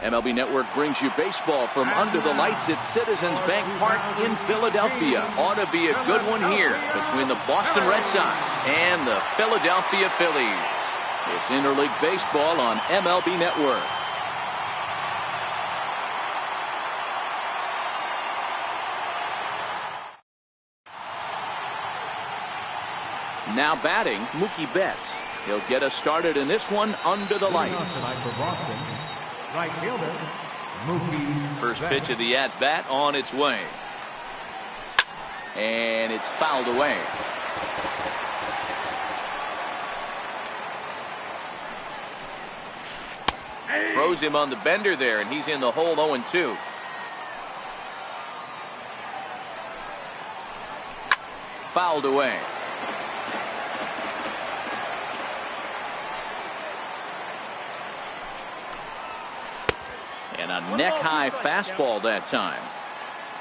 MLB Network brings you baseball from under the lights at Citizens Bank Park in Philadelphia. Ought to be a good one here between the Boston Red Sox and the Philadelphia Phillies. It's interleague baseball on MLB Network. Now batting, Mookie Betts. He'll get us started in this one under the lights. Right fielder, Mookie First pitch of the at-bat on its way. And it's fouled away. Throws him on the bender there, and he's in the hole 0-2. Fouled away. And a neck-high fastball that time.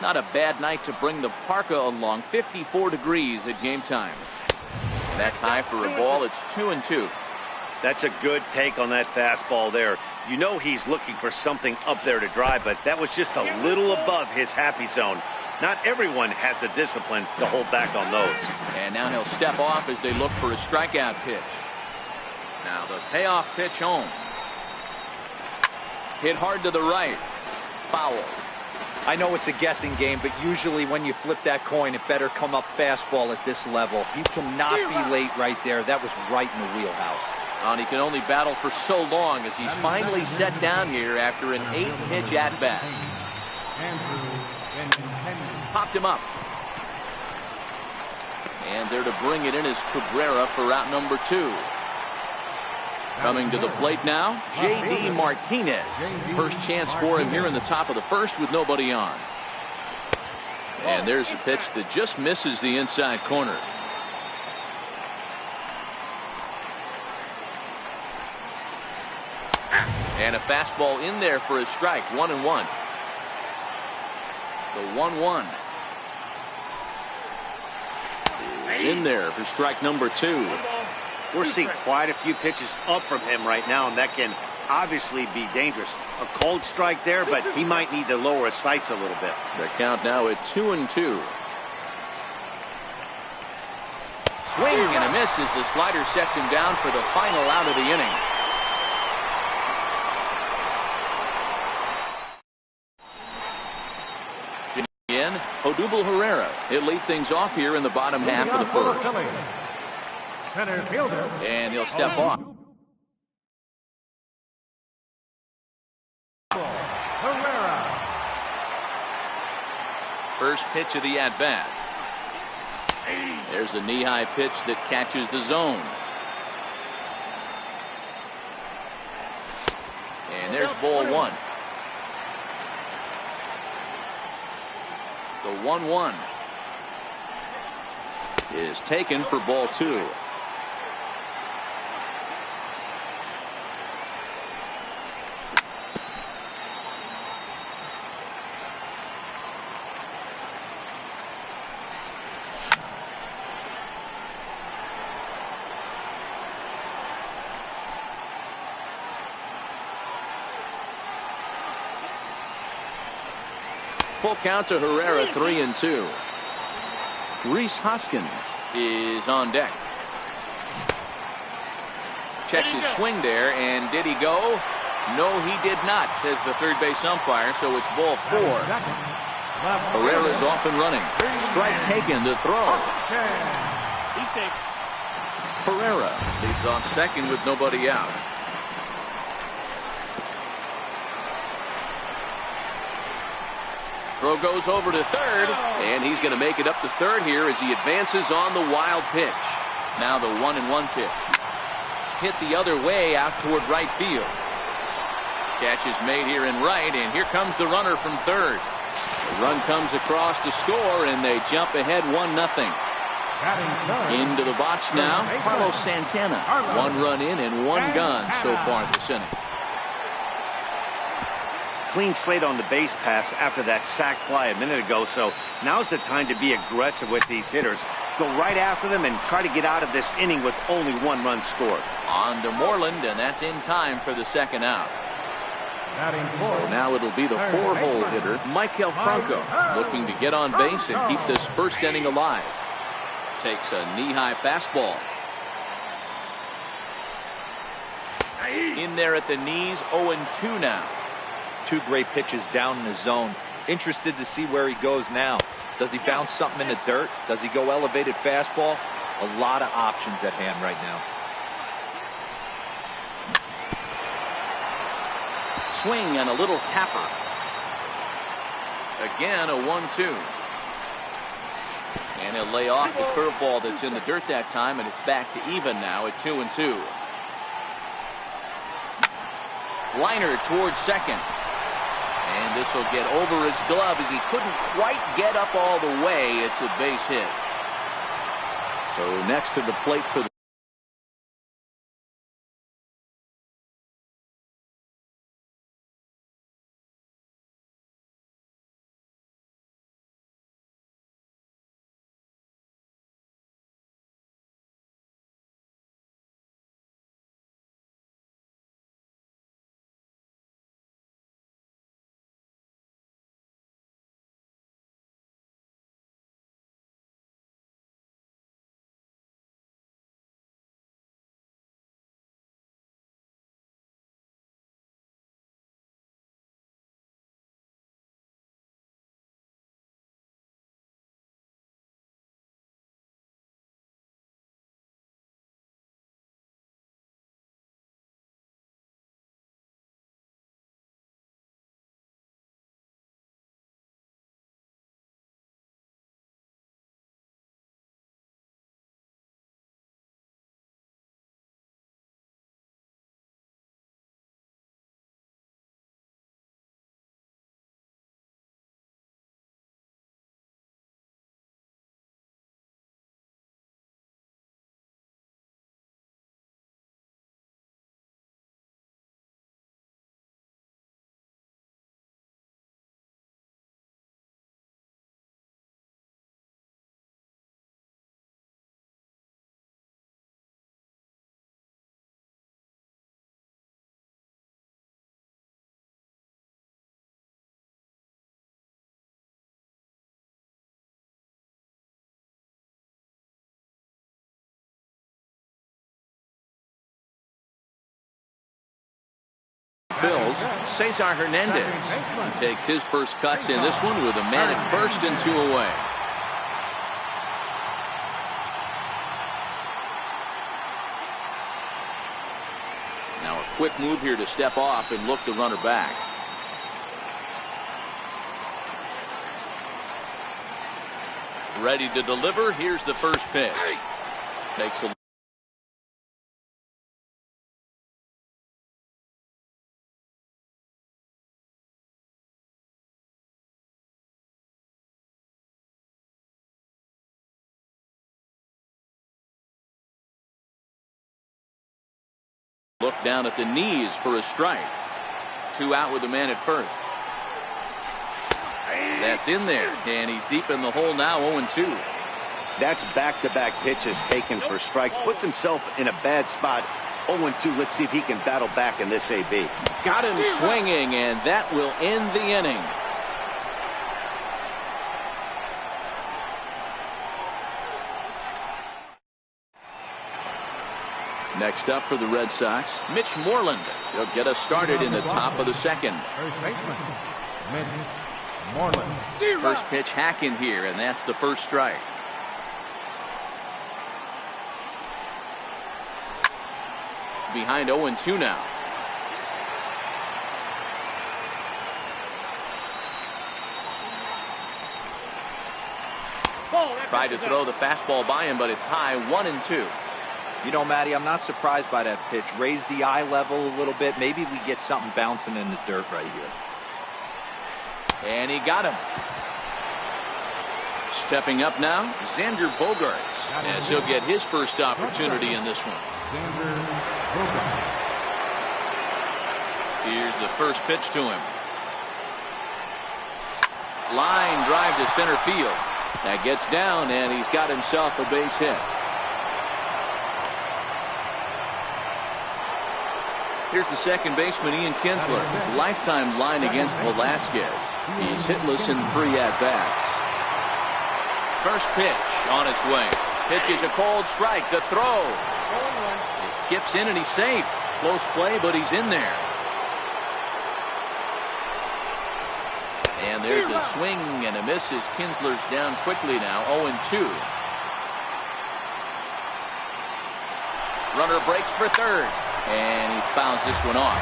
Not a bad night to bring the parka along. 54 degrees at game time. That's high for a ball. It's 2-2. That's a good take on that fastball there. You know he's looking for something up there to drive, but that was just a little above his happy zone. Not everyone has the discipline to hold back on those. And now he'll step off as they look for a strikeout pitch. Now the payoff pitch home. Hit hard to the right. Foul. I know it's a guessing game, but usually when you flip that coin, it better come up fastball at this level. You cannot be late right there. That was right in the wheelhouse. And he can only battle for so long as he's finally set down here after an 8-pitch at-bat. Popped him up. And there to bring it in is Cabrera for out number 2. Coming to the plate now, J.D. Martinez. First chance for him here in the top of the first with nobody on. And there's a pitch that just misses the inside corner. And a fastball in there for a strike. 1-1. The 1-1 is in there for strike number 2. We're seeing quite a few pitches up from him right now, and that can obviously be dangerous. A cold strike there, but he might need to lower his sights a little bit. The count now at 2-2. Swing and a miss as the slider sets him down for the final out of the inning. In, Odubel Herrera. He'll lead things off here in the bottom half of the first. center fielder, and he'll step off. Herrera. First pitch of the at-bat. There's a knee-high pitch that catches the zone. And there's ball 1. The 1-1 is taken for ball 2. Full count to Herrera, 3-2. Rhys Hoskins is on deck. Checked his swing there, and did he go? No, he did not, says the third base umpire, so it's ball 4. Herrera's off and running. Strike taken to throw. He's safe. Herrera leads off second with nobody out. Throw goes over to third, and he's going to make it up to third here as he advances on the wild pitch. Now the 1-1 pitch. Hit the other way out toward right field. Catch is made here in right, and here comes the runner from third. The run comes across to score, and they jump ahead 1-0. Into the box now, Carlos Santana. 1 run in and 1 gone so far this inning. Clean slate on the base pass after that sac fly a minute ago, so now's the time to be aggressive with these hitters. Go right after them and try to get out of this inning with only 1 run scored. On to Moreland, and that's in time for the second out. So now it'll be the 4-hole hitter, Michael Franco, looking to get on base and keep this first inning alive. Takes a knee-high fastball. In there at the knees, 0-2 now. Two great pitches down in the zone. Interested to see where he goes now. Does he bounce something in the dirt? Does he go elevated fastball? A lot of options at hand right now. Swing and a little tapper. Again, a 1-2. And he'll lay off the curveball that's in the dirt that time, and it's back to even now at 2-2. Liner towards second. And this will get over his glove as he couldn't quite get up all the way. It's a base hit. So next to the plate for the Phil's Cesar Hernandez. He takes his first cuts in this one with a man at first and 2 away. Now a quick move here to step off and look the runner back. Ready to deliver. Here's the first pitch. Takes a look down at the knees for a strike. 2 out with the man at first. That's in there, and he's deep in the hole now, 0-2. That's back-to-back pitches taken for strikes. Puts himself in a bad spot. 0-2. Let's see if he can battle back in this AB. Got him swinging, and that will end the inning. Next up for the Red Sox, Mitch Moreland. He'll get us started in the top of the second. First baseman, Mitch Moreland. First pitch hack in here, and that's the first strike. Behind 0-2 now. Tried to throw the fastball by him, but it's high, 1-2. You know, Matty, I'm not surprised by that pitch. Raise the eye level a little bit. Maybe we get something bouncing in the dirt right here. And he got him. Stepping up now, Xander Bogaerts, as he'll get his first opportunity in this one. Xander Bogaerts. Here's the first pitch to him. Line drive to center field. That gets down, and he's got himself a base hit. Here's the second baseman, Ian Kinsler. His lifetime line against Velasquez. He's hitless in 3 at-bats. First pitch on its way. Pitch is a cold strike. The throw. It skips in and he's safe. Close play, but he's in there. And there's a swing and a miss as Kinsler's down quickly now. 0-2. Runner breaks for third. And he fouls this one off.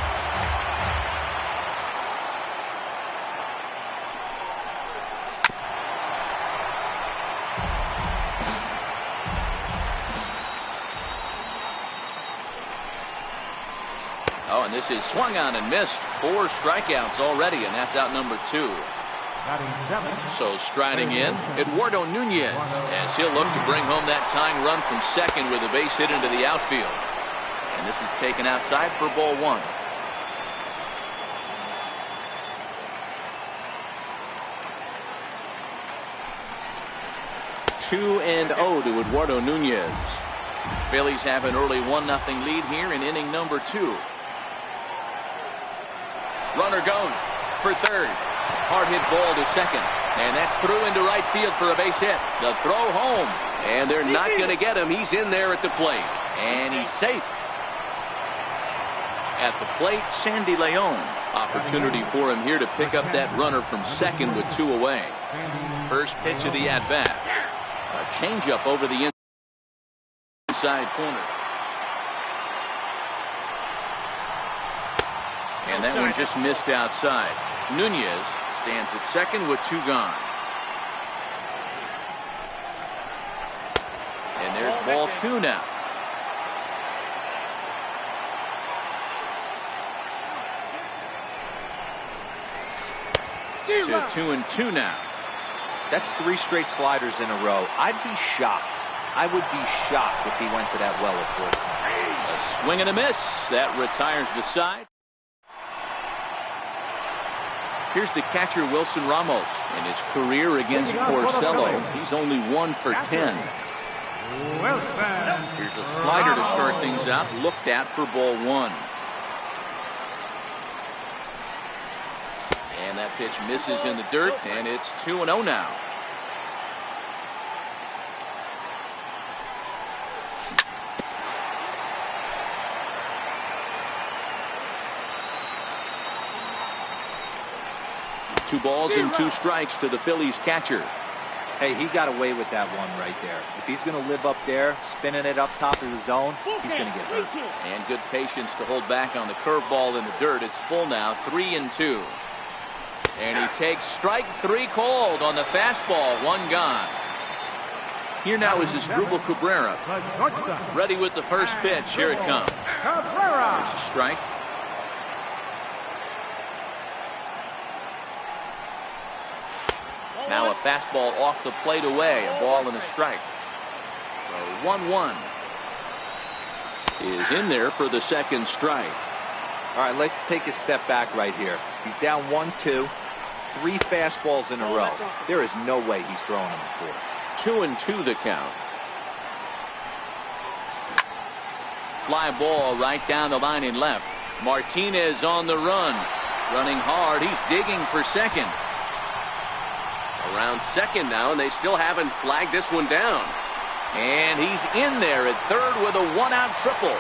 Oh, and this is swung on and missed. 4 strikeouts already, and that's out number 2. So striding in, Eduardo Nunez, as he'll look to bring home that tying run from second with a base hit into the outfield. And this is taken outside for ball 1. Two and 0 to Eduardo Nunez. Phillies have an early 1-0 lead here in inning number 2. Runner goes for third. Hard hit ball to second. And that's through into right field for a base hit. The throw home. And they're not going to get him. He's in there at the plate. And he's safe. At the plate, Sandy Leon. Opportunity for him here to pick up that runner from second with 2 away. First pitch of the at-bat. A changeup over the inside corner. And that one just missed outside. Nunez stands at second with 2 gone. And there's ball 2 now. To 2-2 now. That's 3 straight sliders in a row. I'd be shocked. I would be shocked if he went to that well at fourth. A swing and a miss. That retires the side. Here's the catcher, Wilson Ramos. In his career against Porcello, he's only 1 for 10. Here's a slider to start things out. Looked at for ball 1. And that pitch misses in the dirt, and it's 2-0 now. Two balls and 2 strikes to the Phillies catcher. Hey, he got away with that one right there. If he's going to live up there, spinning it up top of the zone, he's going to get hurt. And good patience to hold back on the curveball in the dirt. It's full now, 3-2. And he takes strike 3 called on the fastball, 1 gone. Here now is Asdrubal Cabrera. Ready with the first pitch. Here it comes. There's a strike. Now a fastball off the plate away. A ball and a strike. So 1-1 is in there for the second strike. All right, let's take a step back right here. He's down 1-2. 3 fastballs in a row. There is no way he's throwing them before. 2-2 the count. Fly ball right down the line in left. Martinez on the run. Running hard. He's digging for second. Around second now, and they still haven't flagged this one down. And he's in there at third with a 1-out triple.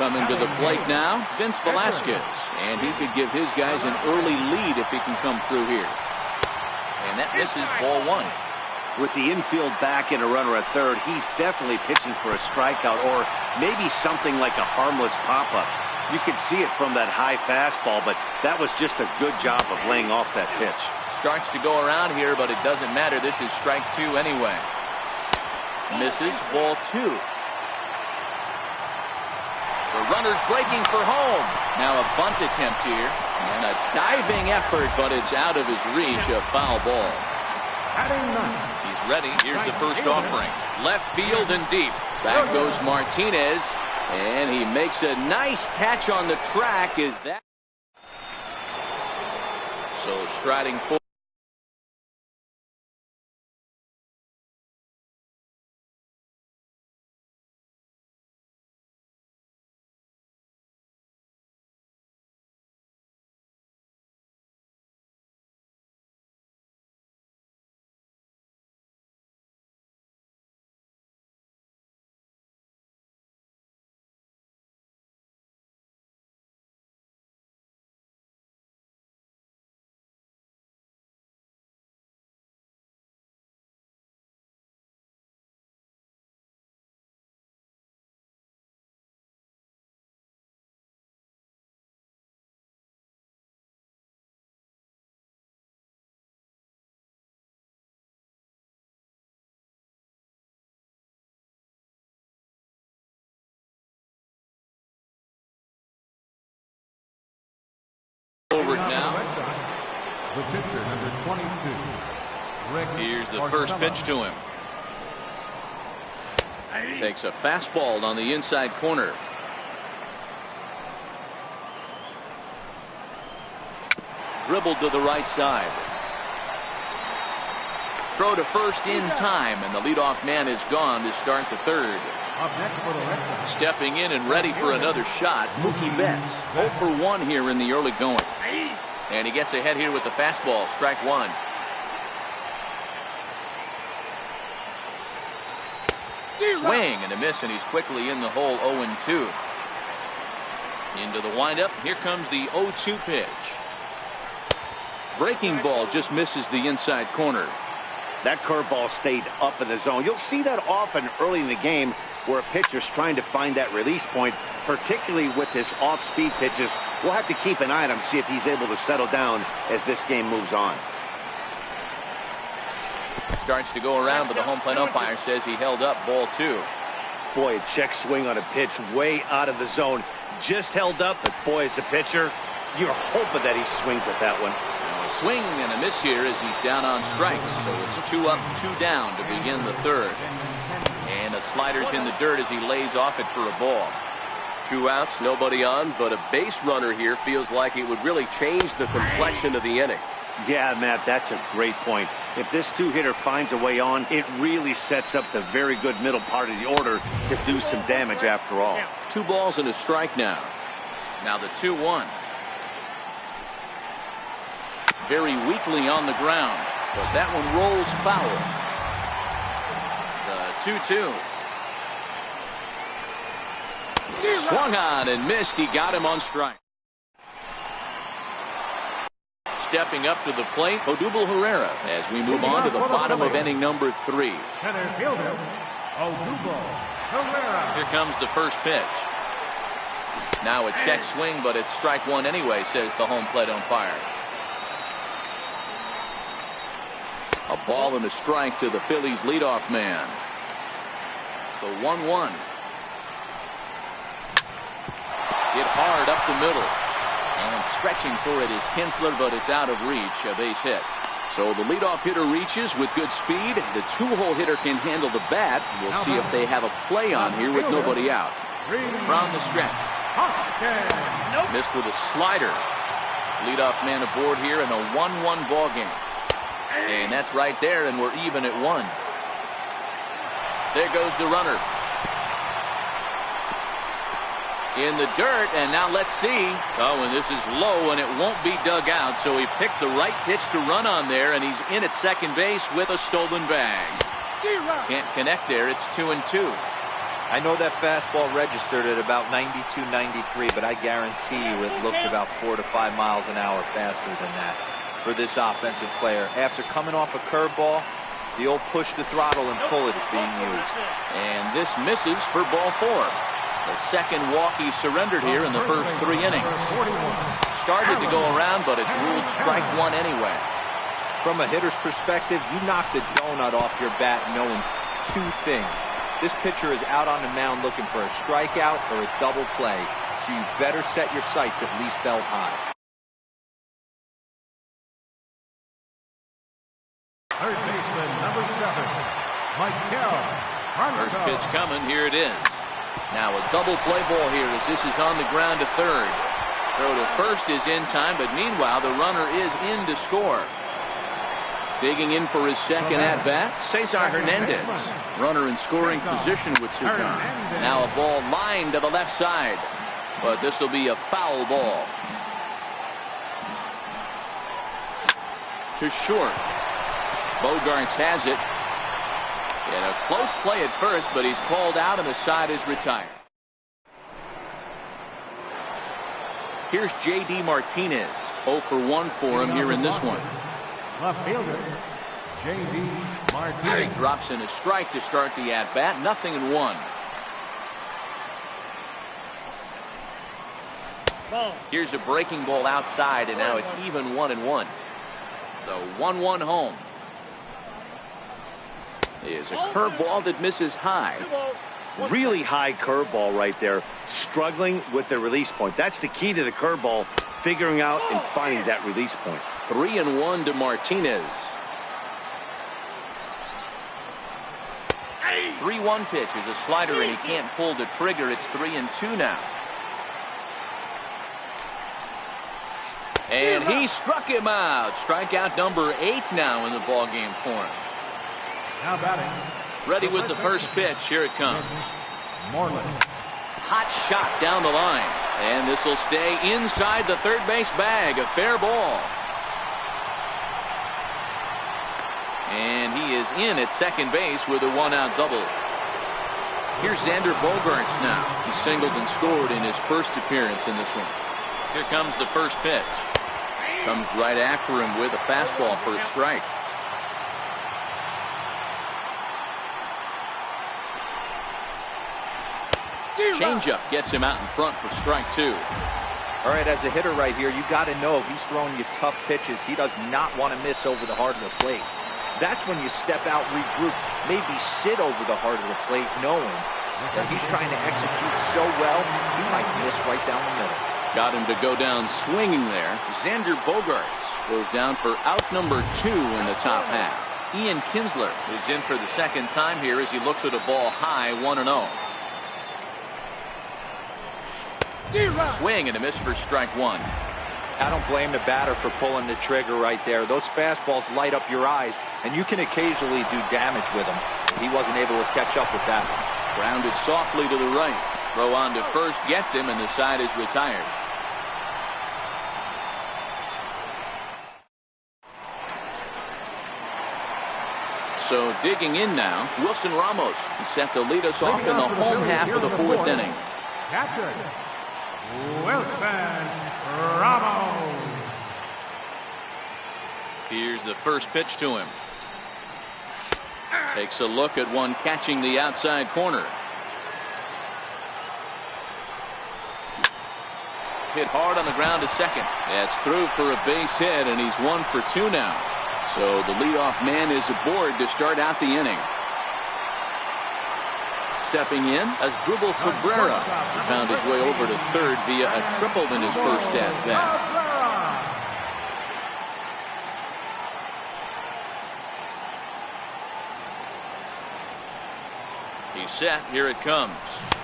Coming to the plate now, Vince Velasquez. And he could give his guys an early lead if he can come through here. And that misses ball 1. With the infield back and a runner at third, he's definitely pitching for a strikeout or maybe something like a harmless pop-up. You could see it from that high fastball, but that was just a good job of laying off that pitch. Starts to go around here, but it doesn't matter. This is strike 2 anyway. Misses ball 2. The runner's breaking for home. Now a bunt attempt here. And a diving effort, but it's out of his reach. A foul ball. He's ready. Here's the first offering. Left field and deep. Back goes Martinez. And he makes a nice catch on the track. Is that so? Striding forward. over it now. The pitcher, number 22. Here's the first pitch to him. Takes a fastball on the inside corner. Dribbled to the right side. Throw to first in time, and the leadoff man is gone to start the third. Up next for the Red Sox. Stepping in and ready for another shot, Mookie Betts. 0 for 1 here in the early going. And he gets ahead here with the fastball, strike one. Swing and a miss, and he's quickly in the hole 0-2. Into the windup, here comes the 0-2 pitch. Breaking ball just misses the inside corner. That curveball stayed up in the zone. You'll see that often early in the game where a pitcher's trying to find that release point, particularly with his off-speed pitches. We'll have to keep an eye on him, see if he's able to settle down as this game moves on. Starts to go around, but the home plate umpire says he held up, ball two. Boy, a check swing on a pitch way out of the zone. Just held up, but boy, as a pitcher, you're hoping that he swings at that one. Now a swing and a miss here as he's down on strikes. So it's 2 up, 2 down to begin the third. And the slider's in the dirt as he lays off it for a ball. 2 outs, nobody on, but a base runner here feels like it would really change the complexion of the inning. Yeah, Matt, that's a great point. If this two-hitter finds a way on, it really sets up the very good middle part of the order to do some damage after all. 2 balls and a strike now. Now the 2-1. Very weakly on the ground, but that one rolls foul. The 2-2. Swung on and missed. He got him on strike. Stepping up to the plate, Odubel Herrera, as we move on to the bottom of inning number 3. Center fielder, Odubel Herrera. Here comes the first pitch. Now a check swing, but it's strike one anyway, says the home plate umpire. A ball and a strike to the Phillies leadoff man. The 1-1. Hit hard up the middle. And stretching for it is Kinsler, but it's out of reach, a base hit. So the leadoff hitter reaches with good speed. The 2-hole hitter can handle the bat. We'll see if they have a play on here with nobody out. From the stretch. Missed with a slider. Leadoff man aboard here in a 1-1 ball game. And that's right there, and we're even at 1. There goes the runner. In the dirt, and now let's see. Oh, and this is low, and it won't be dug out, so he picked the right pitch to run on there, and he's in at second base with a stolen bag. Can't connect there. It's 2-2. I know that fastball registered at about 92, 93, but I guarantee you it looked about 4 to 5 miles an hour faster than that for this offensive player. After coming off a curveball, the old push the throttle and pull it is being used. And this misses for ball 4. The second walk he surrendered here in the first 3 innings. Started to go around, but it's ruled strike one anyway. From a hitter's perspective, you knock the donut off your bat knowing 2 things. This pitcher is out on the mound looking for a strikeout or a double play, so you better set your sights at least belt high. Third baseman, number 7, Michael. First pitch coming. Here it is. Now a double play ball here as this is on the ground to third. Throw to first is in time, but meanwhile the runner is in to score. Digging in for his second at-bat, Cesar Hernandez. Runner in scoring position with Sukan. Now a ball lined to the left side, but this will be a foul ball. To short. Bogarts has it. And a close play at first, but he's called out and the side is retired. Here's J.D. Martinez. 0 for 1 for him here in this one. Left fielder, J.D. Martinez. He drops in a strike to start the at-bat. 0-1. Here's a breaking ball outside, and now it's even 1-1. The 1-1 home. Is a curveball that misses high. Really high curveball right there. Struggling with the release point. That's the key to the curveball. figuring out and finding that release point. 3-1 to Martinez. 3-1 pitch is a slider, and he can't pull the trigger. It's 3-2 now. And he struck him out. Strikeout number 8 now in the ballgame for him. Now batting. Ready with the first pitch. Here it comes. Moreland. Hot shot down the line. And this will stay inside the third base bag. A fair ball. And he is in at second base with a 1-out double. Here's Xander Bogaerts now. He singled and scored in his first appearance in this one. Here comes the first pitch. Comes right after him with a fastball for a strike. Changeup gets him out in front for strike 2. All right, as a hitter right here, you got to know if he's throwing you tough pitches, he does not want to miss over the heart of the plate. That's when you step out, regroup, maybe sit over the heart of the plate, knowing that he's trying to execute so well, he might miss right down the middle. Got him to go down swinging there. Xander Bogaerts goes down for out number 2 in the top half. Ian Kinsler is in for the second time here as he looks at a ball high, 1-0. Swing and a miss for strike 1. I don't blame the batter for pulling the trigger right there. Those fastballs light up your eyes, and you can occasionally do damage with them. He wasn't able to catch up with that. Grounded softly to the right. Throw on to first gets him, and the side is retired. So digging in now, Wilson Ramos. He's set to lead us off in the home half of the 4th inning. Captain Wilson Ramos. Here's the first pitch to him. Takes a look at one catching the outside corner. Hit hard on the ground to second. That's through for a base hit, and he's 1 for 2 now. So the leadoff man is aboard to start out the inning. Stepping in as Asdrubal Cabrera. He found his way over to third via a triple in his first at-bat. He's set. Here it comes.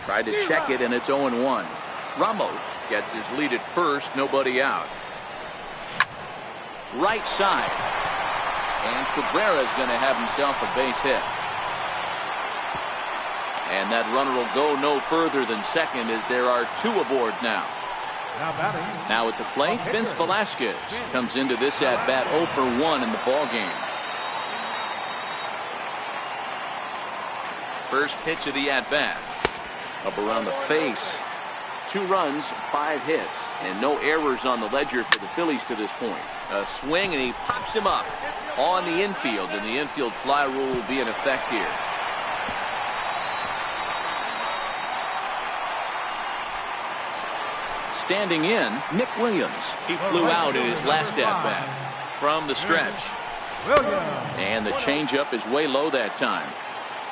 Tried to check it, and it's 0-1. Ramos gets his lead at first. Nobody out. Right side. And Cabrera's going to have himself a base hit. And that runner will go no further than second as there are 2 aboard now. Now at the plate, Vince Velasquez comes into this at-bat 0 for 1 in the ballgame. First pitch of the at-bat. Up around the face. 2 runs, 5 hits, and no errors on the ledger for the Phillies to this point. A swing, and he pops him up on the infield, and the infield fly rule will be in effect here. Standing in, Nick Williams. He flew out in his last at-bat from the stretch. And the changeup is way low that time.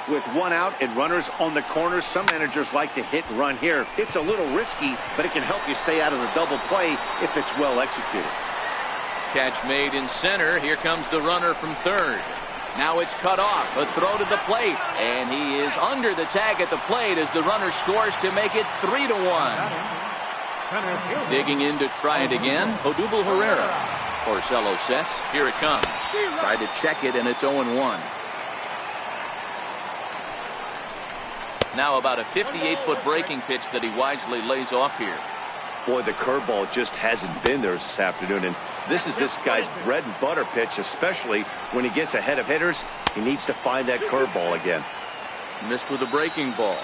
With 1 out and runners on the corners, some managers like to hit and run here. It's a little risky, but it can help you stay out of the double play if it's well executed. Catch made in center. Here comes the runner from third. Now it's cut off. A throw to the plate. And he is under the tag at the plate as the runner scores to make it 3-1. Digging in to try it again, Odubel Herrera. Porcello sets. Here it comes. Tried to check it, and it's 0-1. Now about a 58-foot breaking pitch that he wisely lays off here. Boy, the curveball just hasn't been there this afternoon, and this is this guy's bread and butter pitch, especially when he gets ahead of hitters. He needs to find that curveball again. Missed with a breaking ball.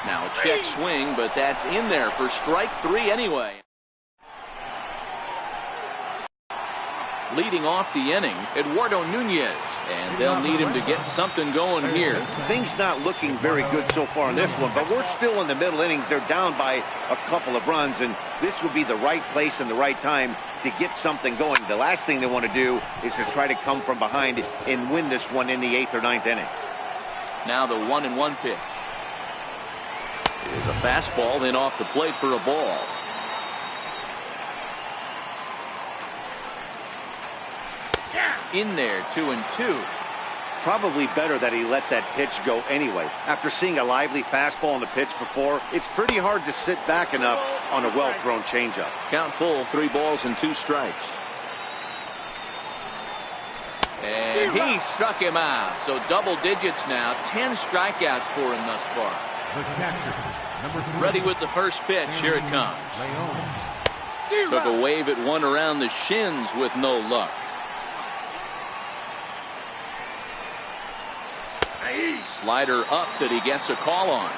Now a check swing, but that's in there for strike 3 anyway. Leading off the inning, Eduardo Nunez, and they'll need him to get something going here. Things not looking very good so far in this one, but we're still in the middle innings. They're down by a couple of runs, and this would be the right place and the right time to get something going. The last thing they want to do is to try to come from behind and win this one in the 8th or 9th inning. Now the 1-1 pitch. It is a fastball, then off the plate for a ball. In there, 2-2. Probably better that he let that pitch go anyway. After seeing a lively fastball on the pitch before, it's pretty hard to sit back enough on a well-thrown changeup. Count full, 3 balls and 2 strikes. And he struck him out. So double digits now. 10 strikeouts for him thus far. The catcher, number 3. Ready with the first pitch. Here it comes. Took a wave at one around the shins with no luck. Slider up that he gets a call on.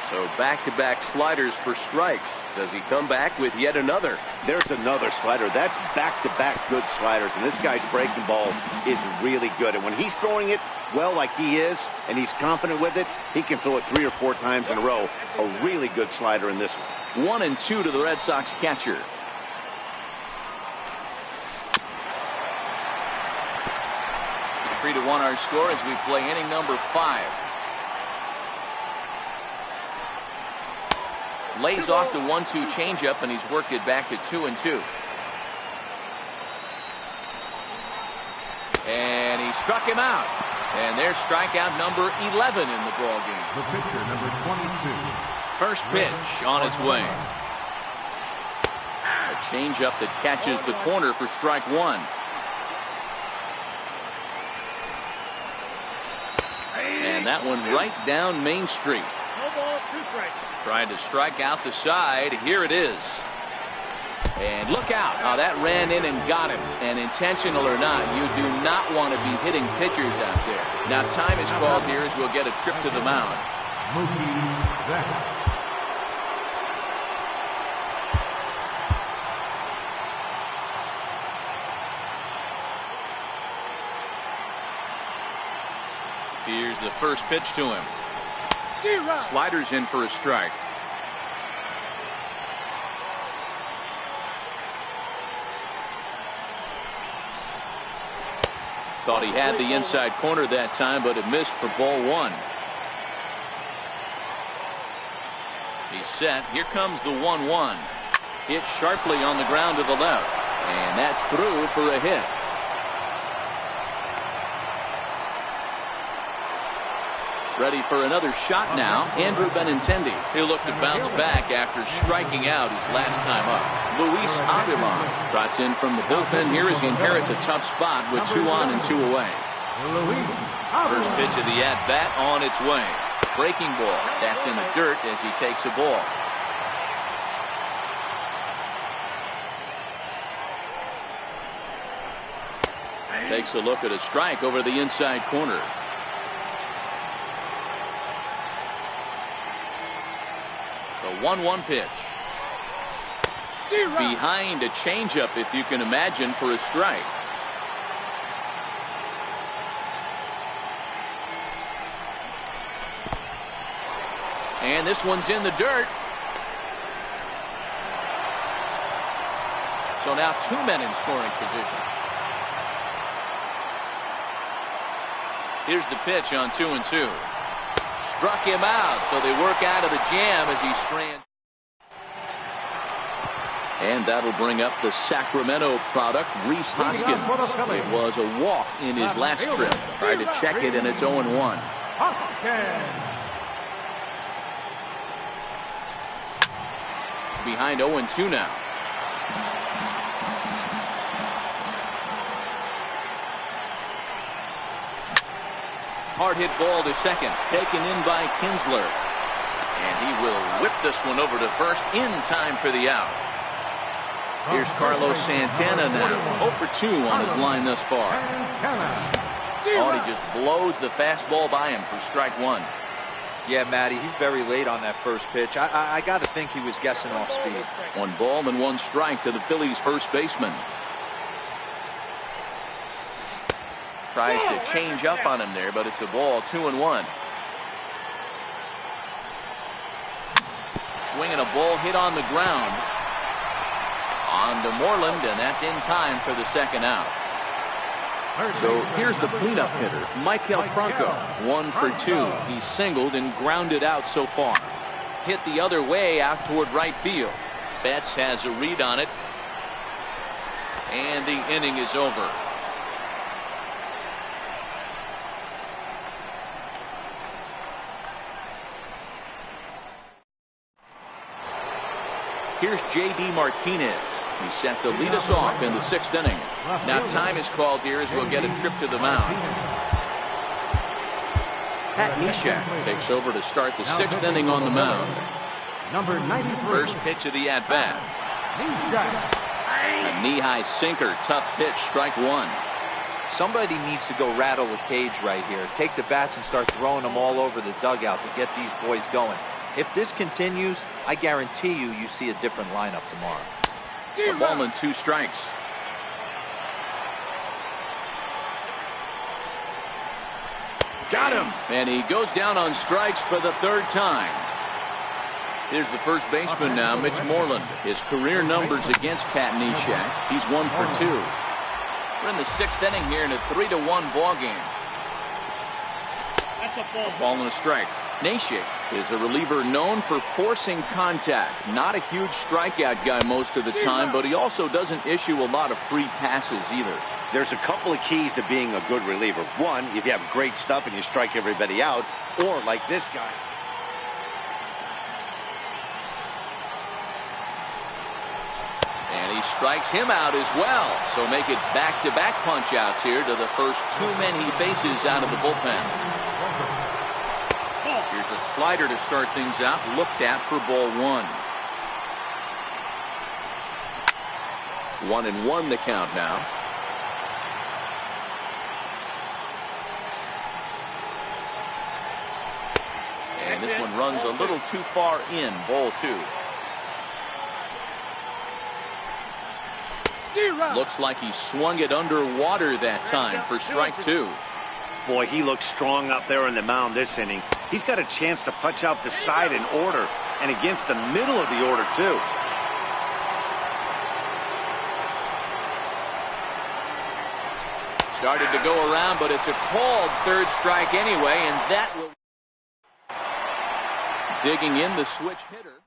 So back-to-back sliders for strikes. Does he come back with yet another? There's another slider. That's back-to-back good sliders, and this guy's breaking ball is really good. And when he's throwing it well like he is, and he's confident with it, he can throw it 3 or 4 times in a row. A really good slider in this one. 1-2 to the Red Sox catcher. Three to 1 our score as we play inning number 5. Lays off the 1-2 changeup, and he's worked it back to 2-2. And he struck him out. And there's strikeout number 11 in the ball game. The pitcher, number 22. First pitch on its way. A changeup that catches the corner for strike 1. And that one right down Main Street. No ball, 2 strikes. Trying to strike out the side. Here it is. And look out. Oh, that ran in and got him. And intentional or not, you do not want to be hitting pitchers out there. Now time is called here as we'll get a trip to the mound. Mookie Betts. Here's the first pitch to him. Sliders in for a strike. Thought he had the inside corner that time, but it missed for ball 1. He's set. Here comes the 1-1. Hit sharply on the ground to the left. And that's through for a hit. Ready for another shot now. Andrew Benintendi. He'll look to bounce back after striking out his last time up. Luis Avilan trots in from the bullpen here as he inherits a tough spot with 2 on and 2 away. First pitch of the at-bat on its way. Breaking ball. That's in the dirt as he takes a ball. Takes a look at a strike over the inside corner. The 1-1 pitch. Behind a changeup, if you can imagine, for a strike. And this one's in the dirt. So now 2 men in scoring position. Here's the pitch on 2-2. Struck him out, so they work out of the jam as he strands. And that'll bring up the Sacramento product, Rhys Hoskins. It was a walk in his last trip. Tried to check it, and it's 0-1. Behind 0-2 now. Hard hit ball to second, taken in by Kinsler. And he will whip this one over to first in time for the out. Here's Carlos Santana now, 0 for 2 on his line thus far. Oh, he just blows the fastball by him for strike 1. Yeah, Matty, he's very late on that first pitch. I got to think he was guessing off speed. 1 ball and 1 strike to the Phillies first baseman. Tries to change up on him there, but it's a ball. 2-1. Swinging a ball hit on the ground. On to Moreland, and that's in time for the second out. So here's the cleanup hitter, Michael Franco. 1 for 2. He's singled and grounded out so far. Hit the other way out toward right field. Betts has a read on it. And the inning is over. Here's J.D. Martinez. He's set to lead us off in the 6th inning. Now time is called here as we'll get a trip to the mound. Pat Neshek takes over to start the 6th inning on the mound. Number 93. First pitch of the at-bat. A knee-high sinker, tough pitch, strike 1. Somebody needs to go rattle the cage right here. Take the bats and start throwing them all over the dugout to get these boys going. If this continues, I guarantee you see a different lineup tomorrow. A ball and 2 strikes. Got him. And he goes down on strikes for the 3rd time. Here's the first baseman now, Mitch Moreland. His career numbers against Pat Neshek. He's 1 for 2. We're in the 6th inning here in a 3-1 ball game. That's a ball. Ball and a strike. Neshek is a reliever known for forcing contact. Not a huge strikeout guy most of the time, but he also doesn't issue a lot of free passes either. There's a couple of keys to being a good reliever. One, if you have great stuff and you strike everybody out, or like this guy. And he strikes him out as well. So make it back-to-back punch-outs here to the first 2 men he faces out of the bullpen. Here's a slider to start things out, looked at for ball 1. 1-1 the count now. And this one runs a little too far in, ball 2. Looks like he swung it underwater that time for strike 2. Boy, he looks strong up there on the mound this inning. He's got a chance to punch out the side in order, and against the middle of the order, too. Started to go around, but it's a called 3rd strike anyway, and that will... Digging in the switch hitter.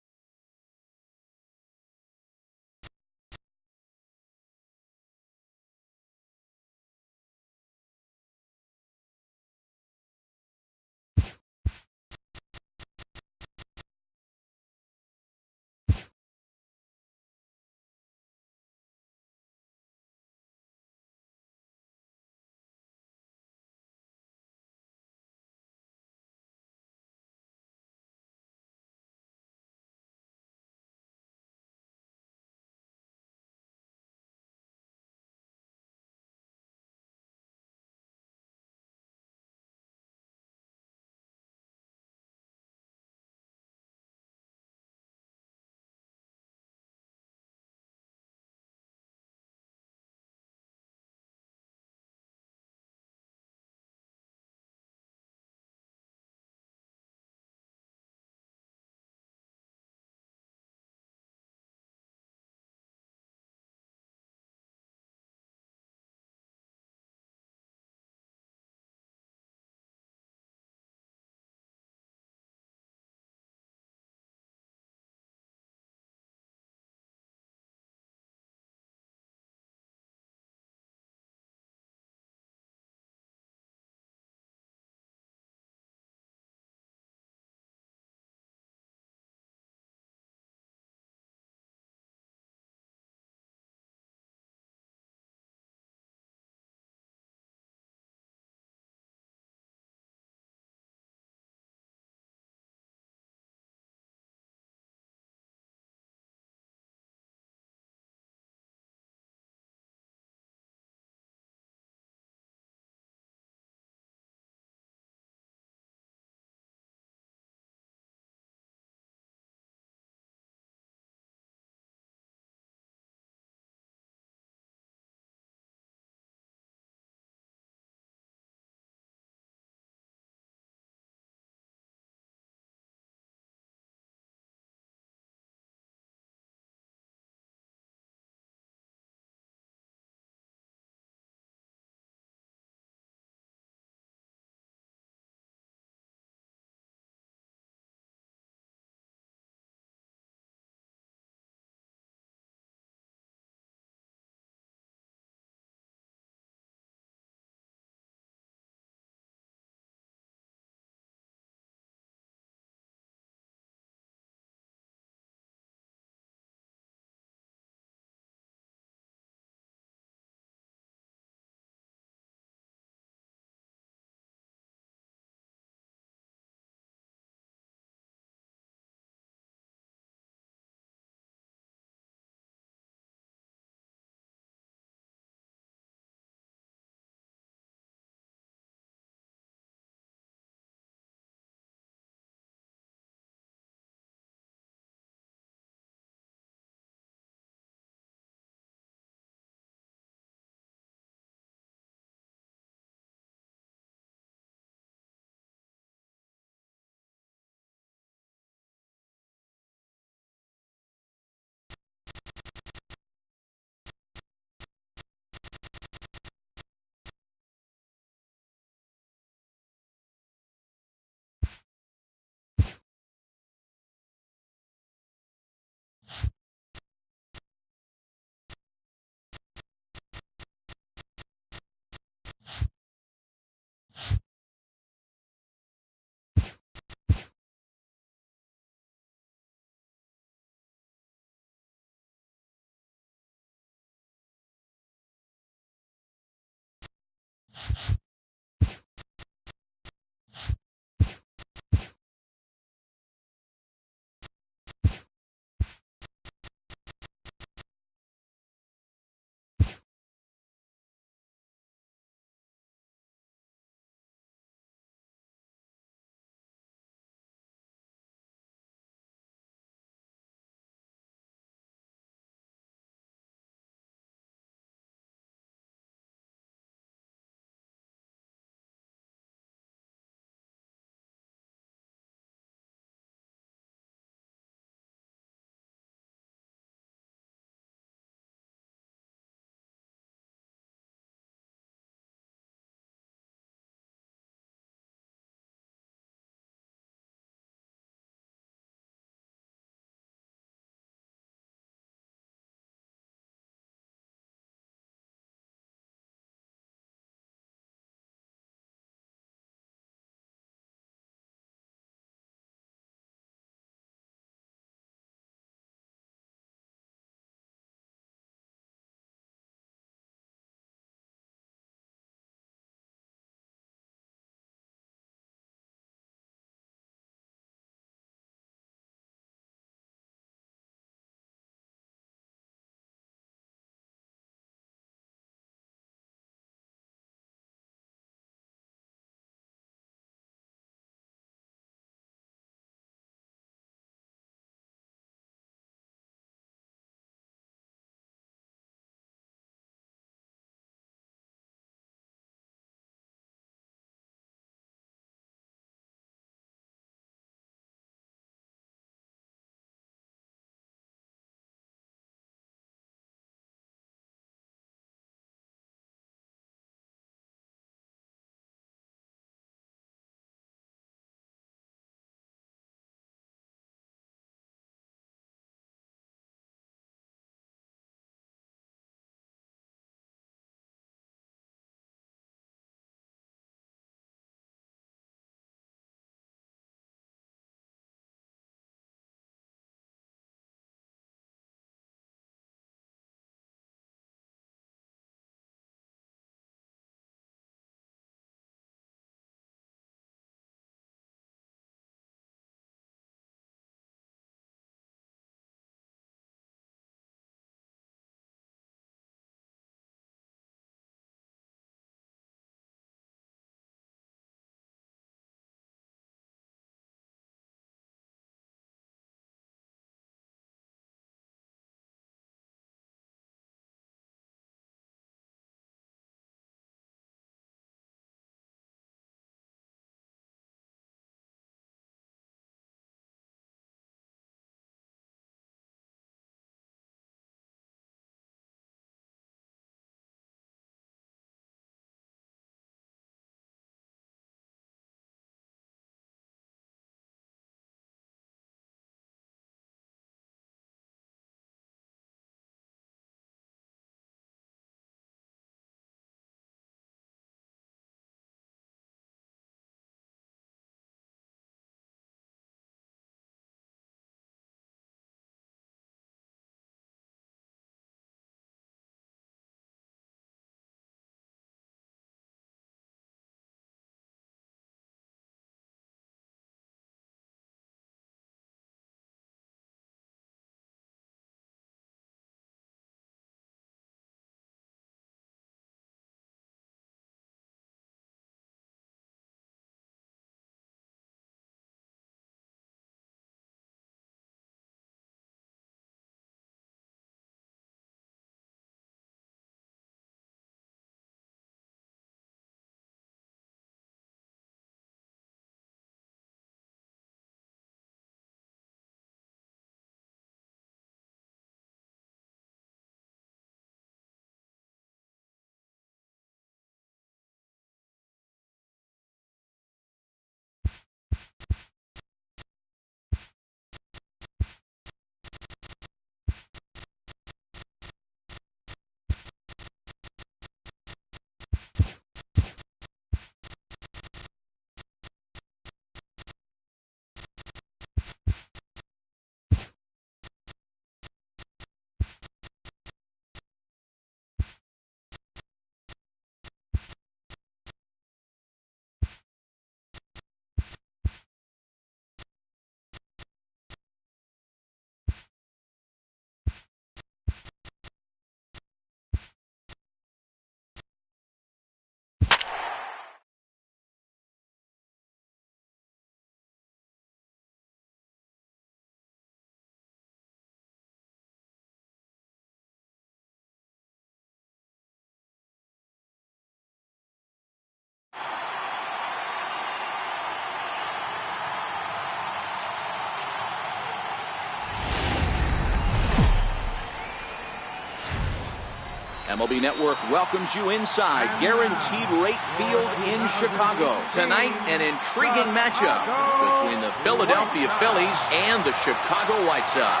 MLB Network welcomes you inside Guaranteed Rate Field in Chicago. Tonight, an intriguing matchup between the Philadelphia Phillies and the Chicago White Sox.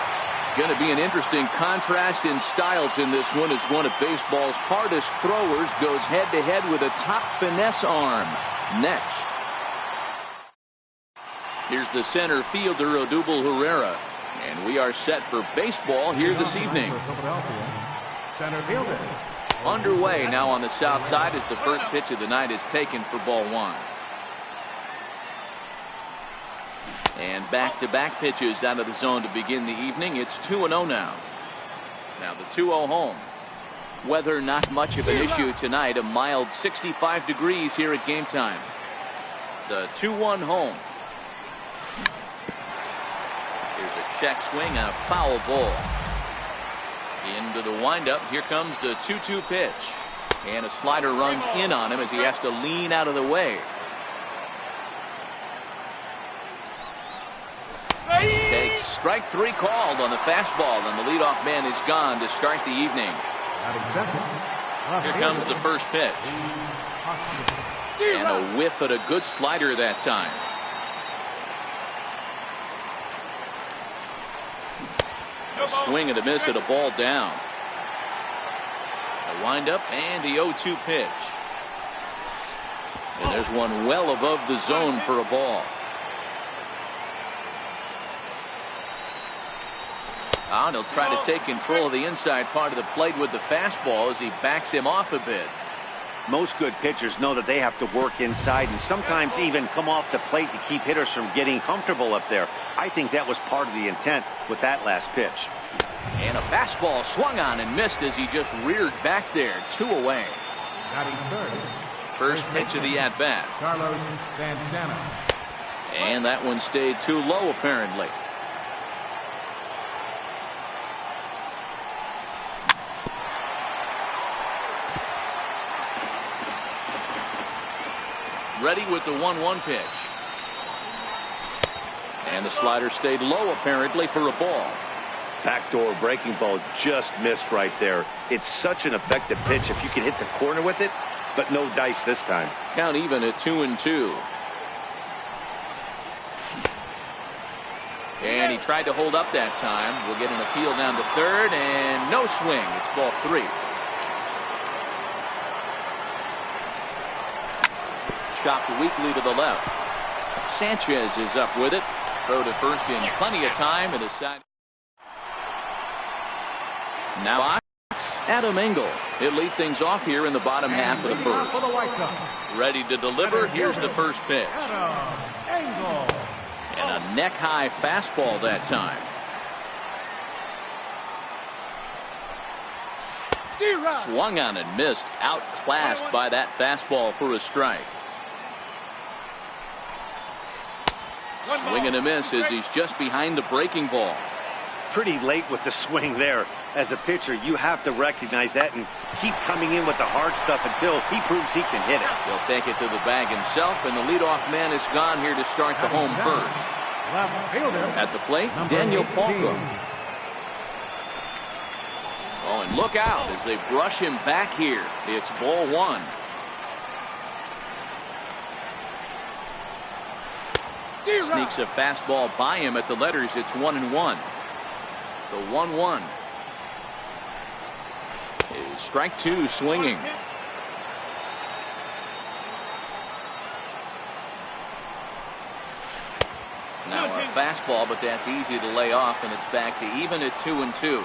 Going to be an interesting contrast in styles in this one as one of baseball's hardest throwers goes head-to-head with a top finesse arm. Next. Here's the center fielder, Odubel Herrera. And we are set for baseball here this evening. Center fielder. Underway now on the south side as the first pitch of the night is taken for ball one. And back-to-back pitches out of the zone to begin the evening. It's 2-0 now. Now the 2-0 home. Weather not much of an issue tonight. A mild 65 degrees here at game time. The 2-1 home. Here's a check swing and a foul ball. Into the windup. Here comes the 2-2 pitch. And a slider runs in on him as he has to lean out of the way. He takes strike three called on the fastball, and the leadoff man is gone to start the evening. Here comes the first pitch. And a whiff at a good slider that time. A swing and a miss at a ball down. A windup and the 0-2 pitch. And there's one well above the zone for a ball. And he'll try to take control of the inside part of the plate with the fastball as he backs him off a bit. Most good pitchers know that they have to work inside and sometimes even come off the plate to keep hitters from getting comfortable up there. I think that was part of the intent with that last pitch. And a fastball swung on and missed as he just reared back there. 2 away. First pitch of the at-bat. And that one stayed too low apparently. Ready with the 1-1 pitch. And the slider stayed low apparently for a ball. Backdoor breaking ball just missed right there. It's such an effective pitch if you can hit the corner with it, but no dice this time. Count even at 2-2. And he tried to hold up that time. We'll get an appeal down to third and no swing. It's ball 3. Chopped weakly to the left. Sanchez is up with it. Throw to first in plenty of time and a side. Now box, Adam Engel. He'll lead things off here in the bottom half of the first. Ready to deliver. Here's the first pitch. And a neck-high fastball that time. Swung on and missed. Outclassed by that fastball for a strike. Swing and a miss as he's just behind the breaking ball. Pretty late with the swing there. As a pitcher, you have to recognize that and keep coming in with the hard stuff until he proves he can hit it. He'll take it to the bag himself, and the leadoff man is gone here to start the home first. At the plate, Daniel Palco. Oh, and look out as they brush him back here. It's ball 1. Sneaks a fastball by him at the letters. It's 1-1. The 1-1 is strike 2 swinging. Now a fastball, but that's easy to lay off, and it's back to even at 2-2.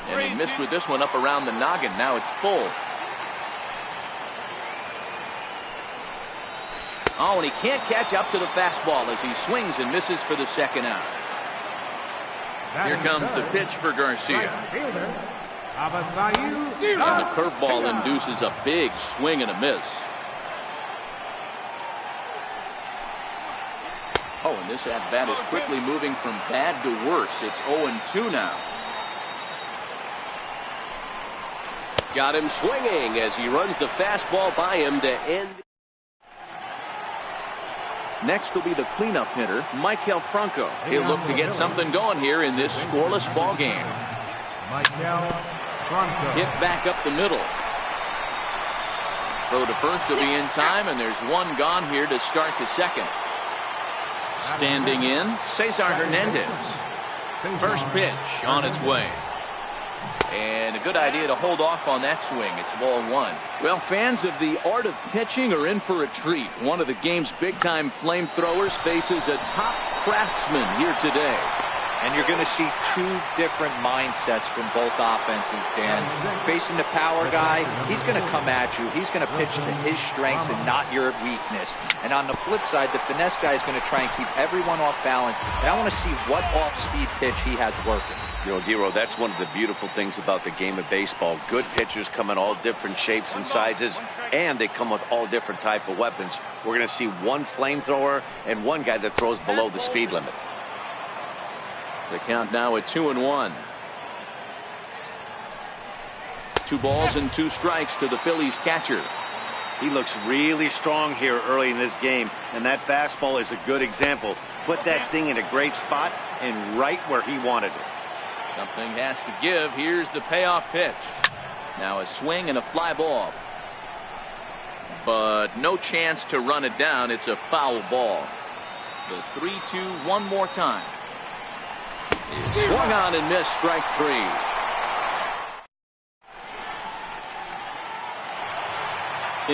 And he missed with this one up around the noggin. Now it's full. Oh, and he can't catch up to the fastball as he swings and misses for the second out. Here comes the pitch for Garcia. And the curveball induces a big swing and a miss. Oh, and this at-bat is quickly moving from bad to worse. It's 0-2 now. Got him swinging as he runs the fastball by him to end. Next will be the cleanup hitter, Michael Franco. He'll look to get something going here in this scoreless ball game. Hit back up the middle. Throw to first will be in time, and there's one gone here to start the second. Standing in, Cesar Hernandez. First pitch on its way. And a good idea to hold off on that swing. It's ball one. Well, fans of the art of pitching are in for a treat. One of the game's big-time flamethrowers faces a top craftsman here today. And you're going to see two different mindsets from both offenses, Dan. Facing the power guy, he's going to come at you. He's going to pitch to his strengths and not your weakness. And on the flip side, the finesse guy is going to try and keep everyone off balance. And I want to see what off-speed pitch he has working. You know, Dero, that's one of the beautiful things about the game of baseball. Good pitchers come in all different shapes and sizes, and they come with all different type of weapons. We're going to see one flamethrower and one guy that throws below the speed limit. The count now at 2-1. 2 balls and 2 strikes to the Phillies catcher. He looks really strong here early in this game, and that fastball is a good example. Put that thing in a great spot and right where he wanted it. Something has to give. Here's the payoff pitch. Now a swing and a fly ball. But no chance to run it down. It's a foul ball. The 3-2 one more time. Swung on and missed, strike 3.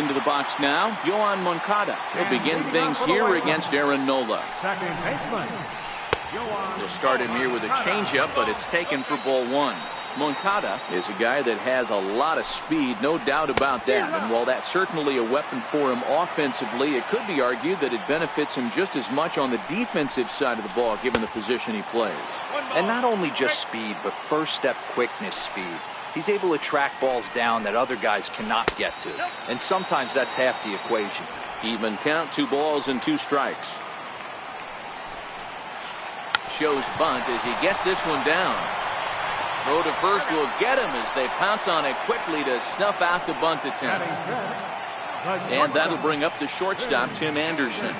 Into the box now, Yoan Moncada. He'll begin things here against Aaron Nola. Second baseman. They'll start him here with a changeup, but it's taken for ball 1. Moncada is a guy that has a lot of speed, no doubt about that. And while that's certainly a weapon for him offensively, it could be argued that it benefits him just as much on the defensive side of the ball, given the position he plays. And not only just speed, but first step quickness speed. He's able to track balls down that other guys cannot get to. And sometimes that's half the equation. Even count, 2 balls and 2 strikes. Shows bunt as he gets this one down. Throw to first will get him as they pounce on it quickly to snuff out the bunt attempt. And that'll bring up the shortstop, Tim Anderson.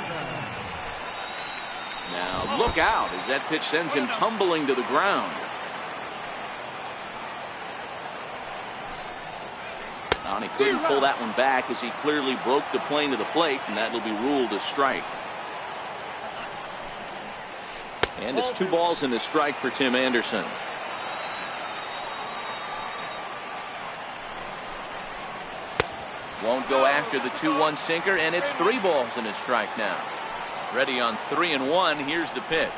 Now look out as that pitch sends him tumbling to the ground. And he couldn't pull that one back as he clearly broke the plane to the plate, and that will be ruled a strike. And it's 2 balls and a strike for Tim Anderson. Won't go after the 2-1 sinker, and it's 3 balls and a strike now. Ready on 3-1. Here's the pitch.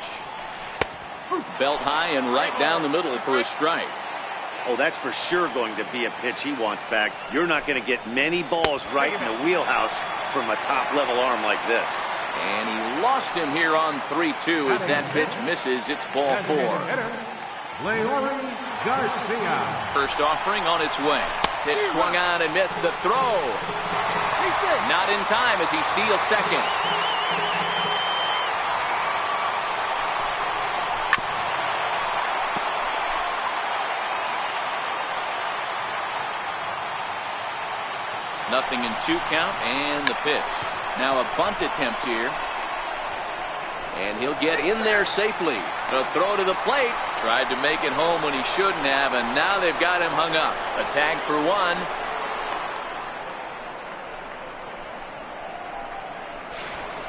Belt high and right down the middle for a strike. Oh, that's for sure going to be a pitch he wants back. You're not going to get many balls right in the wheelhouse from a top-level arm like this. And he lost him here on 3-2 as that pitch misses. It's ball 4. First offering on its way. Pitch swung on and missed the throw. Not in time as he steals second. Nothing in 2 count and the pitch. Now a bunt attempt here. And he'll get in there safely. A throw to the plate. Tried to make it home when he shouldn't have, and now they've got him hung up. A tag for 1.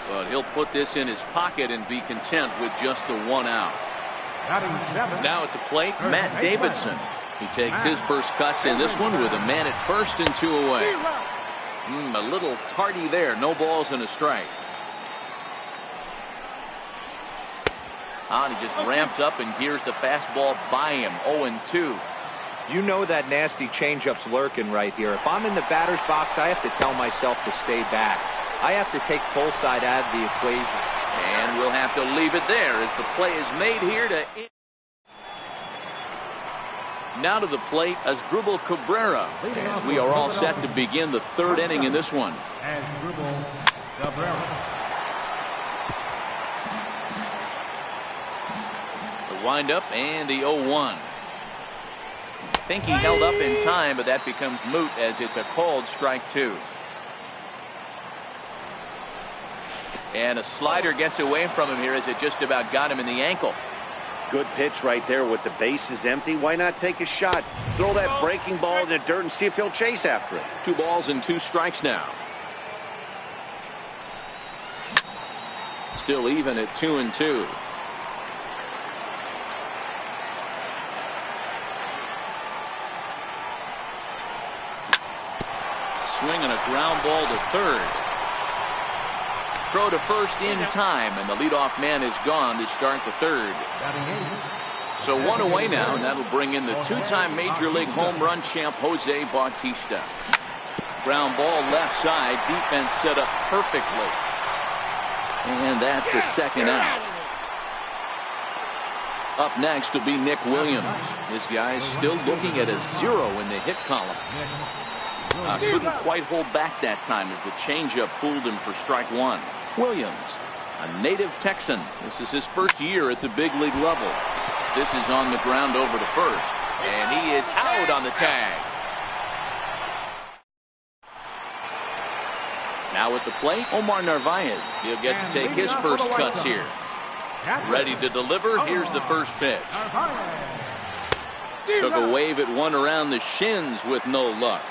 But he'll put this in his pocket and be content with just the 1 out. Now at the plate, Matt Davidson. He takes his first cuts in this one with a man at first and 2 away. A little tardy there. No balls and a strike. And he just ramps up and gears the fastball by him. 0-2. You know that nasty changeup's lurking right here. If I'm in the batter's box, I have to tell myself to stay back. I have to take pull side out of the equation. And we'll have to leave it there as the play is made here to... Now to the plate, Asdrubal Cabrera, as we are all set to begin the 3rd inning in this one. Asdrubal Cabrera. The windup and the 0-1. I think he held up in time, but that becomes moot as it's a called strike 2. And a slider gets away from him here as it just about got him in the ankle. Good pitch right there with the bases empty. Why not take a shot? Throw that breaking ball in the dirt and see if he'll chase after it. 2 balls and 2 strikes now. Still even at 2-2. Swing and a ground ball to third. Throw to first in time, and the leadoff man is gone to start the third. So 1 away now, and that'll bring in the 2-time Major League home run champ Jose Bautista. Ground ball left side, defense set up perfectly. And that's the second out. Up next will be Nick Williams. This guy's still looking at a 0 in the hit column. Couldn't quite hold back that time as the changeup fooled him for strike 1. Williams, a native Texan. This is his first year at the big league level. This is on the ground over to first, and he is out on the tag. Now at the plate, Omar Narvaez. He'll get to take his first cuts here. Ready to deliver. Here's the first pitch. Took a wave at one around the shins with no luck.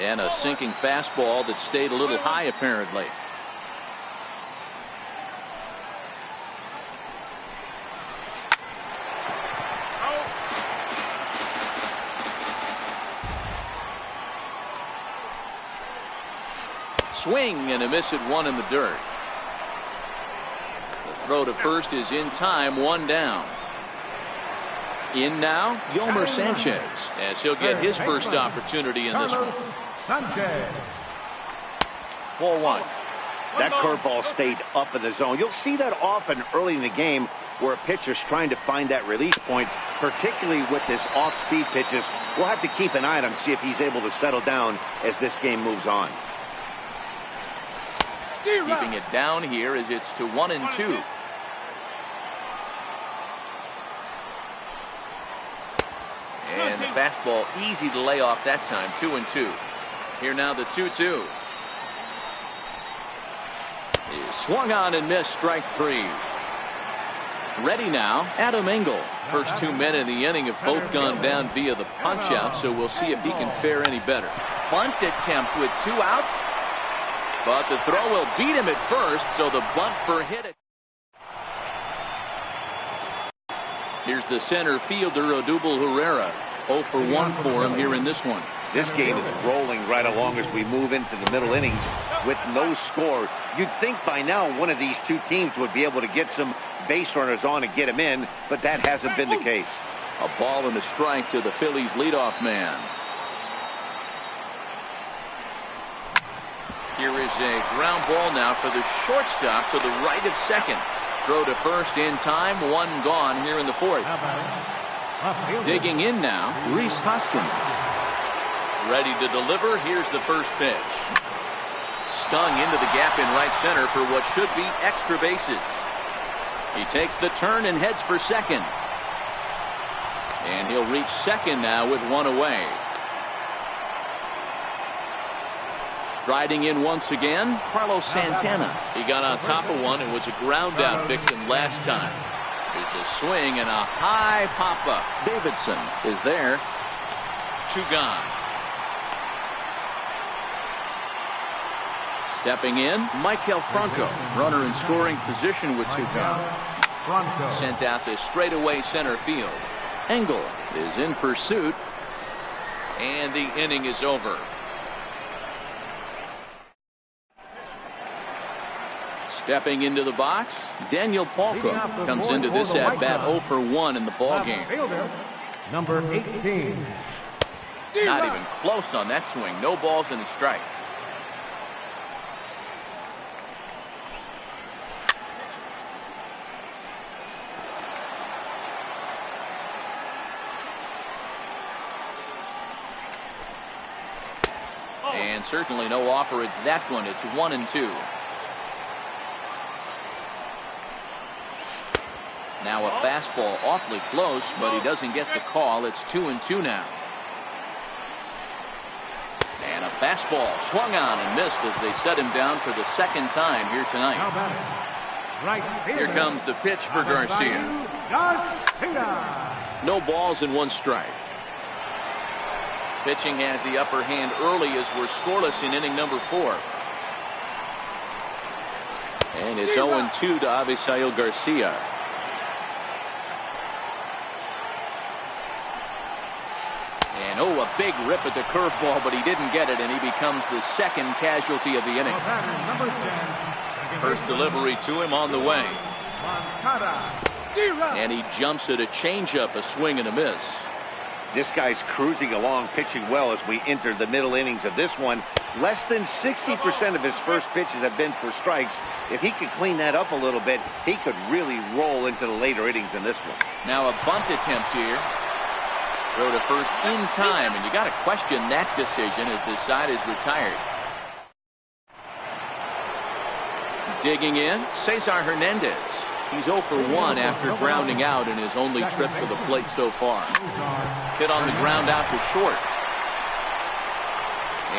And a sinking fastball that stayed a little high apparently. Swing and a miss at 1 in the dirt. The throw to first is in time, 1 down. In now, Yomer Sanchez, as he'll get his first opportunity in this one. Ball 1. That curveball stayed up in the zone. You'll see that often early in the game where a pitcher's trying to find that release point, particularly with this off-speed pitches. We'll have to keep an eye on him, see if he's able to settle down as this game moves on. Keeping it down here as it's to 1-2. And the fastball easy to lay off that time, 2-2. Here now the 2-2. He swung on and missed, strike 3. Ready now, Adam Engel. First 2 men in the inning have both gone down via the punch out, so we'll see if he can fare any better. Bunt attempt with 2 outs. But the throw will beat him at first, so the bunt for hit it. Here's the center fielder, Odubel Herrera. 0 for 1 for him here in this one. This game is rolling right along as we move into the middle innings with no score. You'd think by now one of these 2 teams would be able to get some base runners on and get them in, but that hasn't been the case. A ball and a strike to the Phillies leadoff man. Here is a ground ball now for the shortstop to the right of second. Throw to first in time, 1 gone here in the 4th. Digging in now, Rhys Hoskins. Ready to deliver. Here's the first pitch. Stung into the gap in right center for what should be extra bases. He takes the turn and heads for second. And he'll reach second now with 1 away. Striding in once again, Carlos Santana. He got on top of one and was a ground out victim last time. There's a swing and a high pop-up. Davidson is there. 2 gone. Stepping in, Michael Franco. Runner in scoring position with 2 gone. Sent out to straightaway center field. Engel is in pursuit. And the inning is over. Stepping into the box, Daniel Palka comes into this at-bat 0 for 1 in the ballgame. Number 18. Not even close on that swing. No balls and a strike. And certainly no offer at that one. It's 1-2. Now a fastball awfully close, but he doesn't get the call. It's 2-2 now. And a Fastball swung on and missed as they set him down for the second time here tonight. Here comes the pitch for Garcia. No balls and one strike. Pitching has the upper hand early as we're scoreless in inning number 4. And it's 0-2 to Avisail Garcia. And a big rip at the curveball, but he didn't get it, and he becomes the second casualty of the inning. First delivery to him on the way. And he jumps at a changeup, a swing and a miss. This guy's cruising along, pitching well as we enter the middle innings of this one. Less than 60% of his first pitches have been for strikes. If he could clean that up a little bit, he could really roll into the later innings in this one. Now a bunt attempt here. Throw to first in time, and you got to question that decision as this side is retired. Digging in, Cesar Hernandez. He's 0 for 1 after grounding out in his only trip to the plate so far. Hit on the ground out to short.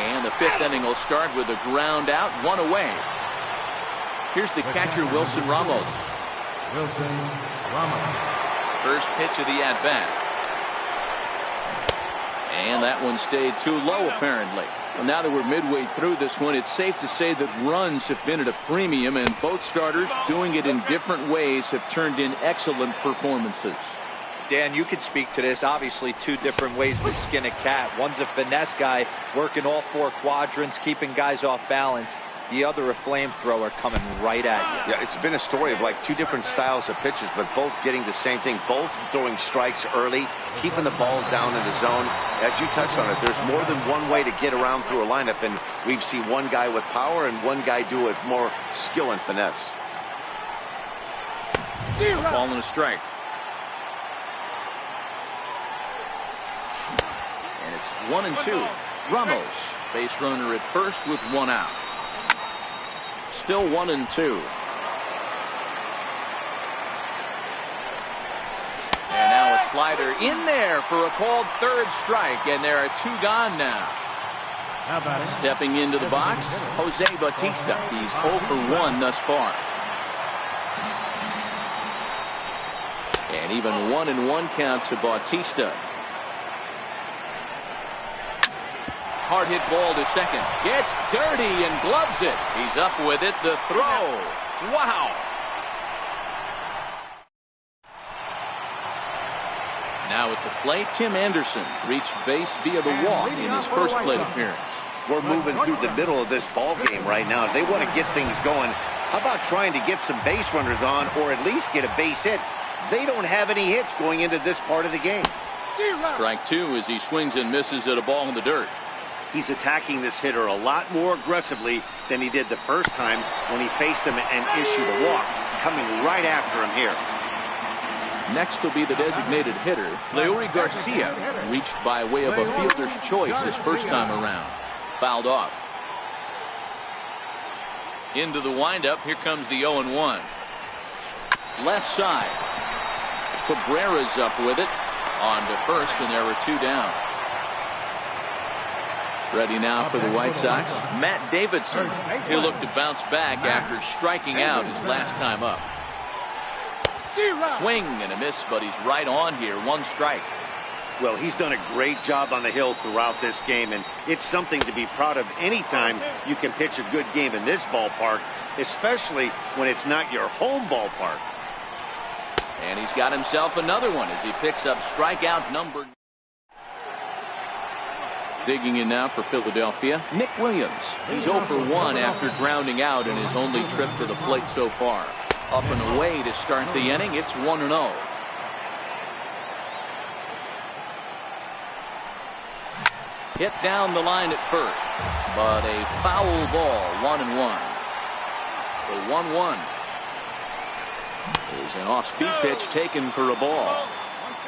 And the 5th inning will start with a ground out, 1 away. Here's the catcher, Wilson Ramos. First pitch of the at-bat. And that one stayed too low, apparently. Well, now that we're midway through this one, it's safe to say that runs have been at a premium, and both starters, doing it in different ways, have turned in excellent performances. Dan, you could speak to this. Obviously, 2 different ways to skin a cat. One's a finesse guy, working all 4 quadrants, keeping guys off balance. The other, a flamethrower coming right at you. Yeah, it's been a story of like 2 different styles of pitches, but both getting the same thing. Both throwing strikes early, keeping the ball down in the zone. As you touched on it, there's more than one way to get around through a lineup, and we've seen one guy with power and one guy do it more skill and finesse. Ball and a strike. And it's 1-2. Ramos, base runner at first with 1 out. Still 1-2. And now a slider in there for a called 3rd strike, and there are 2 gone now. Stepping into the box, Jose Bautista. He's 0 for 1 thus far. And even 1-1 count to Bautista. Hard hit ball to second. Gets dirty and gloves it. He's up with it. The throw. Wow. Now at the plate, Tim Anderson reached base via the walk in his first plate appearance. We're moving through the middle of this ball game right now. They want to get things going. How about trying to get some base runners on, or at least get a base hit? They don't have any hits going into this part of the game. Strike 2 as he swings and misses at a ball in the dirt. He's attacking this hitter a lot more aggressively than he did the first time when he faced him and issued a walk. Coming right after him here. Next will be the designated hitter, Leury Garcia, reached by way of a fielder's choice his first time around. Fouled off. Into the windup, here comes the 0-1. Left side. Cabrera's up with it. On to first, and there are 2 down. Ready now for the White Sox, Matt Davidson. He'll look to bounce back after striking out his last time up. Swing and a miss, but he's right on here. 1 strike. Well, he's done a great job on the hill throughout this game, and it's something to be proud of anytime you can pitch a good game in this ballpark, especially when it's not your home ballpark. And he's got himself another one as he picks up strikeout number 9. Digging in now for Philadelphia, Nick Williams. He's 0 for 1 after grounding out in his only trip to the plate so far. Up and away to start the inning. It's 1-0. Hit down the line at first, but a foul ball. 1-1. The 1-1 is an off-speed pitch taken for a ball.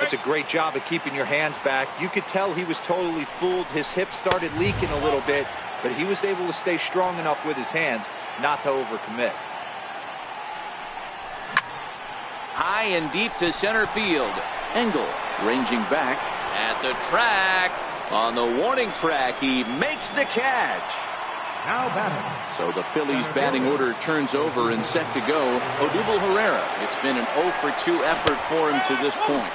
That's a great job of keeping your hands back. You could tell he was totally fooled. His hip started leaking a little bit, but he was able to stay strong enough with his hands not to overcommit. High and deep to center field. Engel ranging back at the track. On the warning track, he makes the catch. Now batting. So the Phillies batting order turns over and set to go. Odubel Herrera. It's been an 0 for 2 effort for him to this point.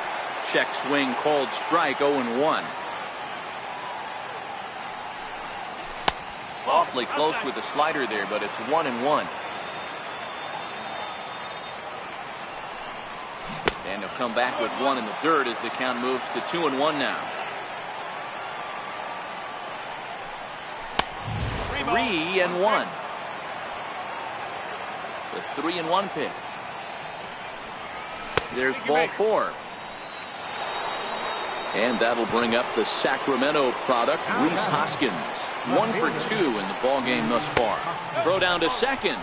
Check swing called strike, 0-1. Awfully close with the slider there, but it's 1-1. And he'll come back with one in the dirt as the count moves to 2-1 now. 3-1. The 3-1 pitch. There's ball 4. And that'll bring up the Sacramento product, Rhys Hoskins. 1 for 2 in the ball game thus far. Throw down to second.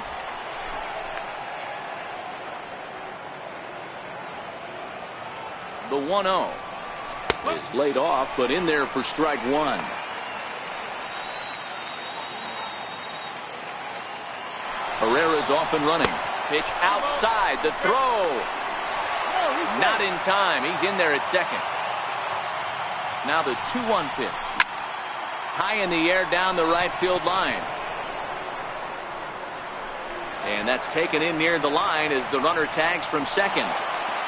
The 1-0 is laid off, but in there for strike 1. Herrera's off and running. Pitch outside. The throw. Not in time. He's in there at second. Now the 2-1 pitch. High in the air down the right field line. And that's taken in near the line as the runner tags from second.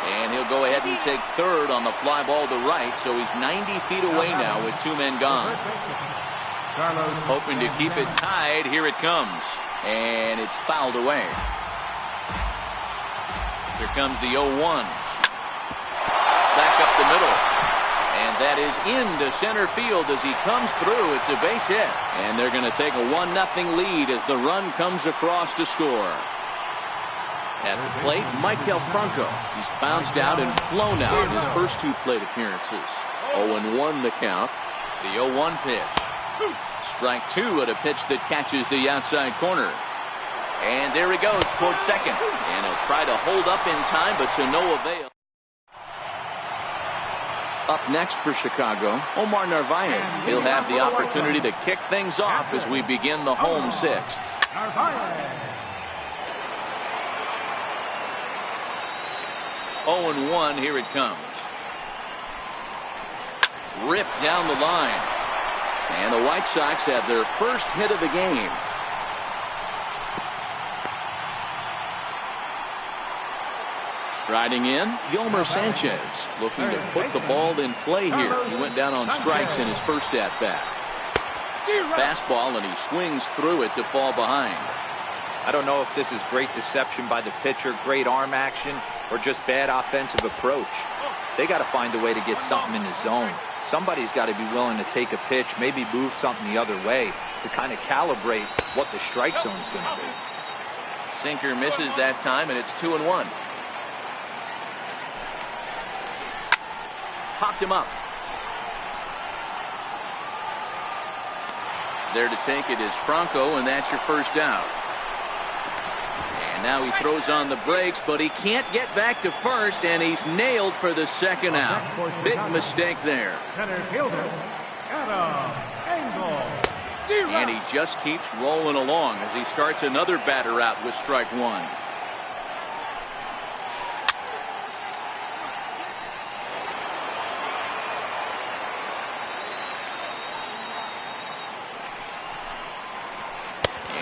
And he'll go ahead and take third on the fly ball to right. So he's 90 feet away now with 2 men gone. Hoping to keep it tied. Here it comes. And it's fouled away. Here comes the 0-1. Back up the middle. And that is into center field as he comes through. It's a base hit. And they're going to take a 1-0 lead as the run comes across to score. At the plate, Maikel Franco. He's bounced out and flown out in his first 2 plate appearances. 0-1 the count. The 0-1 pitch. Strike 2 at a pitch that catches the outside corner. And there he goes towards second. And he'll try to hold up in time, but to no avail. Up next for Chicago, Omar Narvaez. He'll have the opportunity to kick things off as we begin the home 6th. 0-1, here it comes. Ripped down the line. And the White Sox have their first hit of the game. Striding in, Yomer Sanchez, looking to put the ball in play here. He went down on strikes in his first at-bat. Fastball, and he swings through it to fall behind. I don't know if this is great deception by the pitcher, great arm action, or just bad offensive approach. They got to find a way to get something in the zone. Somebody's got to be willing to take a pitch, maybe move something the other way to kind of calibrate what the strike zone is going to be. Sinker misses that time, and it's 2-1. Popped him up. There to take it is Franco, and that's your first out. And now he throws on the brakes, but he can't get back to first, and he's nailed for the second out. Big mistake there. Center fielder, Adam Engel. And he just keeps rolling along as he starts another batter out with strike 1.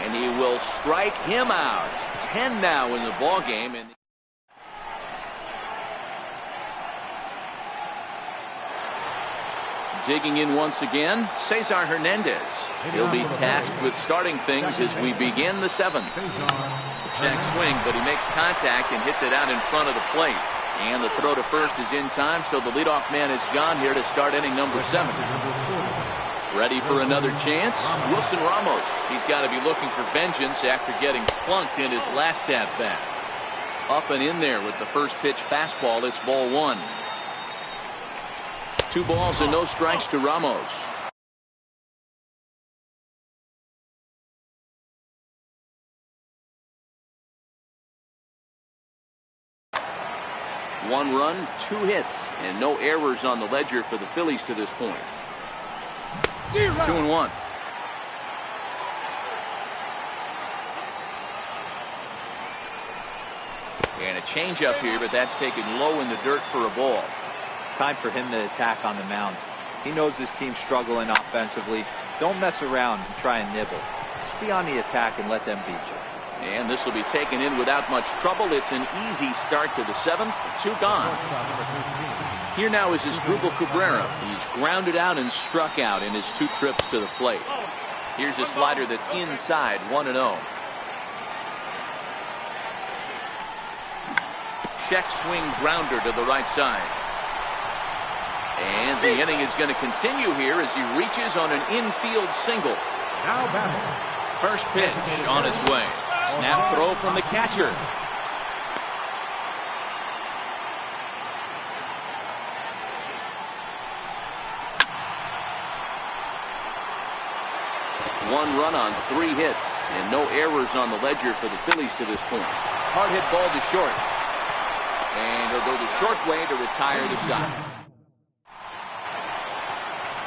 And he will strike him out. 10 now in the ball game. And digging in once again, Cesar Hernandez. He'll be tasked with starting things as we begin the 7th. Check swing, but he makes contact and hits it out in front of the plate. And the throw to first is in time, so the leadoff man is gone here to start inning number 7. Ready for another chance? Wilson Ramos. He's got to be looking for vengeance after getting plunked in his last at-bat. Up and in there with the first pitch fastball. It's ball 1. 2 balls and no strikes to Ramos. One run, 2 hits, and no errors on the ledger for the Phillies to this point. 2-1. And a changeup here, but that's taken low in the dirt for a ball. Time for him to attack on the mound. He knows this team's struggling offensively. Don't mess around and try and nibble. Just be on the attack and let them beat you. And this will be taken in without much trouble. It's an easy start to the 7th. 2 gone. Here now is Asdrubal Cabrera. He's grounded out and struck out in his 2 trips to the plate. Here's a slider that's inside, 1-0. Check swing grounder to the right side. And the inning is going to continue here as he reaches on an infield single. Now batting. First pitch on its way. Snap throw from the catcher. One run on 3 hits and no errors on the ledger for the Phillies to this point. Hard hit ball to short. And he'll go the short way to retire the side.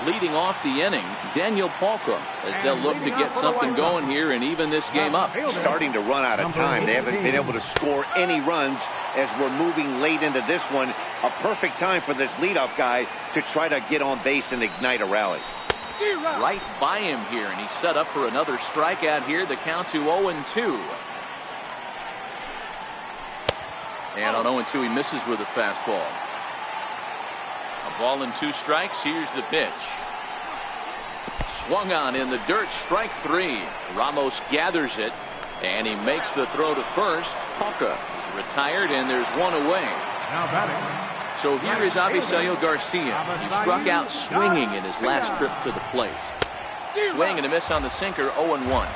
Leading off the inning, Daniel Palka, as they'll look to get something going here and even this game up. Starting to run out of time. They haven't been able to score any runs as we're moving late into this one. A perfect time for this leadoff guy to try to get on base and ignite a rally. Right by him here, and he's set up for another strikeout here. The count to 0-2. And on 0-2, he misses with a fastball. A ball and 2 strikes. Here's the pitch. Swung on in the dirt. Strike 3. Ramos gathers it, and he makes the throw to first. Palka is retired, and there's 1 away. Now batting. So here is Avisail Garcia. He struck out swinging in his last trip to the plate. Swing and a miss on the sinker, 0-1.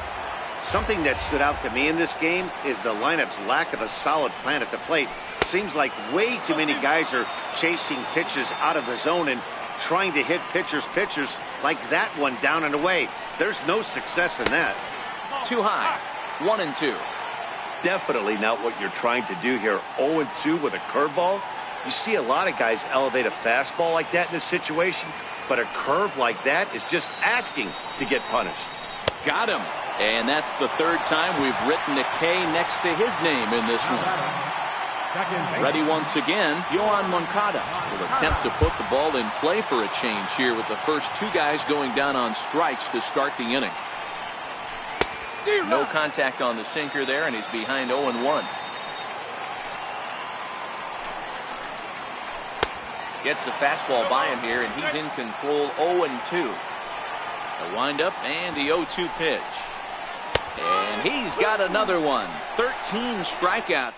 Something that stood out to me in this game is the lineup's lack of a solid plan at the plate. Seems like way too many guys are chasing pitches out of the zone and trying to hit pitchers like that one down and away. There's no success in that. Too high. 1-2. Definitely not what you're trying to do here. 0-2 with a curveball. You see a lot of guys elevate a fastball like that in this situation, but a curve like that is just asking to get punished. Got him. And that's the 3rd time we've written a K next to his name in this one. Ready once again, Yohan Moncada will attempt to put the ball in play for a change here with the first 2 guys going down on strikes to start the inning. No contact on the sinker there, and he's behind 0-1. Gets the fastball by him here, and he's in control. 0-2. The windup and the 0-2 pitch. And he's got another one. 13 strikeouts.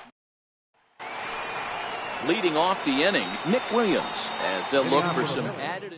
Leading off the inning, Nick Williams, as they'll look for some added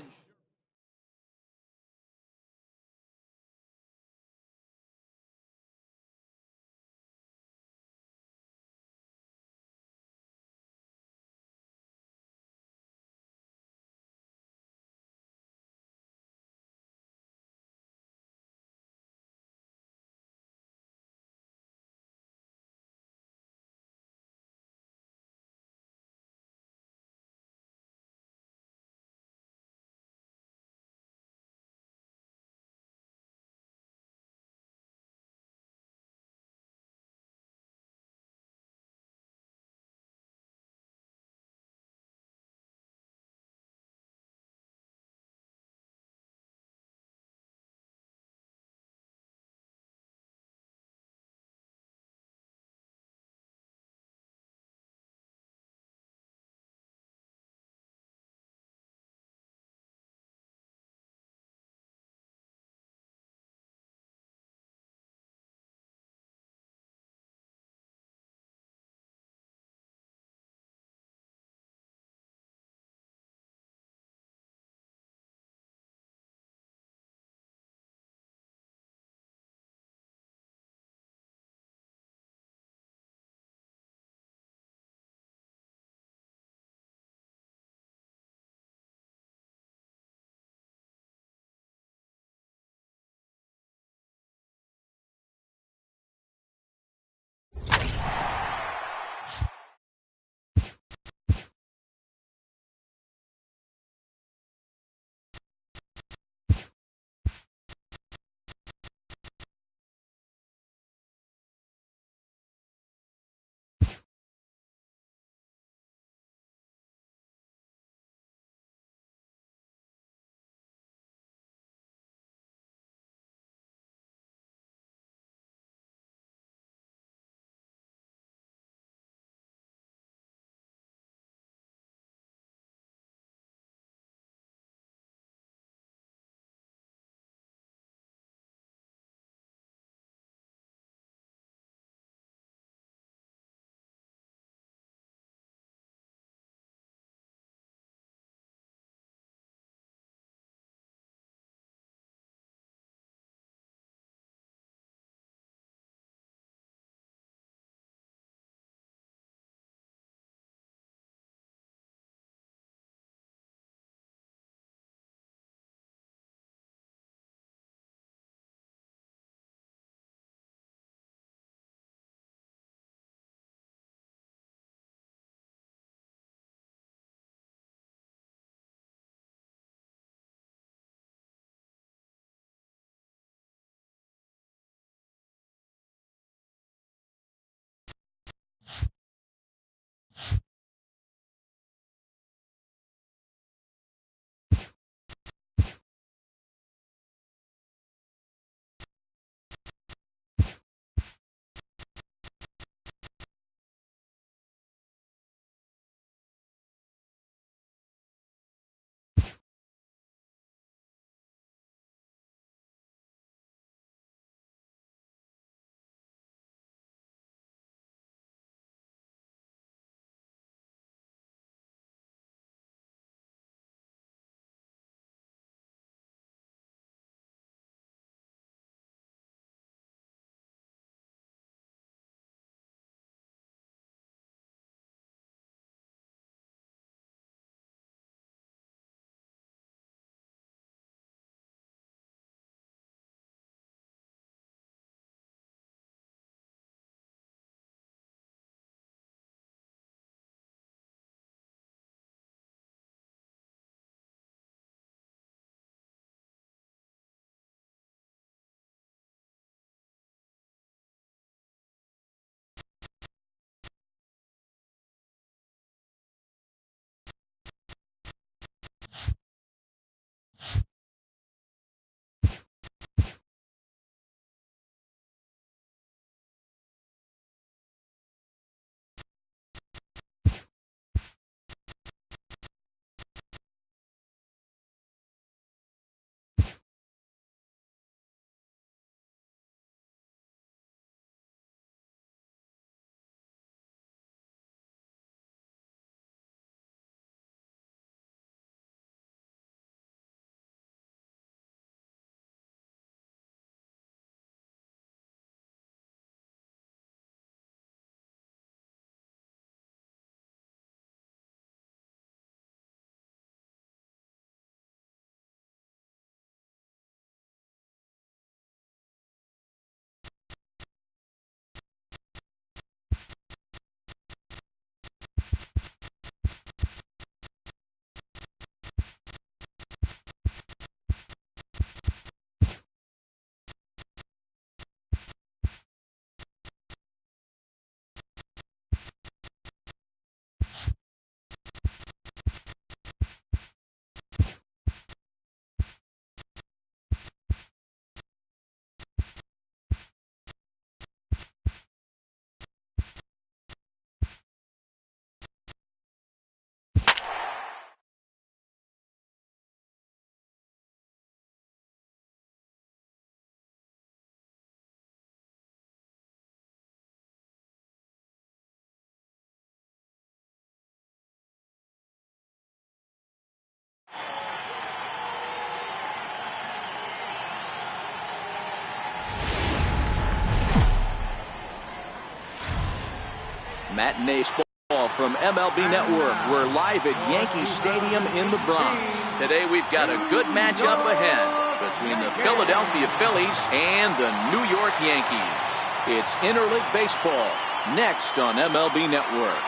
Matinee ball from MLB Network. We're live at Yankee Stadium in the Bronx. Today we've got a good matchup ahead between the Philadelphia Phillies and the New York Yankees. It's interleague baseball next on MLB Network.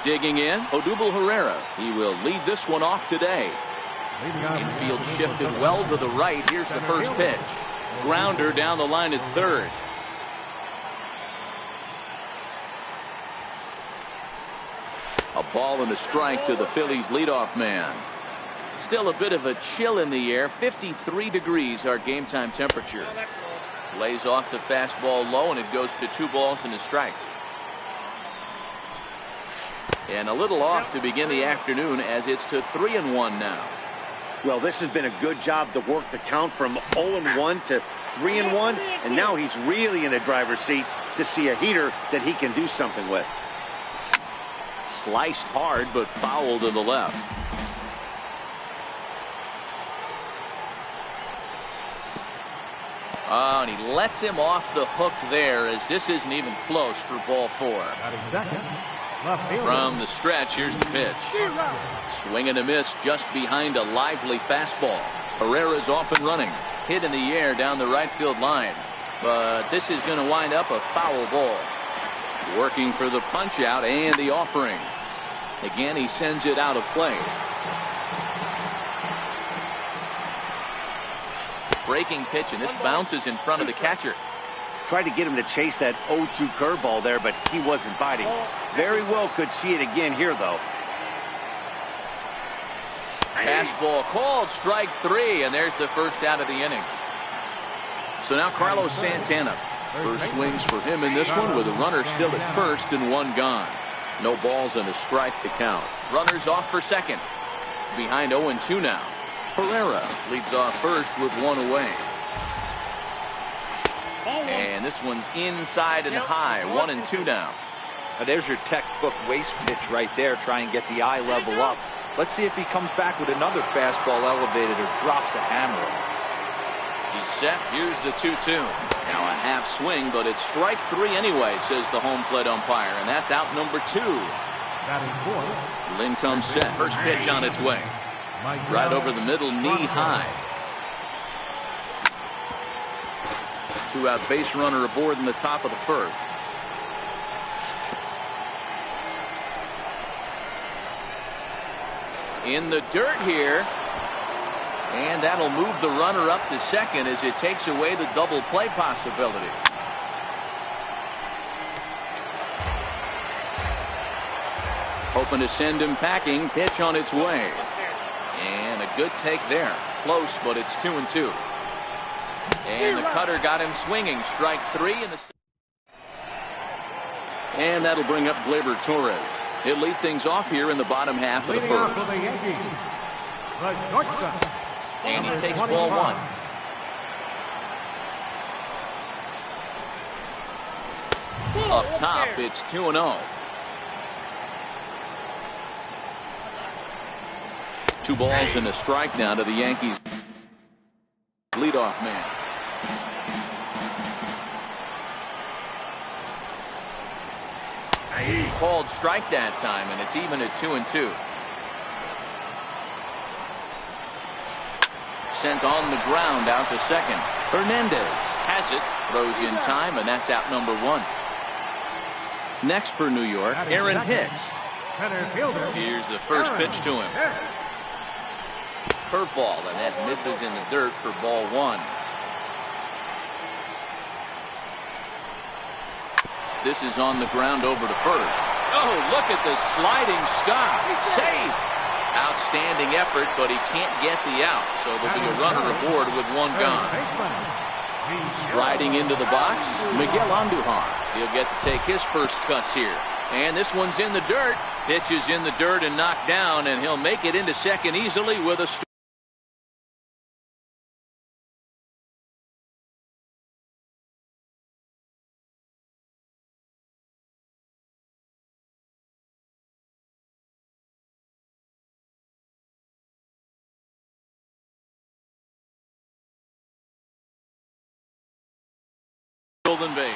Digging in, Odubel Herrera. He will lead this one off today. Infield shifted well to the right. Here's the first pitch. Grounder down the line at third. A ball and a strike to the Phillies leadoff man. Still a bit of a chill in the air. 53 degrees our game time temperature. Lays off the fastball low, and it goes to 2 balls and a strike. And a little off to begin the afternoon, as it's to 3-1 now. Well, this has been a good job to work the count from 0-1 to 3-1, and now he's really in the driver's seat to see a heater that he can do something with. Sliced hard, but foul to the left. Oh, and he lets him off the hook there, as this isn't even close for ball 4. From the stretch, here's the pitch. Swing and a miss just behind a lively fastball. Herrera's off and running. Hit in the air down the right field line. But this is going to wind up a foul ball. Working for the punch out and the offering. Again, he sends it out of play. Breaking pitch, and this bounces in front of the catcher. Tried to get him to chase that 0-2 curveball there, but he wasn't biting. Very well could see it again here, though. Fastball called, strike 3, and there's the first out of the inning. So now Carlos Santana. First swings for him in this one, with a runner still at first and 1 gone. No balls and a strike to count. Runners off for second. Behind 0-2 now. Herrera leads off first with 1 away. And this one's inside and high. 1-2 now. Now there's your textbook waste pitch right there. Try and get the eye level up. Let's see if he comes back with another fastball elevated or drops a hammer. He's set. Here's the 2-2. Now a half swing, but it's strike 3 anyway, says the home plate umpire. And that's out number 2. Lynn comes set. First pitch on its way. Right over the middle, knee high. 2-out base runner aboard in the top of the first. In the dirt here. And that'll move the runner up to second, as it takes away the double play possibility. Hoping to send him packing. Pitch on its way. And a good take there. Close, but it's 2-2. And the cutter got him swinging. Strike 3 in the. And that'll bring up Gleyber Torres. He'll lead things off here in the bottom half of the first. And he takes ball 1. Up top, it's 2-0. 2 balls and a strike now to the Yankees leadoff man. Called strike that time, and it's even at 2-2. Sent on the ground out to second. Hernandez has it, throws in time, and that's out number 1. Next for New York, Aaron Hicks. Here's the first pitch to him. Curveball, and that misses in the dirt for ball 1. This is on the ground over to first. Oh, look at the sliding Scott. Safe. Outstanding effort, but he can't get the out. So there'll be a runner aboard with 1 gone. Striding into the box, Miguel Andujar. He'll get to take his first cuts here. And this one's in the dirt. Pitch is in the dirt and knocked down, and he'll make it into second easily with a Golden base.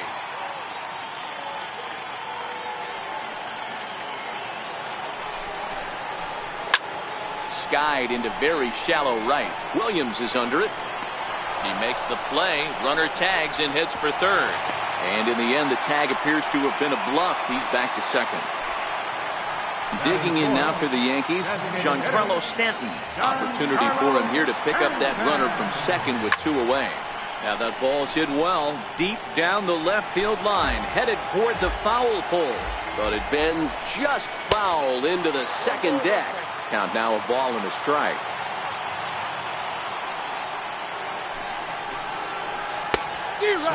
Skied into very shallow right. Williams is under it. He makes the play. Runner tags and heads for third. And in the end, the tag appears to have been a bluff. He's back to second. Digging in now for the Yankees, Giancarlo Stanton. Opportunity for him here to pick up that runner from second with 2 away. Now that ball's hit well, deep down the left field line, headed toward the foul pole. But it bends just foul into the second deck. Count now a ball and a strike.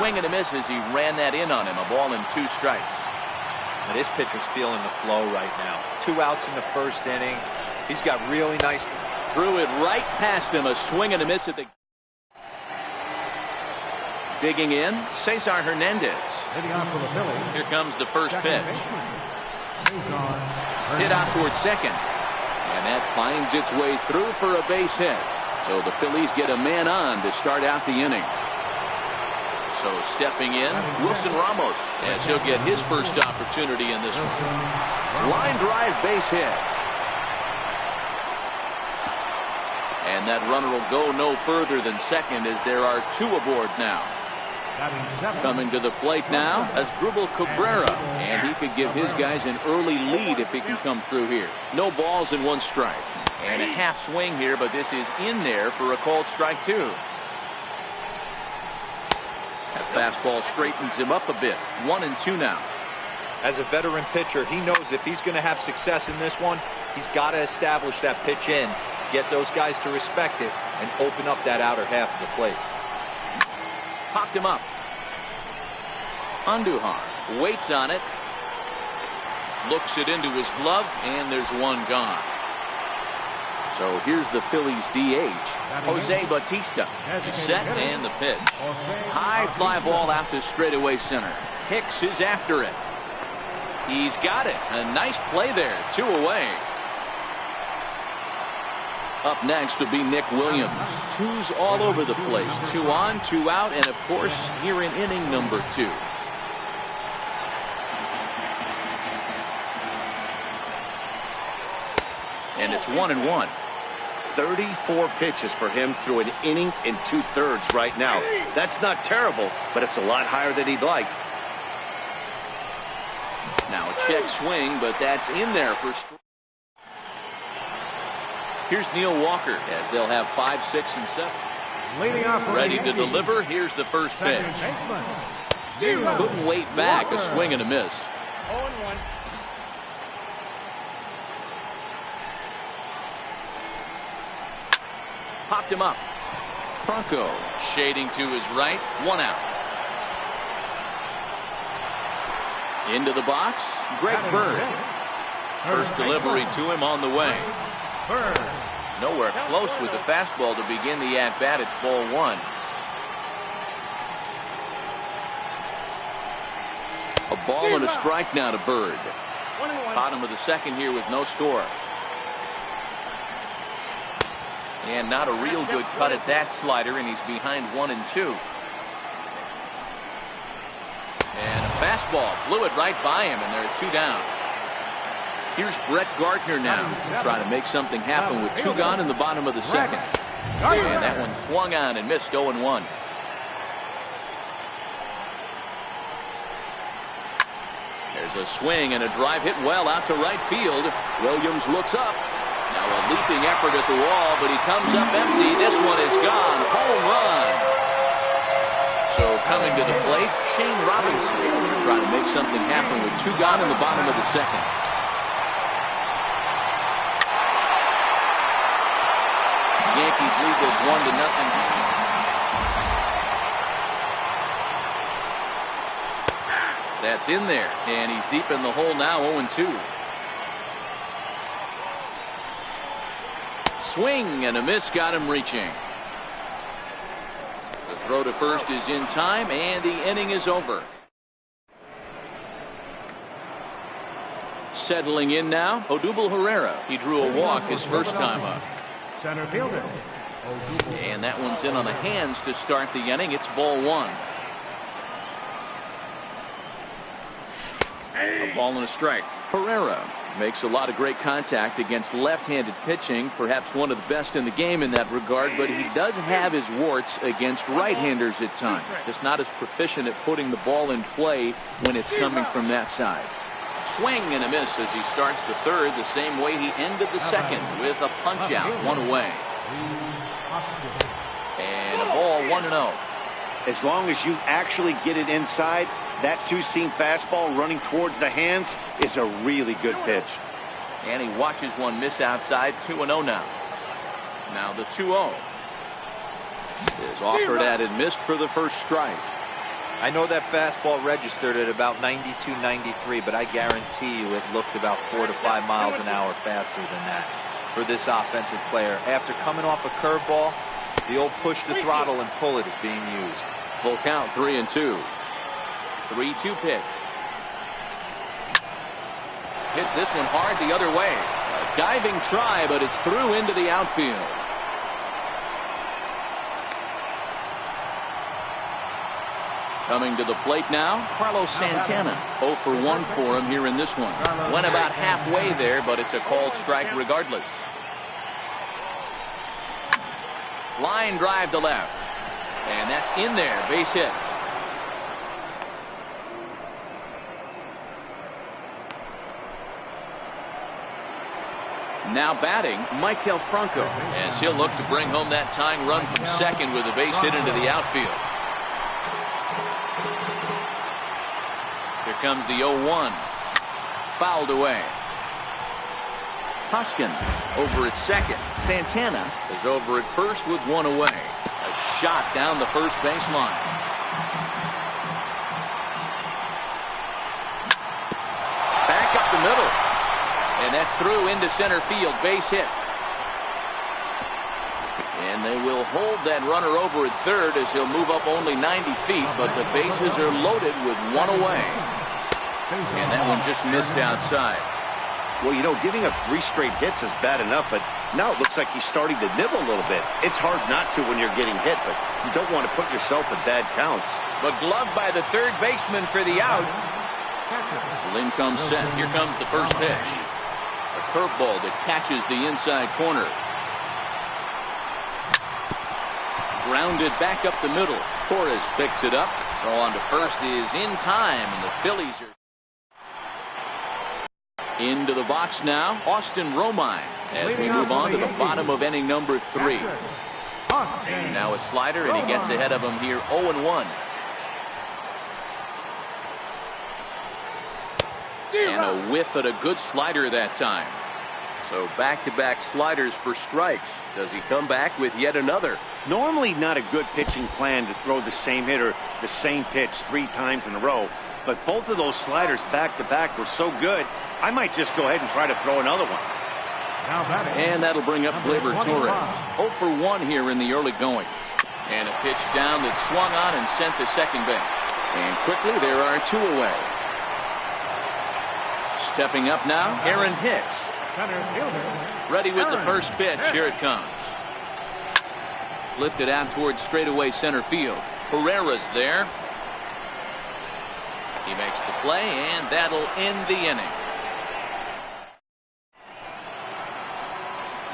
Swing and a miss as he ran that in on him. A ball and 2 strikes. Now this pitcher's feeling the flow right now. 2 outs in the first inning. He's got really nice. Threw it right past him. A swing and a miss at the. Digging in, Cesar Hernandez. Hitting on for the Phillies. Here comes the first Second pitch. baseman. Hit out towards second. And that finds its way through for a base hit. So the Phillies get a man on to start out the inning. So stepping in, Wilson Ramos, as he'll get his first opportunity in this one. Line drive base hit. And that runner will go no further than second as there are 2 aboard now. Coming to the plate now, Asdrubal Cabrera, and he could give his guys an early lead if he can come through here. No balls and 1 strike. And a half swing here, but this is in there for a called strike 2. That fastball straightens him up a bit. 1-2 now. As a veteran pitcher, he knows if he's going to have success in this one, he's got to establish that pitch in, get those guys to respect it, and open up that outer half of the plate. Popped him up. Andujar waits on it. Looks it into his glove, and there's 1 gone. So here's the Phillies DH, Jose Bautista. He's set and the pitch. High fly ball out to straightaway center. Hicks is after it. He's got it. A nice play there. 2 away. Up next will be Nick Williams. 2s all over the place. 2 on, 2 out, and of course here in inning number 2. And it's 1-1. 34 pitches for him through an inning and 2/3 right now. That's not terrible, but it's a lot higher than he'd like. Now a check swing, but that's in there for. Here's Neil Walker as they'll have 5, 6, and 7. Leading off for Ready the to Yankees. deliver. Here's the first pitch. Second baseman. Couldn't wait back. A swing and a miss. 0-1. Popped him up. Franco shading to his right. 1 out. Into the box. Greg Bird. First delivery to him on the way. Bird. Nowhere close with the fastball to begin the at-bat. It's ball 1. A ball and a strike now to Bird. 1-1. Bottom of the second here with no score. And not a real good cut at that slider, and he's behind 1-2. And a fastball blew it right by him, and there are 2 down. Here's Brett Gardner now, trying to make something happen with 2 gone in the bottom of the second. And that one swung on and missed. 0-1. There's a swing and a drive hit well out to right field. Williams looks up. Now a leaping effort at the wall, but he comes up empty. This one is gone. Home run. So coming to the plate, Shane Robinson trying to make something happen with 2 gone in the bottom of the second. Yankees lead this 1-0. That's in there, and he's deep in the hole now. 0-2. Swing and a miss got him reaching. The throw to first is in time, and the inning is over. Settling in now, Odubel Herrera. He drew a walk his first time up. Center fielder. And that one's in on the hands to start the inning. It's ball 1. A ball and a strike. Herrera makes a lot of great contact against left-handed pitching, perhaps one of the best in the game in that regard, but he does have his warts against right-handers at times. Just not as proficient at putting the ball in play when it's coming from that side. Swing and a miss as he starts the third the same way he ended the second with a punch out, one away. And a ball, 1-0. As long as you actually get it inside, that two-seam fastball running towards the hands is a really good pitch. And he watches one miss outside, 2-0 now. Now the 2-0 is offered at and missed for the first strike. I know that fastball registered at about 92, 93, but I guarantee you it looked about 4 to 5 miles an hour faster than that for this offensive player. After coming off a curveball, the old push the throttle and pull it is being used. Full count, 3-2. 3-2 pitch. Hits this one hard the other way. A diving try, but it's through into the outfield. Coming to the plate now, Carlos Santana. 0 for 1 for him here in this one. Went about halfway there, but it's a called strike regardless. Line drive to left. And that's in there, base hit. Now batting, Michael Franco, as he'll look to bring home that tying run from second with a base hit into the outfield. Here comes the 0-1. Fouled away. Hoskins over at second. Santana is over at first with one away. A shot down the first baseline. Back up the middle. And that's through into center field. Base hit. And they will hold that runner over at third as he'll move up only 90 feet, but the bases are loaded with one away. And that one just missed outside. Well, you know, giving up 3 straight hits is bad enough, but now it looks like he's starting to nibble a little bit. It's hard not to when you're getting hit, but you don't want to put yourself in bad counts. But gloved by the third baseman for the out. Lynn comes set. Here comes the first pitch. A curveball that catches the inside corner. Grounded back up the middle. Torres picks it up. Throw on to first is in time, and the Phillies are into the box now. Austin Romine as we move on to the bottom of inning number 3. Now a slider, and he gets ahead of him here, 0-1. And a whiff at a good slider that time. So back-to-back sliders for strikes. Does he come back with yet another? Normally not a good pitching plan to throw the same hitter the same pitch 3 times in a row, but both of those sliders back-to-back were so good, I might just go ahead and try to throw another one. And that'll bring up Gleyber Torres. 0 for 1 here in the early going. And a pitch down that's swung on and sent to second base. And quickly there are 2 away. Stepping up now, Aaron Hicks. Ready with the first pitch. Here it comes. Lifted out towards straightaway center field. Herrera's there. He makes the play, and that'll end the inning.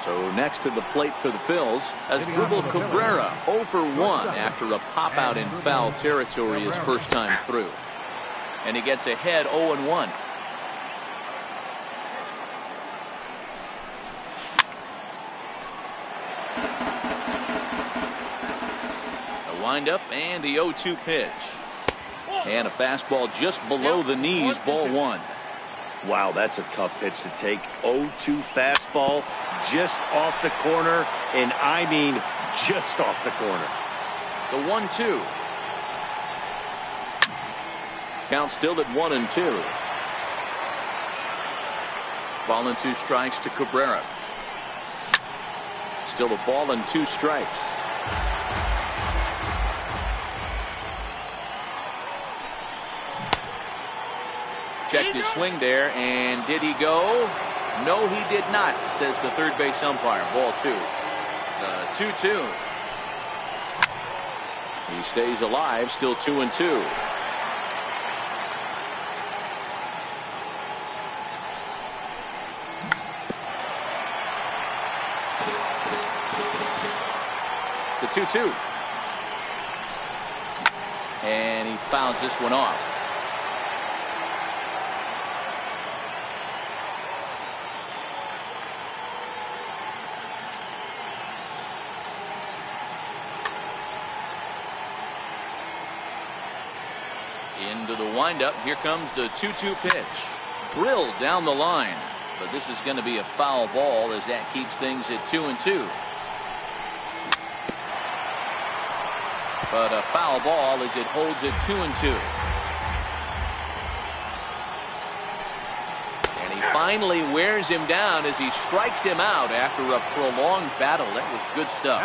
So next to the plate for the Phils, Asdrubal Cabrera, 0 for 1 after a pop out in foul territory his first time through. And he gets ahead 0-1. Windup and the 0-2 pitch. And a fastball just below the knees, ball 1. Wow, that's a tough pitch to take. 0-2 fastball just off the corner, and I mean just off the corner. The 1-2. Count still at 1-2. Ball and 2 strikes to Cabrera. Still a ball and 2 strikes. Checked his swing there, and did he go? No, he did not, says the third base umpire. Ball 2. The 2-2. He stays alive, still 2-2. 2-2. And he fouls this one off. Into the windup. Here comes the 2-2 pitch. Drilled down the line. But this is going to be a foul ball as that keeps things at 2-2. But a foul ball as it holds it 2-2. And he finally wears him down as he strikes him out after a prolonged battle. That was good stuff.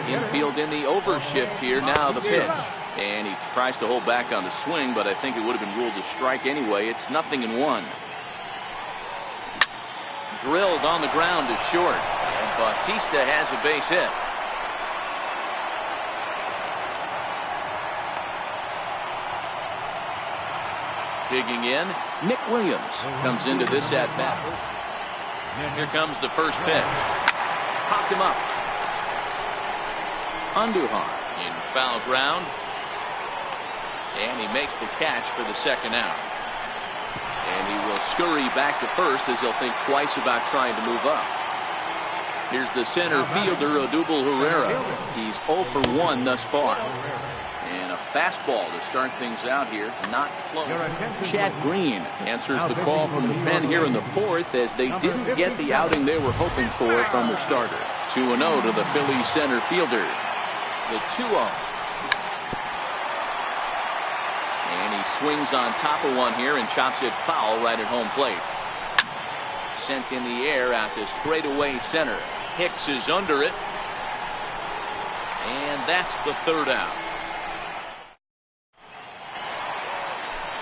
Infield in the overshift here. Now the pitch. And he tries to hold back on the swing, but I think it would have been ruled a strike anyway. It's 0-1. Drilled on the ground to short. And Bautista has a base hit. Digging in, Nick Williams comes into this at bat. Here comes the first pitch. Popped him up. Andujar in foul ground. And he makes the catch for the second out. And he will scurry back to first as he'll think twice about trying to move up. Here's the center fielder, Odubel Herrera. He's 0 for 1 thus far. And a fastball to start things out here. Not close. Chad Green answers the call from the pen here in the fourth as they didn't get the outing they were hoping for from their starter. 2-0 to the Phillies center fielder. The 2-0. And he swings on top of one here and chops it foul right at home plate. Sent in the air out to straightaway center. Hicks is under it. And that's the third out.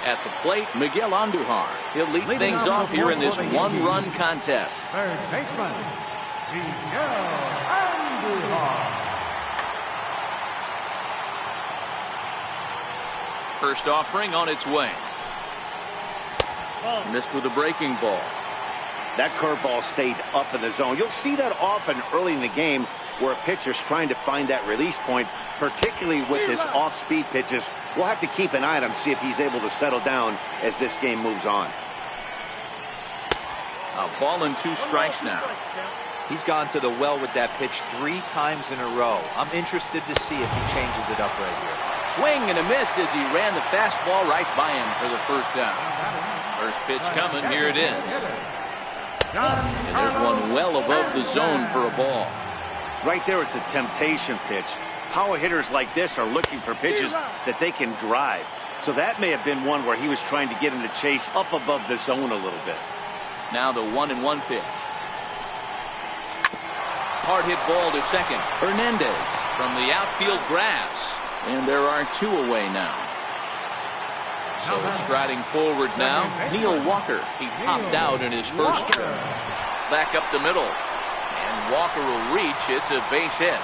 At the plate, Miguel Andujar. He'll lead things off here in this one-run contest. Third baseman, Miguel Andujar. First offering on its way. Missed with a breaking ball. That curveball stayed up in the zone. You'll see that often early in the game where a pitcher's trying to find that release point, particularly with his off-speed pitches. We'll have to keep an eye on him, see if he's able to settle down as this game moves on. A ball and 2 strikes now. He's gone to the well with that pitch 3 times in a row. I'm interested to see if he changes it up right here. Swing and a miss as he ran the fastball right by him for the first down. First pitch coming. Here it is. And there's one well above the zone for a ball. Right there is a temptation pitch. Power hitters like this are looking for pitches that they can drive. So that may have been one where he was trying to get him to chase up above the zone a little bit. Now the 1-1 pitch. Hard hit ball to second. Hernandez from the outfield grass. And there are 2 away now. So striding forward now, Neil Walker. He topped out in his first trip. Back up the middle. And Walker will reach. It's a base hit.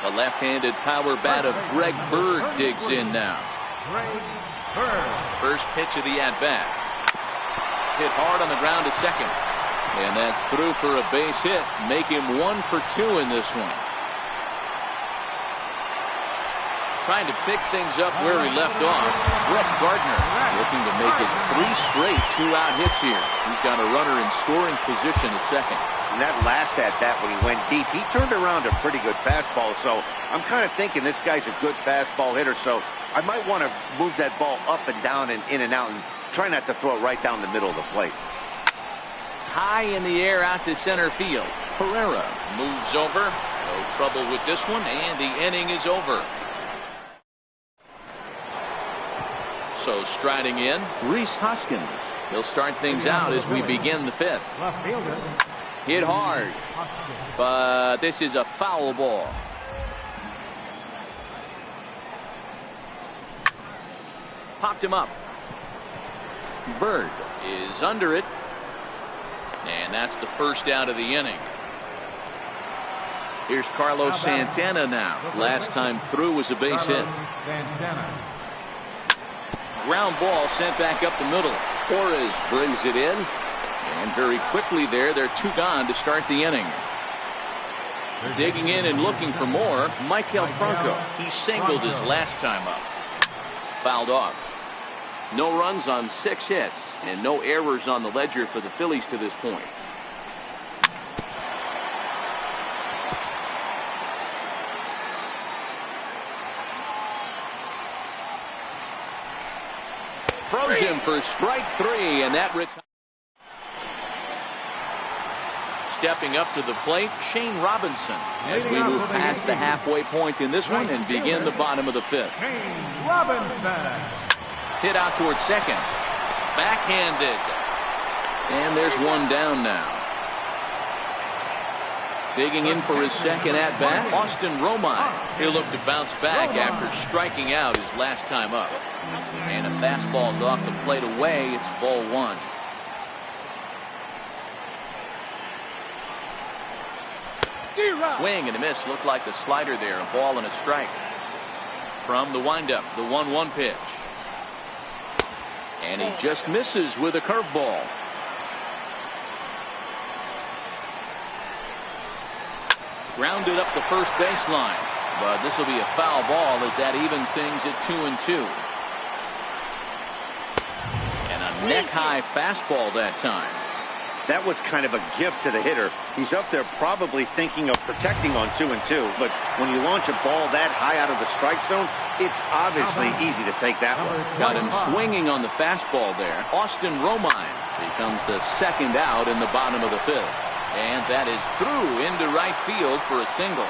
The left-handed power bat of Greg Bird digs in now. First pitch of the at-bat. Hit hard on the ground to second. And that's through for a base hit. Make him 1 for 2 in this one. Trying to pick things up where he left off. Brett Gardner looking to make it 3 straight 2-out hits here. He's got a runner in scoring position at second. And that last at-bat when he went deep, he turned around a pretty good fastball. So I'm kind of thinking this guy's a good fastball hitter. So I might want to move that ball up and down and in and out and try not to throw it right down the middle of the plate. High in the air out to center field. Herrera moves over. No trouble with this one, and the inning is over. So striding in, Rhys Hoskins. He'll start things out as we begin the 5th. Left fielder. Hit hard, but this is a foul ball. Popped him up. Bird is under it. And that's the first out of the inning. Here's Carlos Santana now. Last time through was a base hit. Ground ball sent back up the middle. Torres brings it in. And very quickly there, they're 2 gone to start the inning. Digging in and looking for more, Michael Franco. He singled his last time up. Fouled off. No runs on 6 hits and no errors on the ledger for the Phillies to this point. Froze him for strike 3, and that retires. Stepping up to the plate, Shane Robinson, as we move past the halfway point in this one and begin the bottom of the 5th. Shane Robinson. Hit out towards second. Backhanded. And there's 1 down now. Digging in for his second at-bat, Austin Romine. He'll look to bounce back after striking out his last time up. And a fastball's off the plate away. It's ball 1. Swing and a miss. Looked like the slider there. A ball and a strike. From the windup, the 1-1 pitch. And he just misses with a curveball. Grounded up the first baseline. But this will be a foul ball as that evens things at 2-2. And a neck-high fastball that time. That was kind of a gift to the hitter. He's up there probably thinking of protecting on 2-2. But when you launch a ball that high out of the strike zone, it's obviously easy to take that one. Got him swinging on the fastball there. Austin Romine becomes the second out in the bottom of the 5th. And that is through into right field for a single.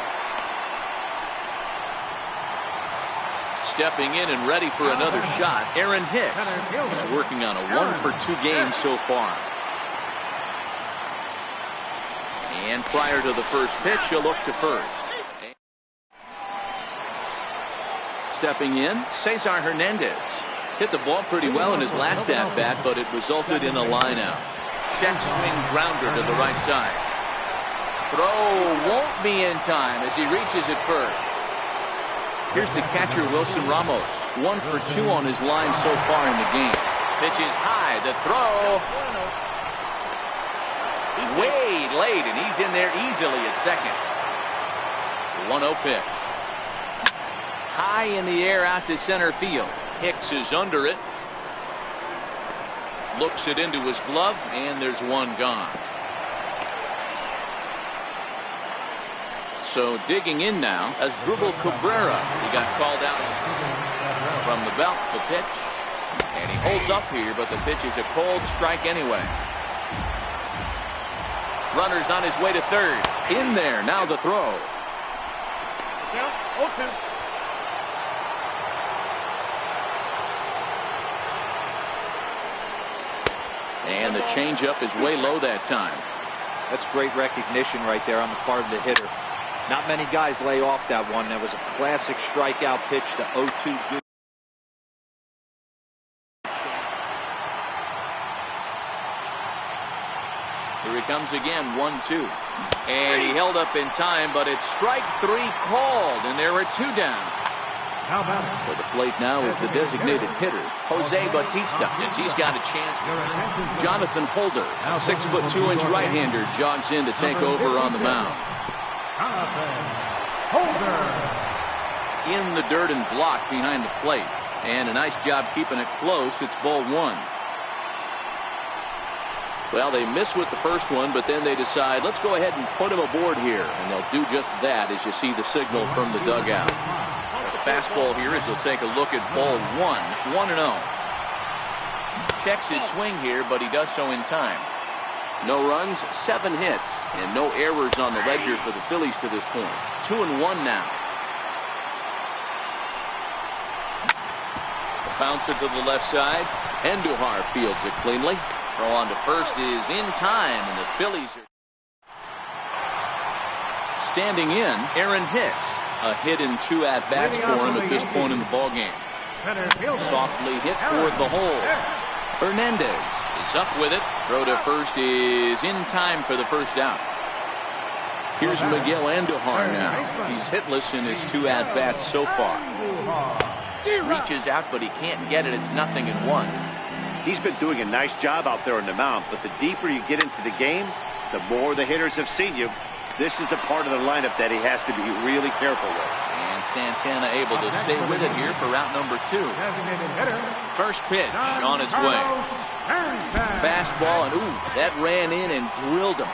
Stepping in and ready for another shot, Aaron Hicks. He's working on a 1-for-2 game so far. And prior to the first pitch, he'll look to first. Stepping in, Cesar Hernandez. Hit the ball pretty well in his last at-bat, but it resulted in a line-out. Check swing grounder to the right side. Throw won't be in time as he reaches it first. Here's the catcher, Wilson Ramos. 1-for-2 on his line so far in the game. Pitch is high. The throw. Way late, and he's in there easily at second. The 1-0 pitch. High in the air out to center field. Hicks is under it. Looks it into his glove, and there's 1 gone. So digging in now as Drupal Cabrera. He got called out from the belt, the pitch. And he holds up here, but the pitch is a cold strike anyway. Runner's on his way to third. In there, now the throw. Count 0-2. And the changeup is way low that time. That's great recognition right there on the part of the hitter. Not many guys lay off that one. That was a classic strikeout pitch to 0-2. Good. Here he comes again, 1-2. And he held up in time, but it's strike 3 called, and there are 2 down. For the plate now is the designated hitter, Jose Bautista, as he's got a chance. Jonathan Holder, a 6'2" right-hander, jogs in to take over on the mound. In the dirt and blocked behind the plate. And a nice job keeping it close. It's ball 1. Well, they miss with the first one, but then they decide, let's go ahead and put him aboard here. And they'll do just that as you see the signal from the dugout. A fastball here as they'll take a look at ball 1. 1-0. Checks his swing here, but he does so in time. No runs, 7 hits, and no errors on the ledger for the Phillies to this point. 2-1 now. The bouncer to the left side. Andujar fields it cleanly. Throw on to first is in time, and the Phillies are standing in. Aaron Hicks, a hit in 2 at-bats for him at this point in the ballgame. Softly hit toward the hole. Hernandez is up with it. Throw to first is in time for the first out. Here's Miguel Andujar now. He's hitless in his 2 at-bats so far. Reaches out, but he can't get it. It's 0-1. He's been doing a nice job out there on the mound, but the deeper you get into the game, the more the hitters have seen you. This is the part of the lineup that he has to be really careful with. And Santana able to stay with it here for route number 2. First pitch on its way. Fastball, and ooh, that ran in and drilled him.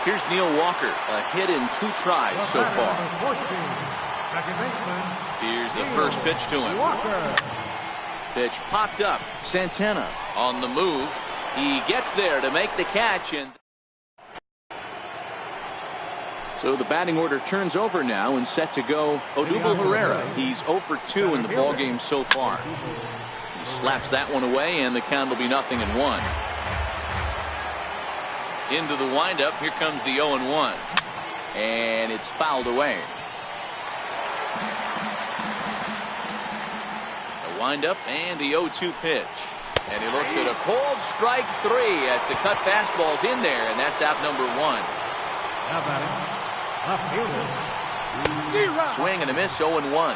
Here's Neil Walker, a hit in 2 tries so far. Here's the first pitch to him. Pitch popped up. Santana on the move. He gets there to make the catch, and so the batting order turns over now and set to go Odubel Herrera. He's 0 for 2 in the ballgame so far. He slaps that one away, and the count will be 0-1. Into the windup. Here comes the 0-1. And it's fouled away. The windup and the 0-2 pitch. And he looks at a cold strike 3 as the cut fastball's in there, and that's out number 1. Swing and a miss, 0-1.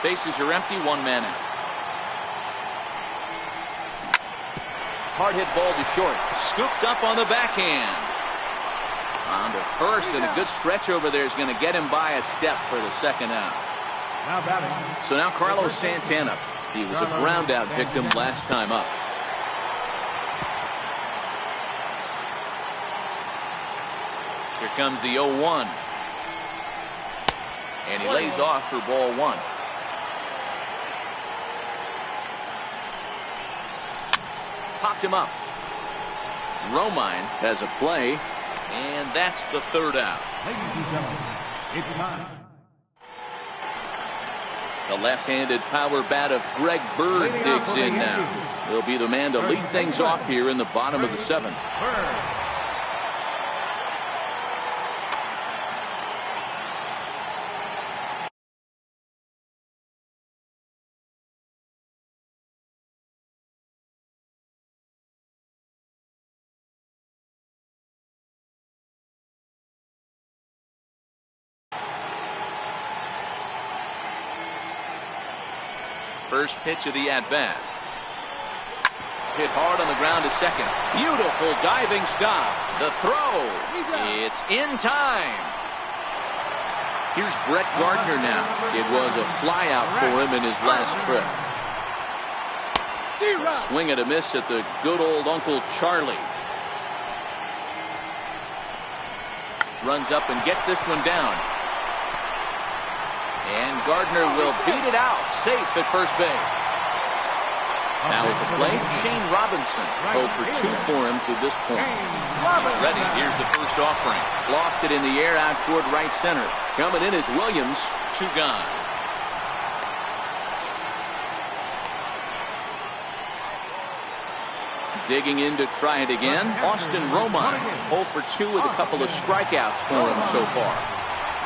Bases are empty, 1 man out. Hard hit ball to short. Scooped up on the backhand. On to first, and a good stretch over there is going to get him by a step for the second out. So now Carlos Santana. He was a ground out victim last time up. Here comes the 0-1. And he lays off for ball 1. Popped him up. Romine has a play, and that's the 3rd out. The left-handed power bat of Greg Bird digs in now. He'll be the man to lead things off here in the bottom of the 7th. First pitch of the at-bat. Hit hard on the ground to second. Beautiful diving stop. The throw. It's in time. Here's Brett Gardner now. It was a flyout for him in his last trip. Swing and a miss at the good old Uncle Charlie. Runs up and gets this one down. And Gardner will beat it out. Safe at first base. Now at the plate, Shane Robinson. 0 for 2 for him to this point. He's ready. Here's the first offering. Lost it in the air out toward right center. Coming in is Williams. 2 gone. Digging in to try it again. Austin Romine. 0 for 2 with a couple of strikeouts for him so far.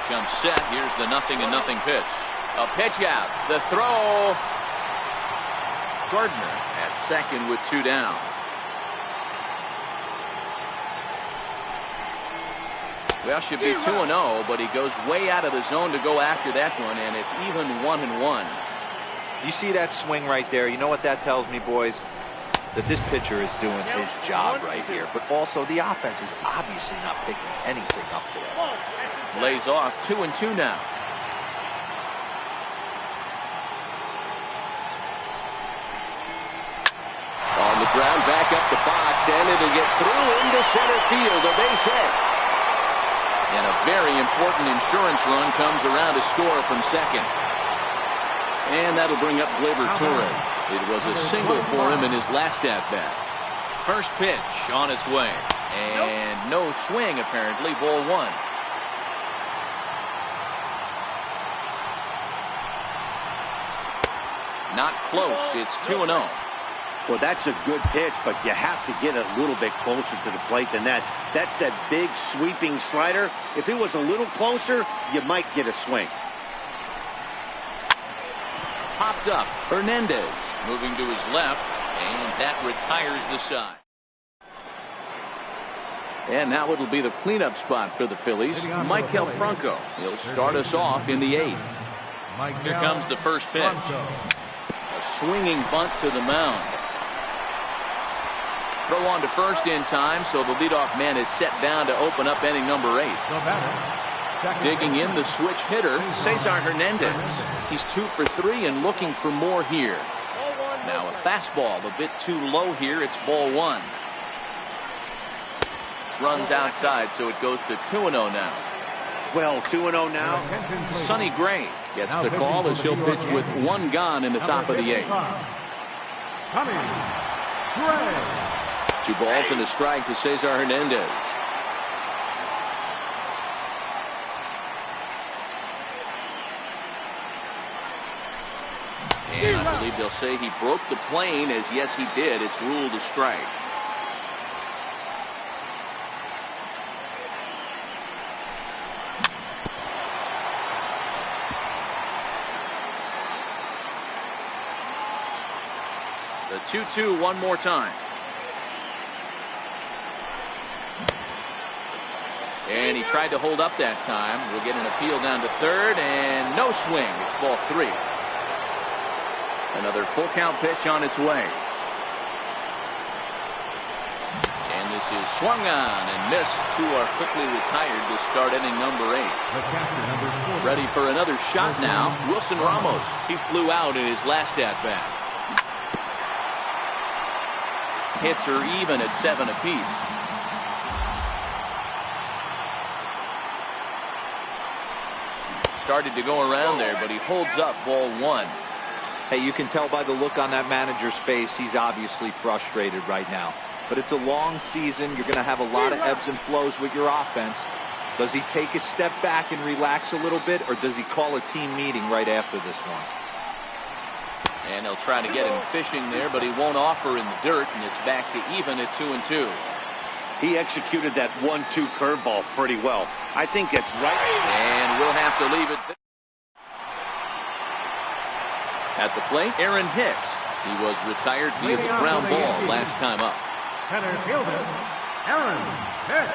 Comes set. Here's the 0-0 pitch. A pitch out. The throw. Gardner at second with 2 down. Well, should be 2-0, but he goes way out of the zone to go after that one, and it's even 1-1. You see that swing right there? You know what that tells me, boys? That this pitcher is doing his job right here, but also the offense is obviously not picking anything up today. Lays off. 2-2 now. On the ground, back up the box, and it'll get through into center field. A base hit. And a very important insurance run comes around to score from second. And that'll bring up Gleyber Torres. It was a single for him in his last at-bat. First pitch on its way. And no swing, apparently. Ball 1. Not close. It's 2-0. Well, that's a good pitch, but you have to get a little bit closer to the plate than that. That's that big sweeping slider. If it was a little closer, you might get a swing. Popped up. Hernandez moving to his left, and that retires the side. And now it'll be the cleanup spot for the Phillies. Michael Franco. He'll start us off in the 8th. Here comes the first pitch. A swinging bunt to the mound. Throw on to first in time, so the leadoff man is set down to open up inning number 8. Digging in the switch hitter, Cesar Hernandez. He's 2 for 3 and looking for more here. Now a fastball a bit too low here. It's ball 1. Runs outside, so it goes to 2-0 now. Well, 2-0 now. Sonny Gray gets the call as he'll pitch with 1 gone in the top of the 8th. Sonny Gray. 2 balls and a strike to Cesar Hernandez. And I believe they'll say he broke the plane, as yes he did. It's ruled a strike. The 2-2 one more time. And he tried to hold up that time. We'll get an appeal down to third, and no swing. It's ball 3. Another full count pitch on its way. And this is swung on and missed. 2 are quickly retired to start inning number 8. Ready for another shot now. Wilson Ramos. He flew out in his last at-bat. Hits are even at 7 apiece. Started to go around there, but he holds up ball 1. Hey, you can tell by the look on that manager's face, he's obviously frustrated right now. But it's a long season. You're going to have a lot of ebbs and flows with your offense. Does he take a step back and relax a little bit, or does he call a team meeting right after this one? And they'll try to get him fishing there, but he won't offer in the dirt, and it's back to even at 2-2. He executed that 1-2 curveball pretty well. I think it's right. And we'll have to leave it there. At the plate, Aaron Hicks. He was retired via the ground ball last time up. Center fielder, Aaron Hicks.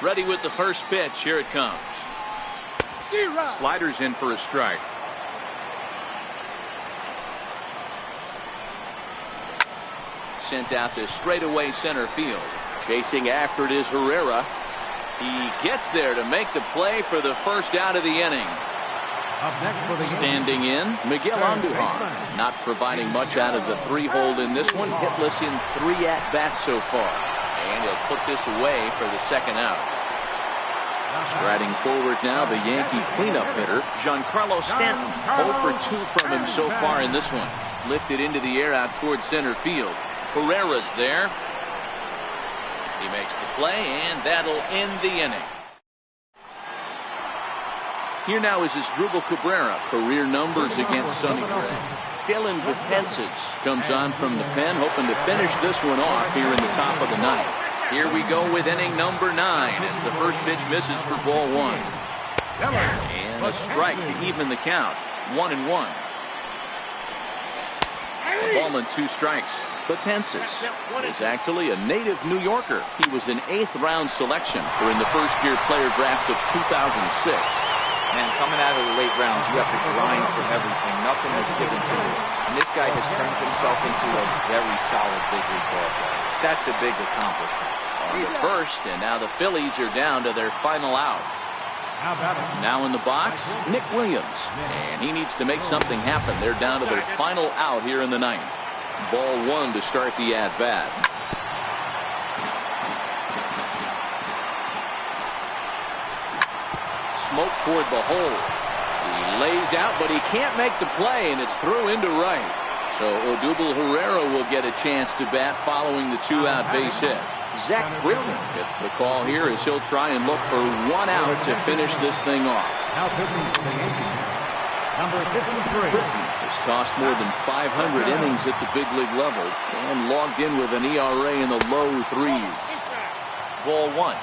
Ready with the first pitch. Here it comes. Sliders in for a strike. Sent out to straightaway center field. Chasing after it is Herrera. He gets there to make the play for the first out of the inning. Standing in, Miguel Andujar. Not providing much out of the 3-hole in this one. Hitless in 3 at-bats so far. And he'll put this away for the second out. Striding forward now, the Yankee cleanup hitter, Giancarlo Stanton. 0 for 2 from him so far in this one. Lifted into the air out towards center field. Herrera's there. He makes the play, and that'll end the inning. Here now is Asdrubal Cabrera. Career numbers against Sonny Gray. Dylan Betances comes on from the pen, hoping to finish this one off here in the top of the 9th. Here we go with inning number 9 as the first pitch misses for ball 1. And a strike to even the count. 1-1. A ball and 2 strikes. Betances is actually a native New Yorker. He was an 8th-round selection during the first-year player draft of 2006. Man, coming out of the late rounds, you have to grind for everything. Nothing is given to you. And this guy has turned himself into a very solid big league ball player. That's a big accomplishment. On the first, and now the Phillies are down to their final out. Now in the box, Nick Williams. And he needs to make something happen. They're down to their final out here in the 9th. Ball 1 to start the at-bat. Smoke toward the hole. He lays out, but he can't make the play, and it's through into right. So Odubel Herrera will get a chance to bat following the 2-out base hit. Zach Britton gets the call here as he'll try and look for 1 out to finish this thing off. Now pitching for the Yankees, number 53. Britton has tossed more than 500 innings at the big league level and logged in with an ERA in the low 3s. Ball 1.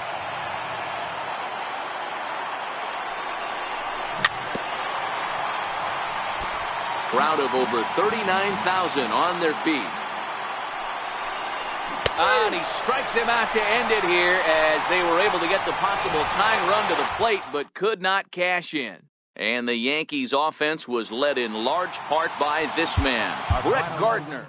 Crowd of over 39,000 on their feet. And he strikes him out to end it here as they were able to get the possible tying run to the plate but could not cash in. And the Yankees offense was led in large part by this man, Brett Gardner.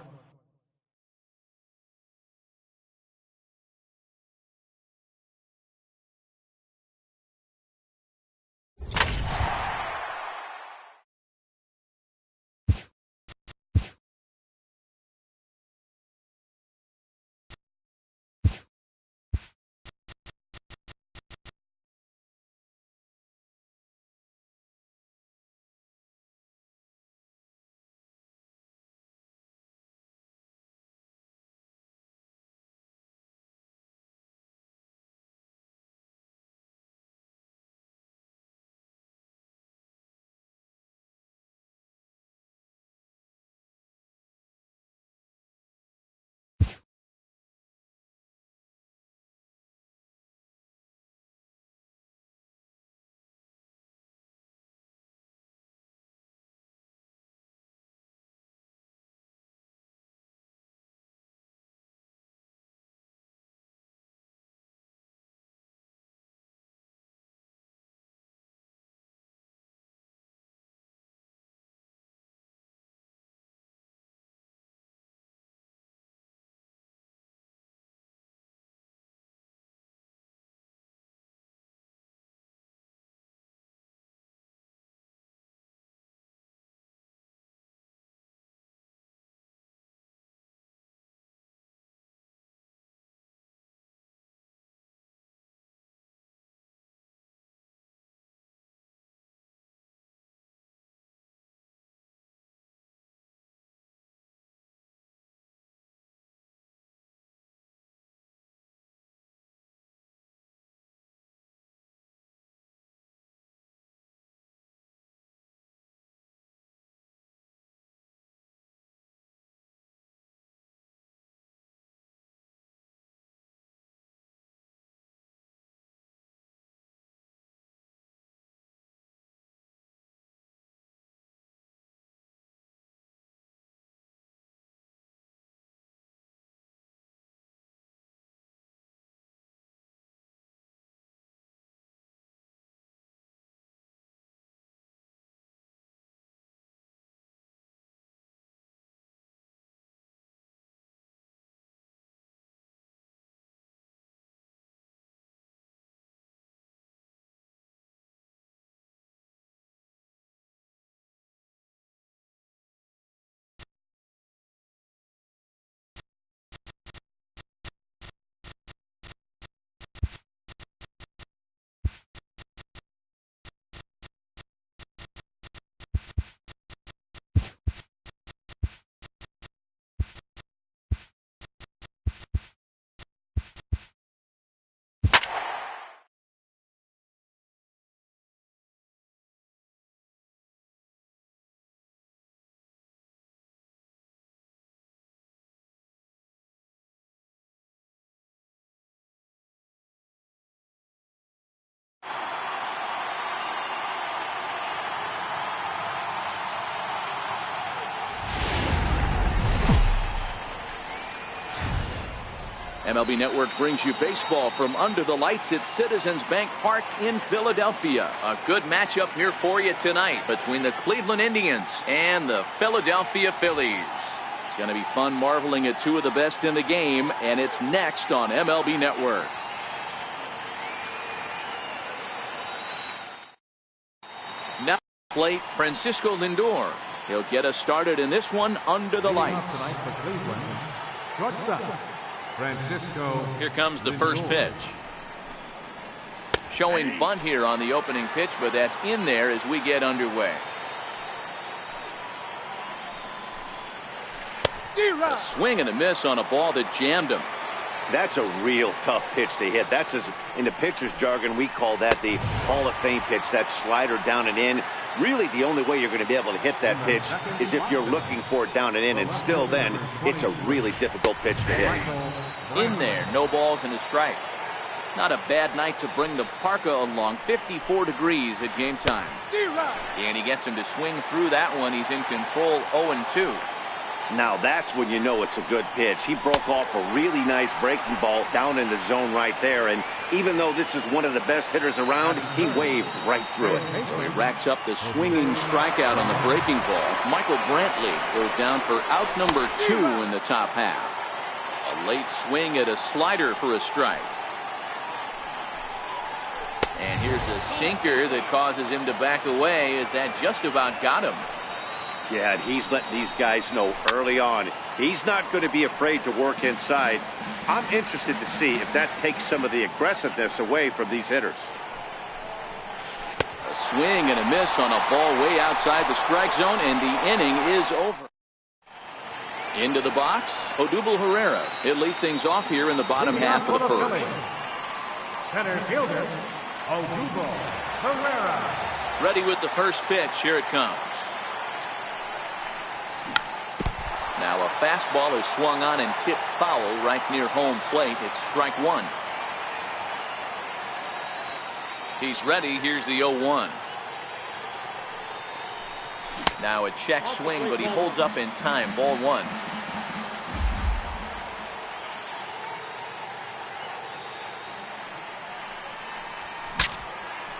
MLB Network brings you baseball from under the lights at Citizens Bank Park in Philadelphia. A good matchup here for you tonight between the Cleveland Indians and the Philadelphia Phillies. It's going to be fun marveling at two of the best in the game, and it's next on MLB Network. Now plate Francisco Lindor. He'll get us started in this one under the lights. Francisco. Here comes the first pitch. Showing bunt here on the opening pitch, but that's in there as we get underway. A swing and a miss on a ball that jammed him. That's a real tough pitch to hit. That's, as in the pitcher's jargon, we call that the Hall of Fame pitch, that slider down and in. Really, the only way you're going to be able to hit that pitch is if you're looking for it down and in, and still then, it's a really difficult pitch to hit. In there, no balls and a strike. Not a bad night to bring the parka along. 54 degrees at game time. And he gets him to swing through that one. He's in control, 0-2. Now that's when you know it's a good pitch. He broke off a really nice breaking ball down in the zone right there. And even though this is one of the best hitters around, he waved right through it. So he racks up the swinging strikeout on the breaking ball. Michael Brantley goes down for out number 2 in the top half. A late swing at a slider for a strike. And here's a sinker that causes him to back away as that just about got him. Yeah, and he's letting these guys know early on he's not going to be afraid to work inside. I'm interested to see if that takes some of the aggressiveness away from these hitters. A swing and a miss on a ball way outside the strike zone, and the inning is over. Into the box, Odubel Herrera. He'll lead things off here in the bottom half of the first. Center fielder, Odubel Herrera. Ready with the first pitch. Here it comes. Now a fastball is swung on and tipped foul right near home plate. It's strike 1. He's ready. Here's the 0-1. Now a check swing, but he holds up in time. Ball 1.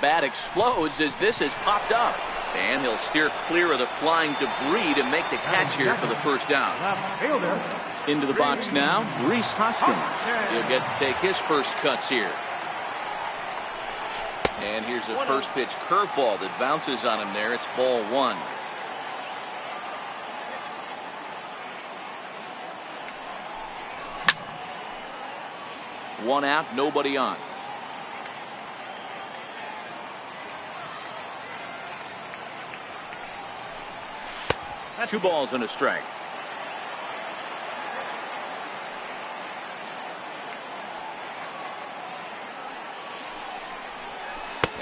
Bat explodes as this has popped up. And he'll steer clear of the flying debris to make the catch here for the first down. Into the box now, Rhys Hoskins. He'll get to take his first cuts here. And here's a first pitch curveball that bounces on him there. It's ball 1. One out, nobody on. Two balls and a strike.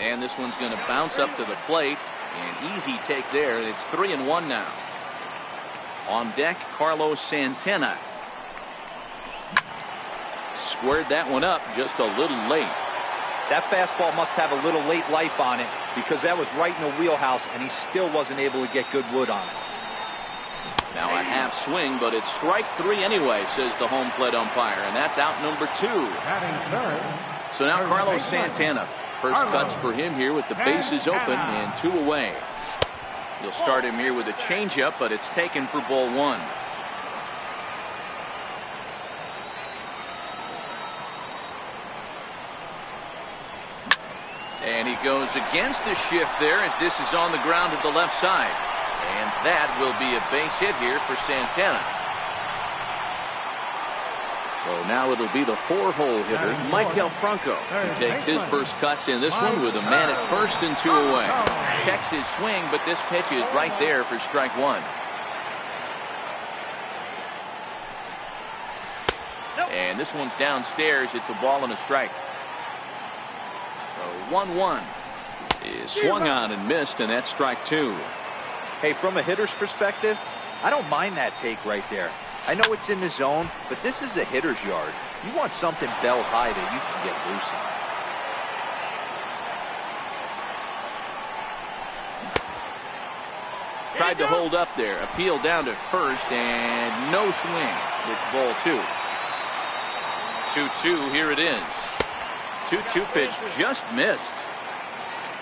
And this one's going to bounce up to the plate. An easy take there. It's 3-1 now. On deck, Carlos Santana. Squared that one up just a little late. That fastball must have a little late life on it because that was right in the wheelhouse and he still wasn't able to get good wood on it. Now a half swing, but it's strike 3 anyway, says the home plate umpire, and that's out number 2. So now Carlos Santana. First cuts for him here with the bases open and 2 away. You'll start him here with a changeup, but it's taken for ball 1. And he goes against the shift there as this is on the ground at the left side. And that will be a base hit here for Santana. So now it'll be the 4-hole hitter, Maikel Franco, who takes his first cuts in this one with a man at first and 2 away. Checks his swing, but this pitch is right there for strike 1. And this one's downstairs. It's a ball and a strike. So 1-1 is swung on and missed, and that's strike 2. Hey, from a hitter's perspective, I don't mind that take right there. I know it's in the zone, but this is a hitter's yard. You want something bell high that you can get loose on. Tried to hold up there. Appeal down to first, and no swing. It's ball 2. 2-2. Here it is. 2-2 pitch just missed.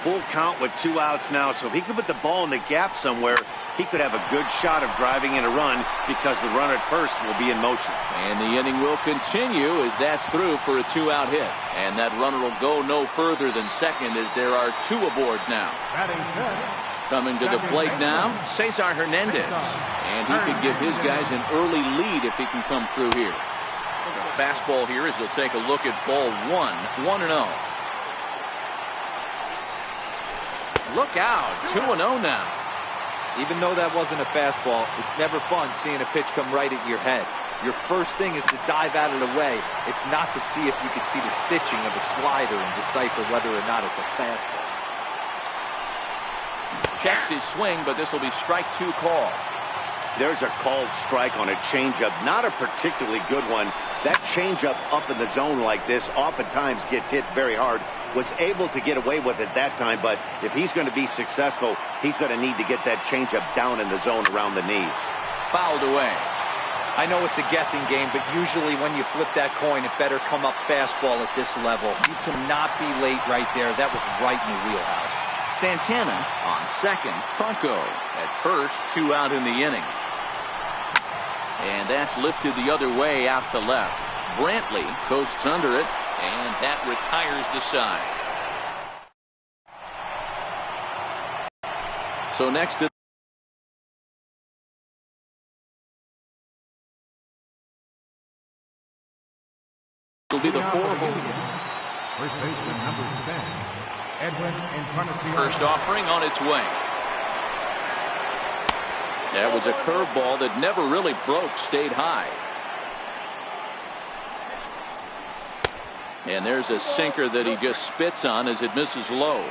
Full count with 2 outs now, so if he could put the ball in the gap somewhere, he could have a good shot of driving in a run because the runner at first will be in motion. And the inning will continue as that's through for a 2-out hit. And that runner will go no further than second as there are 2 aboard now. Coming to the plate now, Cesar Hernandez. And he could give his guys an early lead if he can come through here. The fastball here as they'll take a look at ball 1. 1-0. Look out, 2-0 now. Even though that wasn't a fastball, it's never fun seeing a pitch come right at your head. Your first thing is to dive out of the way. It's not to see if you can see the stitching of a slider and decipher whether or not it's a fastball. Checks his swing, but this will be strike 2 call. There's a called strike on a changeup, not a particularly good one. That changeup up in the zone like this oftentimes gets hit very hard. Was able to get away with it that time, but if he's going to be successful, he's going to need to get that changeup down in the zone around the knees. Fouled away. I know it's a guessing game, but usually when you flip that coin, it better come up fastball at this level. You cannot be late right there. That was right in the wheelhouse. Santana on second. Funko at first. 2 out in the inning. And that's lifted the other way out to left. Brantley coasts under it, and that retires the side. So next to will be the 4-hole. First baseman number 10, Edwin Encarnacion. First offering on its way. That was a curveball that never really broke, stayed high. And there's a sinker that he just spits on as it misses low.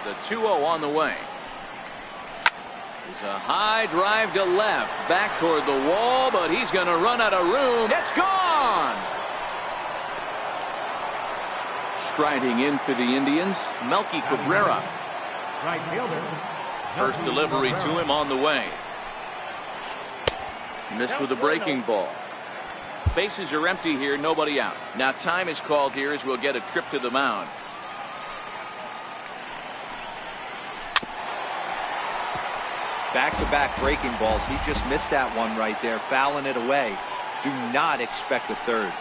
The 2-0 on the way. It's a high drive to left, back toward the wall, but he's going to run out of room. It's gone! Striding in for the Indians, Melky Cabrera. Right fielder. First delivery to him on the way. Missed with a breaking ball. Bases are empty here, nobody out. Now time is called here as we'll get a trip to the mound. Back-to-back breaking balls. He just missed that one right there, fouling it away. Do not expect a third.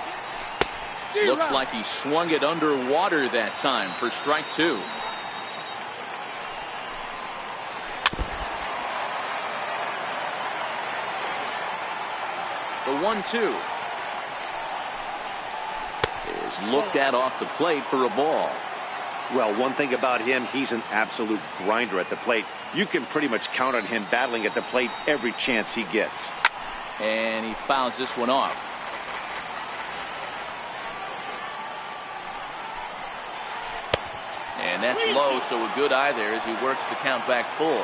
Looks like he swung it underwater that time for strike 2. The 1-2 is looked at off the plate for a ball. Well, one thing about him, he's an absolute grinder at the plate. You can pretty much count on him battling at the plate every chance he gets. And he fouls this one off. And that's low, so a good eye there as he works the count back full.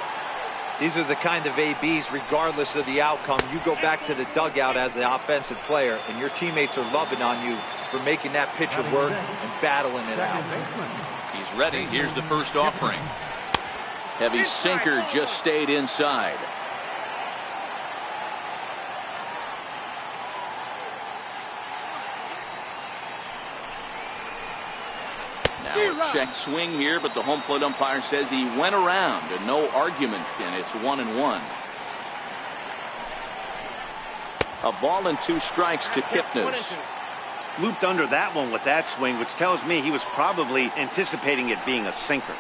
These are the kind of ABs, regardless of the outcome. You go back to the dugout as an offensive player, and your teammates are loving on you for making that pitcher work and battling it out. He's ready. Here's the first offering. Heavy sinker just stayed inside. Now a check swing here, but the home plate umpire says he went around and no argument, and it's 1-1. A ball and 2 strikes to Kipnis. Looped under that one with that swing, which tells me he was probably anticipating it being a sinker.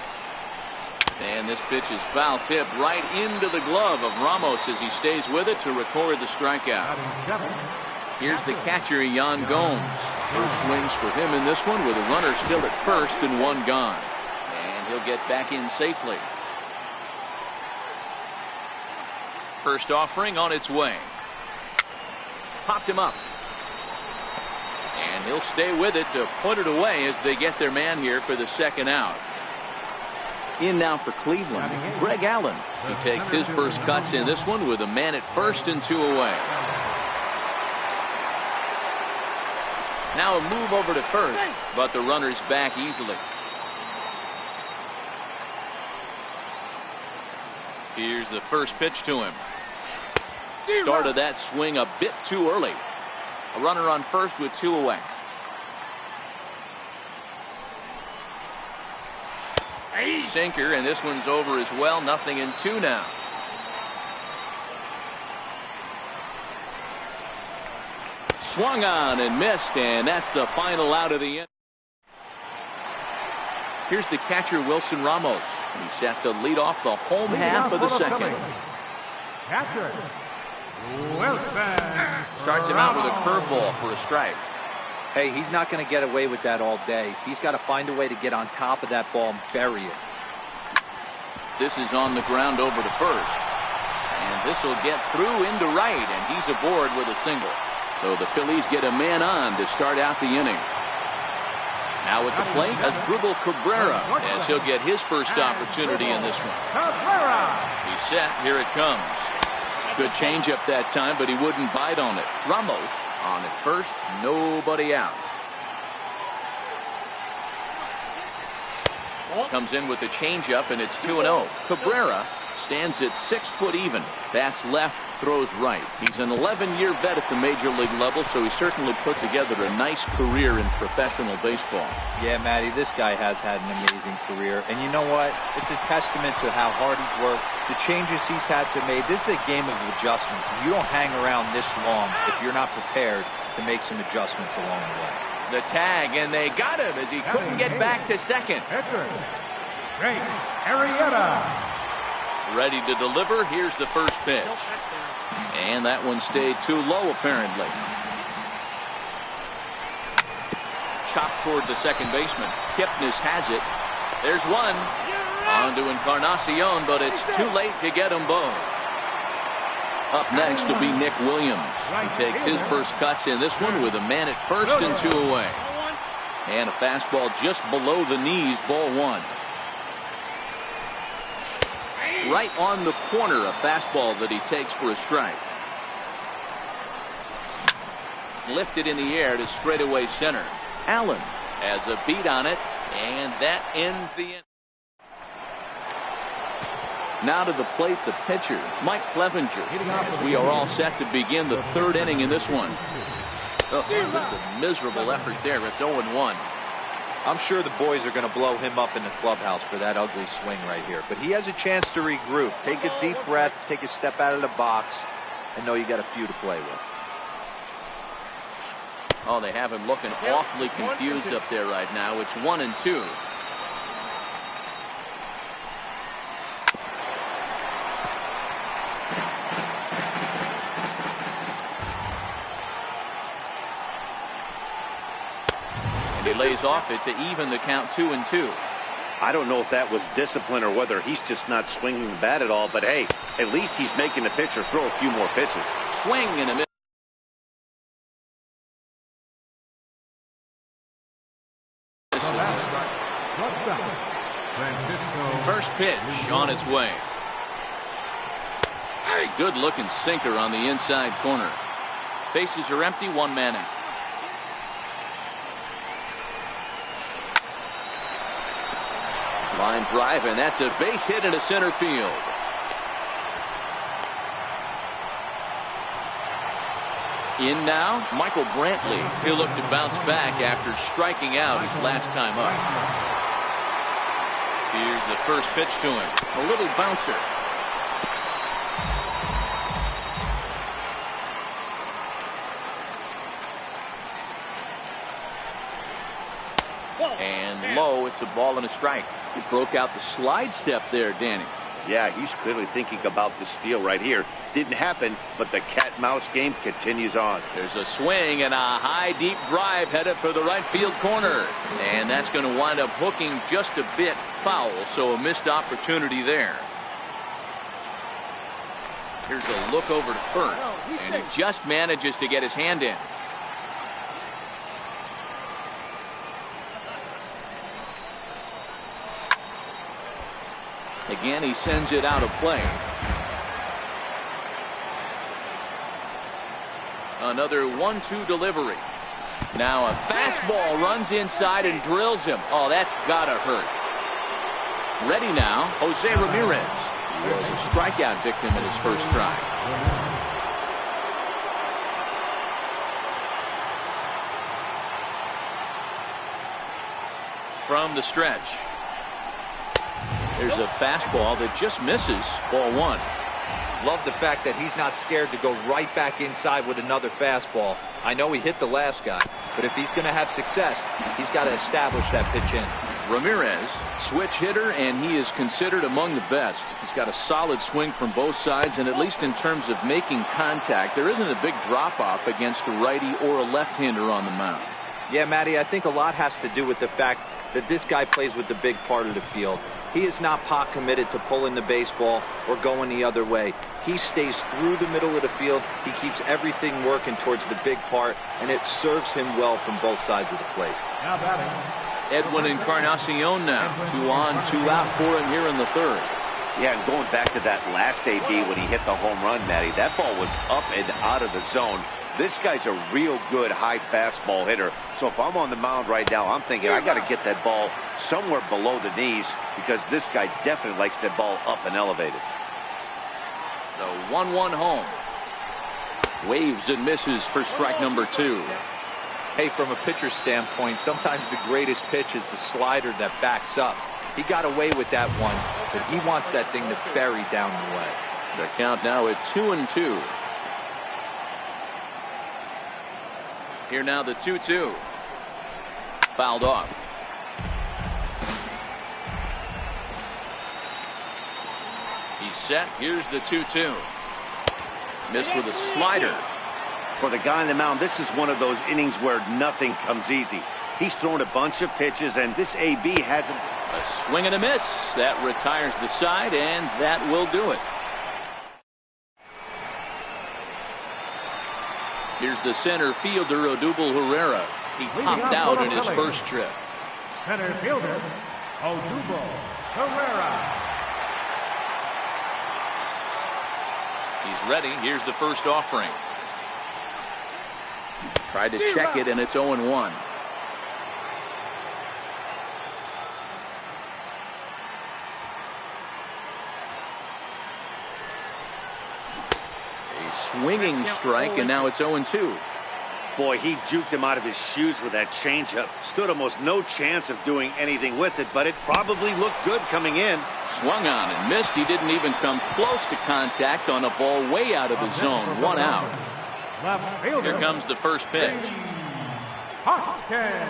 And this pitch is foul tip right into the glove of Ramos as he stays with it to record the strikeout. Here's the catcher, Yan Gomes. First swings for him in this one with a runner still at first and 1 gone. And he'll get back in safely. First offering on its way. Popped him up. And he'll stay with it to put it away as they get their man here for the second out. In now for Cleveland, Greg Allen. He takes his first cuts in this one with a man at first and 2 away. Now a move over to first, but the runner's back easily. Here's the first pitch to him. Started that swing a bit too early. A runner on first with 2 away. Sinker, and this one's over as well. 0-2 now. Swung on and missed, and that's the final out of the inning. Here's the catcher, Wilson Ramos. He's set to lead off the home half of the second. Catcher, Wilson. Starts him out with a curveball for a strike. Hey, he's not going to get away with that all day. He's got to find a way to get on top of that ball and bury it. This is on the ground over to first. And this will get through into right, and he's aboard with a single. So the Phillies get a man on to start out the inning. Now at the plate, Asdrubal Cabrera, as he'll get his first opportunity in this one. He's set. Here it comes. Good changeup that time, but he wouldn't bite on it. Ramos on at first, nobody out. Comes in with the changeup, and it's 2-0. Cabrera stands at 6 foot even. That's left throws right. He's an 11-year vet at the major league level, so he certainly put together a nice career in professional baseball. Yeah, Matty, this guy has had an amazing career. And you know what? It's a testament to how hard he's worked, the changes he's had to make. This is a game of adjustments. You don't hang around this long if you're not prepared to make some adjustments along the way. The tag, and they got him as he couldn't get back to second. Pitcher, Jake Arrieta. Ready to deliver. Here's the first pitch. And that one stayed too low, apparently. Chopped toward the second baseman. Kipnis has it. There's one. On to Encarnacion, but it's too late to get them both. Up next will be Nick Williams. He takes his first cuts in this one with a man at first and 2 away. And a fastball just below the knees, ball 1. Right on the corner, a fastball that he takes for a strike. Lifted in the air to straightaway center. Allen has a beat on it, and that ends the inning. Now to the plate, the pitcher, Mike Clevenger, as we are all set to begin the 3rd inning in this one. Oh, just a miserable effort there. It's 0-1. I'm sure the boys are going to blow him up in the clubhouse for that ugly swing right here. But he has a chance to regroup. Take a deep breath, take a step out of the box, and know you got a few to play with. Oh, they have him looking awfully confused up there right now. It's 1-2. He lays off it to even the count 2-2. I don't know if that was discipline or whether he's just not swinging the bat at all, but hey, at least he's making the pitcher throw a few more pitches. Swing in a minute. First pitch on its way. A good looking sinker on the inside corner. Bases are empty, 1 man out. Line drive, and that's a base hit into center field. In now, Michael Brantley. He'll look to bounce back after striking out his last time up. Here's the first pitch to him. A little bouncer. And low, it's a ball and a strike. He broke out the slide step there, Danny. Yeah, he's clearly thinking about the steal right here. Didn't happen, but the cat-mouse game continues on. There's a swing and a high, deep drive headed for the right field corner. And that's going to wind up hooking just a bit foul, so a missed opportunity there. Here's a look over to first, and he just manages to get his hand in. Again, he sends it out of play. Another 1-2 delivery. Now a fastball runs inside and drills him. Oh, that's gotta hurt. Ready now, Jose Ramirez. He was a strikeout victim in his first try. From the stretch. There's a fastball that just misses, ball 1. Love the fact that he's not scared to go right back inside with another fastball. I know he hit the last guy, but if he's going to have success, he's got to establish that pitch in. Ramirez, switch hitter, and he is considered among the best. He's got a solid swing from both sides, and at least in terms of making contact, there isn't a big drop-off against a righty or a left-hander on the mound. Yeah, Matty, I think a lot has to do with the fact that this guy plays with the big part of the field. He is not pot committed to pulling the baseball or going the other way. He stays through the middle of the field. He keeps everything working towards the big part, and it serves him well from both sides of the plate. Now batting, Edwin Encarnacion now. 2 on, 2 out for him here in the 3rd. Yeah, and going back to that last AB when he hit the home run, Matty, that ball was up and out of the zone. This guy's a real good high fastball hitter. So if I'm on the mound right now, I'm thinking I got to get that ball somewhere below the knees because this guy definitely likes that ball up and elevated. The 1-1 home. Waves and misses for strike number 2. Hey, from a pitcher's standpoint, sometimes the greatest pitch is the slider that backs up. He got away with that one, but he wants that thing to bury down the way. The count now at 2-2. Here now the 2-2. Fouled off. He's set. Here's the 2-2. Missed with a slider. For the guy on the mound, this is one of those innings where nothing comes easy. He's thrown a bunch of pitches, and this AB hasn't. A swing and a miss. That retires the side, and that will do it. Here's the center fielder, Odubel Herrera. He popped out in his first trip. Center fielder, Odubel Herrera. He's ready. Here's the first offering. Tried to check it, and it's 0-1. A swinging strike, and now it's 0-2. Boy, he juked him out of his shoes with that changeup. Stood almost no chance of doing anything with it, but it probably looked good coming in. Swung on and missed. He didn't even come close to contact on a ball way out of the zone. 1 out. Left fielder. Here comes the first pitch. Hopkins.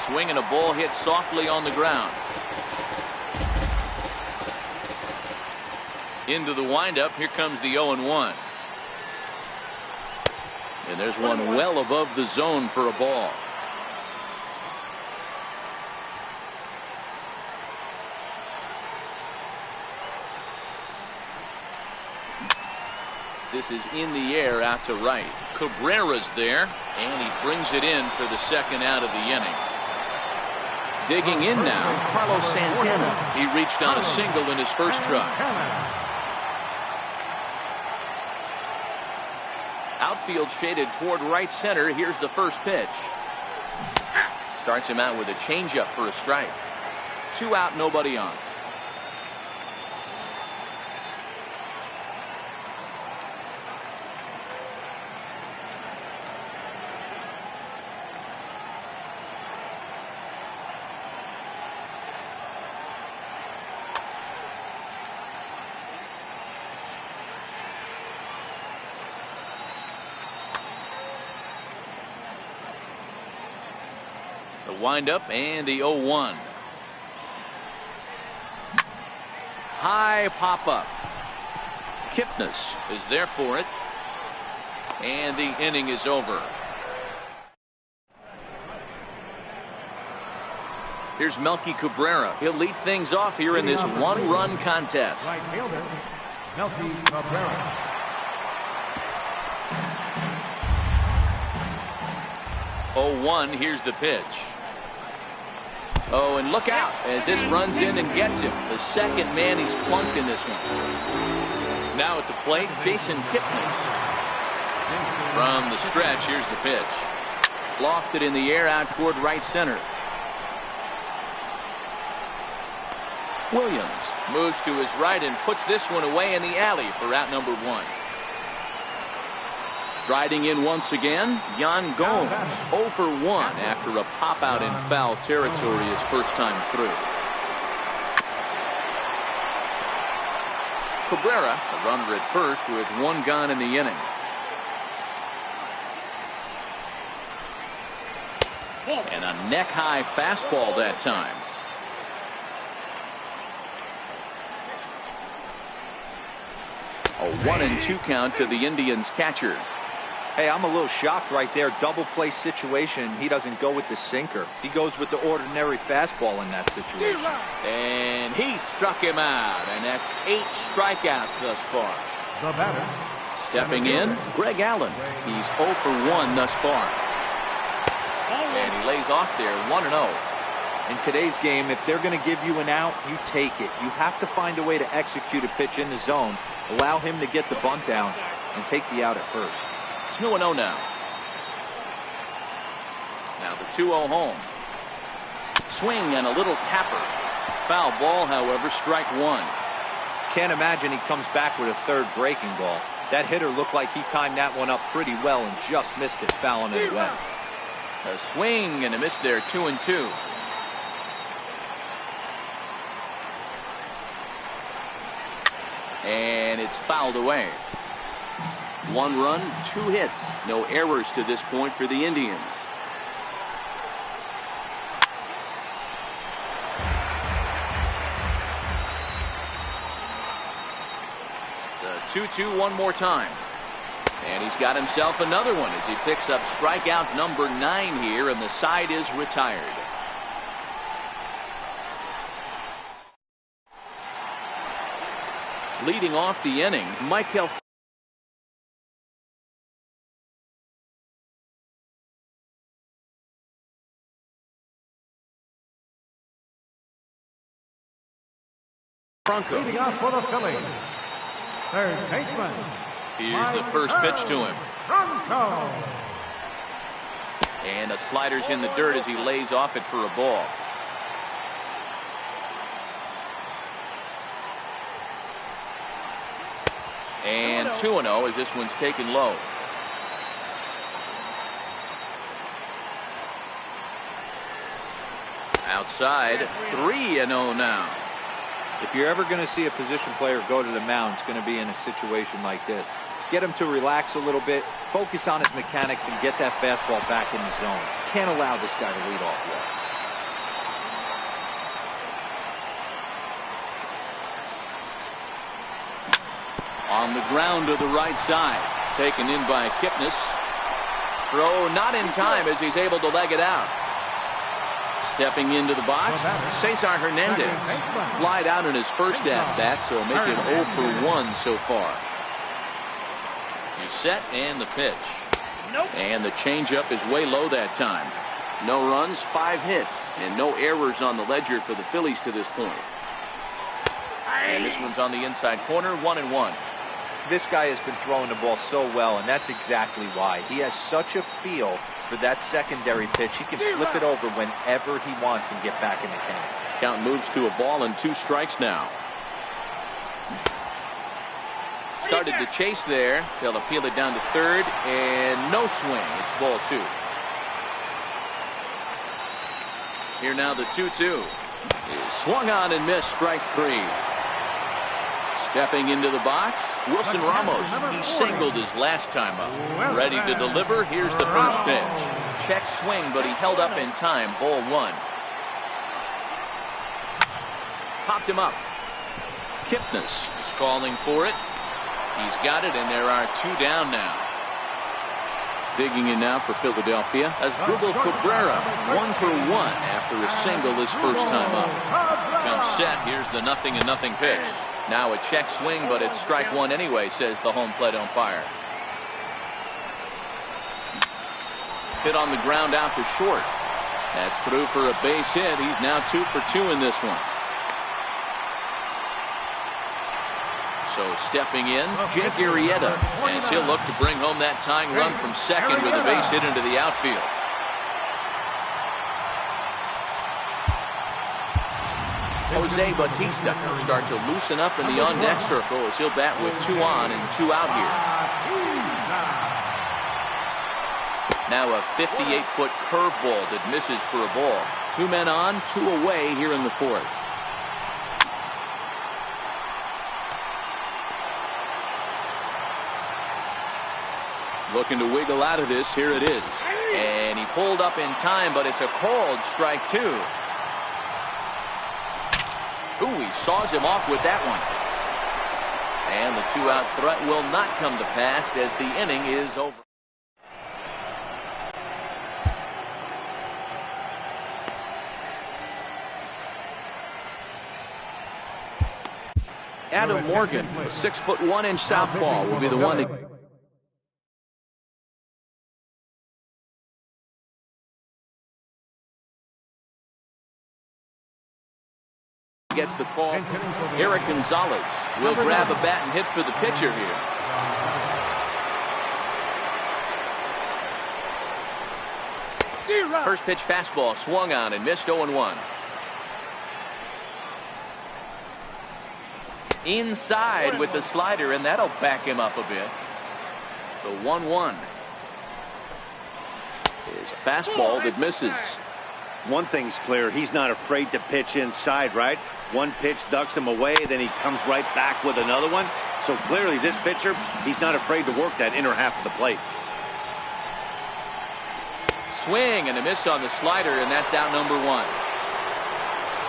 Swing and a ball hit softly on the ground. Into the windup. Here comes the 0-1. And there's one well above the zone for a ball. This is in the air out to right. Cabrera's there, and he brings it in for the second out of the inning. Digging in now, Carlos Santana. He reached on a single in his first try. Outfield shaded toward right center. Here's the first pitch. Starts him out with a changeup for a strike. 2 out, nobody on. The windup and the 0-1. High pop up. Kipnis is there for it. And the inning is over. Here's Melky Cabrera. He'll lead things off here in this 1-run contest. Right fielder, Melky Cabrera. 0-1. Here's the pitch. Oh, and look out as this runs in and gets him. The second man he's plunked in this one. Now at the plate, Jason Kipnis. From the stretch, here's the pitch. Lofted in the air out toward right center. Williams moves to his right and puts this one away in the alley for out number 1. Striding in once again, Yan Gomes, 0 for 1 after a pop-out in foul territory his first time through. Cabrera, a runner at first with 1 gone in the inning. And a neck-high fastball that time. A 1-2 count to the Indians catcher. Hey, I'm a little shocked right there. Double play situation. He doesn't go with the sinker. He goes with the ordinary fastball in that situation. And he struck him out. And that's 8 strikeouts thus far. The batter. Stepping in, Greg Allen. He's 0 for 1 thus far. And he lays off there 1-0. In today's game, if they're going to give you an out, you take it. You have to find a way to execute a pitch in the zone, allow him to get the bunt down, and take the out at first. 2-0 now. Now the 2-0 home. Swing and a little tapper. Foul ball, however, strike 1. Can't imagine he comes back with a third breaking ball. That hitter looked like he timed that one up pretty well and just missed it, fouling it away. A swing and a miss there, 2-2. And it's fouled away. 1 run, 2 hits. No errors to this point for the Indians. The 2-2 one more time. And he's got himself another one as he picks up strikeout number 9 here, and the side is retired. Leading off the inning, Michael Franco. Leading off for the Phillies, third baseman. Here's the first pitch to him. Franco. And a slider's in the dirt as he lays off it for a ball. And 2-0 as this one's taken low. Outside, 3-0 now. If you're ever going to see a position player go to the mound, it's going to be in a situation like this. Get him to relax a little bit, focus on his mechanics, and get that fastball back in the zone. Can't allow this guy to lead off yet. On the ground to the right side. Taken in by Kipnis. Throw not in time as he's able to leg it out. Stepping into the box, Cesar Hernandez. Flied out in his first at-bat, so make him 0 for 1 so far. He's set and the pitch. And the changeup is way low that time. No runs, 5 hits, and no errors on the ledger for the Phillies to this point. And this one's on the inside corner, 1-1. This guy has been throwing the ball so well, and that's exactly why. He has such a feel for that secondary pitch. He can flip it over whenever he wants and get back in the count. Count moves to a ball and 2 strikes now. Started to chase there. They'll appeal it down to third, and no swing. It's ball 2. Here now the 2-2. Is swung on and missed, strike 3. Stepping into the box, Wilson Ramos. He singled his last time up. Ready to deliver. Here's the first pitch. Check swing, but he held up in time. Ball 1. Popped him up. Kipnis is calling for it. He's got it, and there are 2 down now. Digging in now for Philadelphia as Asdrubal Cabrera, 1 for 1 after a single his first time up. Comes set. Here's the 0-0 pitch. Now a check swing, but it's strike 1 anyway, says the home plate umpire. Hit on the ground out to short. That's through for a base hit. He's now 2 for 2 in this one. So stepping in, Jake Arrieta, as he'll look to bring home that tying run from second with a base hit into the outfield. Jose Bautista will start to loosen up in the on-deck circle as he'll bat with 2 on and 2 out here. Now a 58-foot curveball that misses for a ball. 2 men on, 2 away here in the 4th. Looking to wiggle out of this. Here it is. And he pulled up in time, but it's a called strike 2. Ooh, he saws him off with that one. And the 2-out threat will not come to pass as the inning is over. Adam Morgan, a 6'1" southpaw, will be the one to gets the call. Eric Gonzalez will grab a bat and hit for the pitcher here. First pitch fastball swung on and missed, 0-1. inside with the slider, and that'll back him up a bit. The 1-1 is a fastball that misses. One thing's clear, he's not afraid to pitch inside, right? One pitch ducks him away, then he comes right back with another one. So clearly this pitcher, he's not afraid to work that inner half of the plate. Swing and a miss on the slider, and that's out number 1.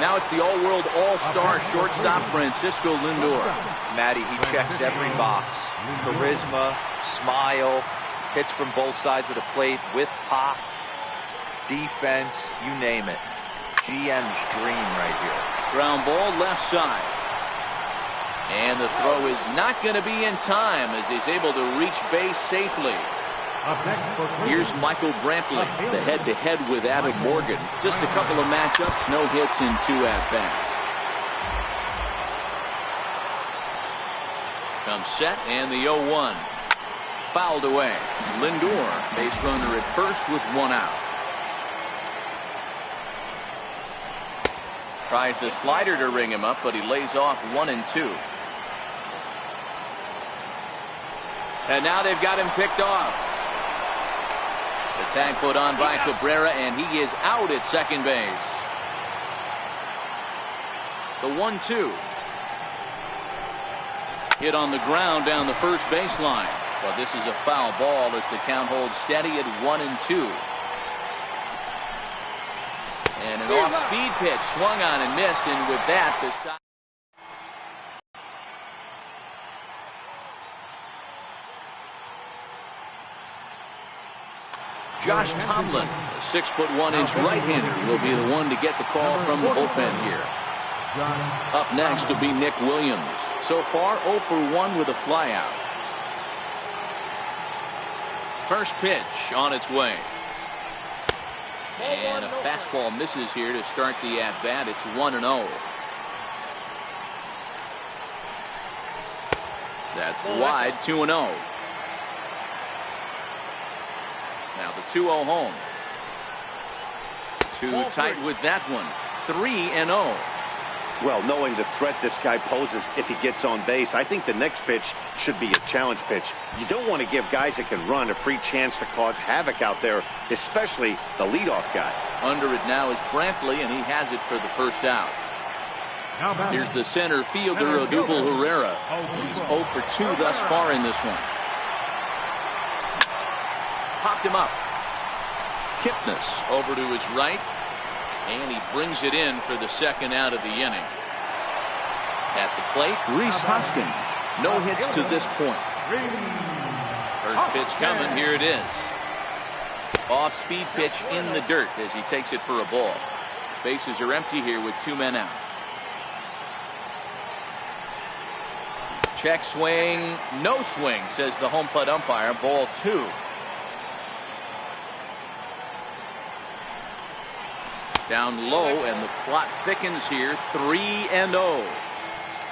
Now it's the all-world all-star shortstop Francisco Lindor. Matty, he checks every box. Charisma, smile, hits from both sides of the plate with pop, defense, you name it. GM's dream right here. Ground ball left side. And the throw is not going to be in time as he's able to reach base safely. Here's Michael Brantley, the head-to-head with Adam Morgan. Just a couple of matchups, no hits in 2 at-bats. Comes set, and the 0-1. Fouled away. Lindor, base runner at first with 1 out. Tries the slider to ring him up, but he lays off 1 and 2. And now they've got him picked off. The tag put on by Cabrera, and he is out at second base. The 1-2. Hit on the ground down the first baseline. But this is a foul ball as the count holds steady at 1 and 2. And an off-speed pitch swung on and missed, and with that, the side. Josh Tomlin, a 6'1" right-hander, will be the one to get the call from the bullpen here. Up next will be Nick Williams. So far, 0 for 1 with a flyout. First pitch on its way. And a fastball misses here to start the at-bat. It's 1-0. That's wide, 2-0. Now the 2-0 home. Too tight with that one. 3-0. Well, knowing the threat this guy poses if he gets on base, I think the next pitch should be a challenge pitch. You don't want to give guys that can run a free chance to cause havoc out there, especially the leadoff guy. Under it now is Brantley, and he has it for the first out. Here's the center fielder, Odubel Herrera. He's 0 for 2 thus far in this one. Popped him up. Kipnis over to his right. And he brings it in for the second out of the inning. At the plate, Rhys Hoskins. No hits to this point. First pitch coming. Here it is. Off-speed pitch in the dirt as he takes it for a ball. Bases are empty here with 2 men out. Check swing. No swing, says the home plate umpire. Ball 2. Down low, and the plot thickens here. 3-0.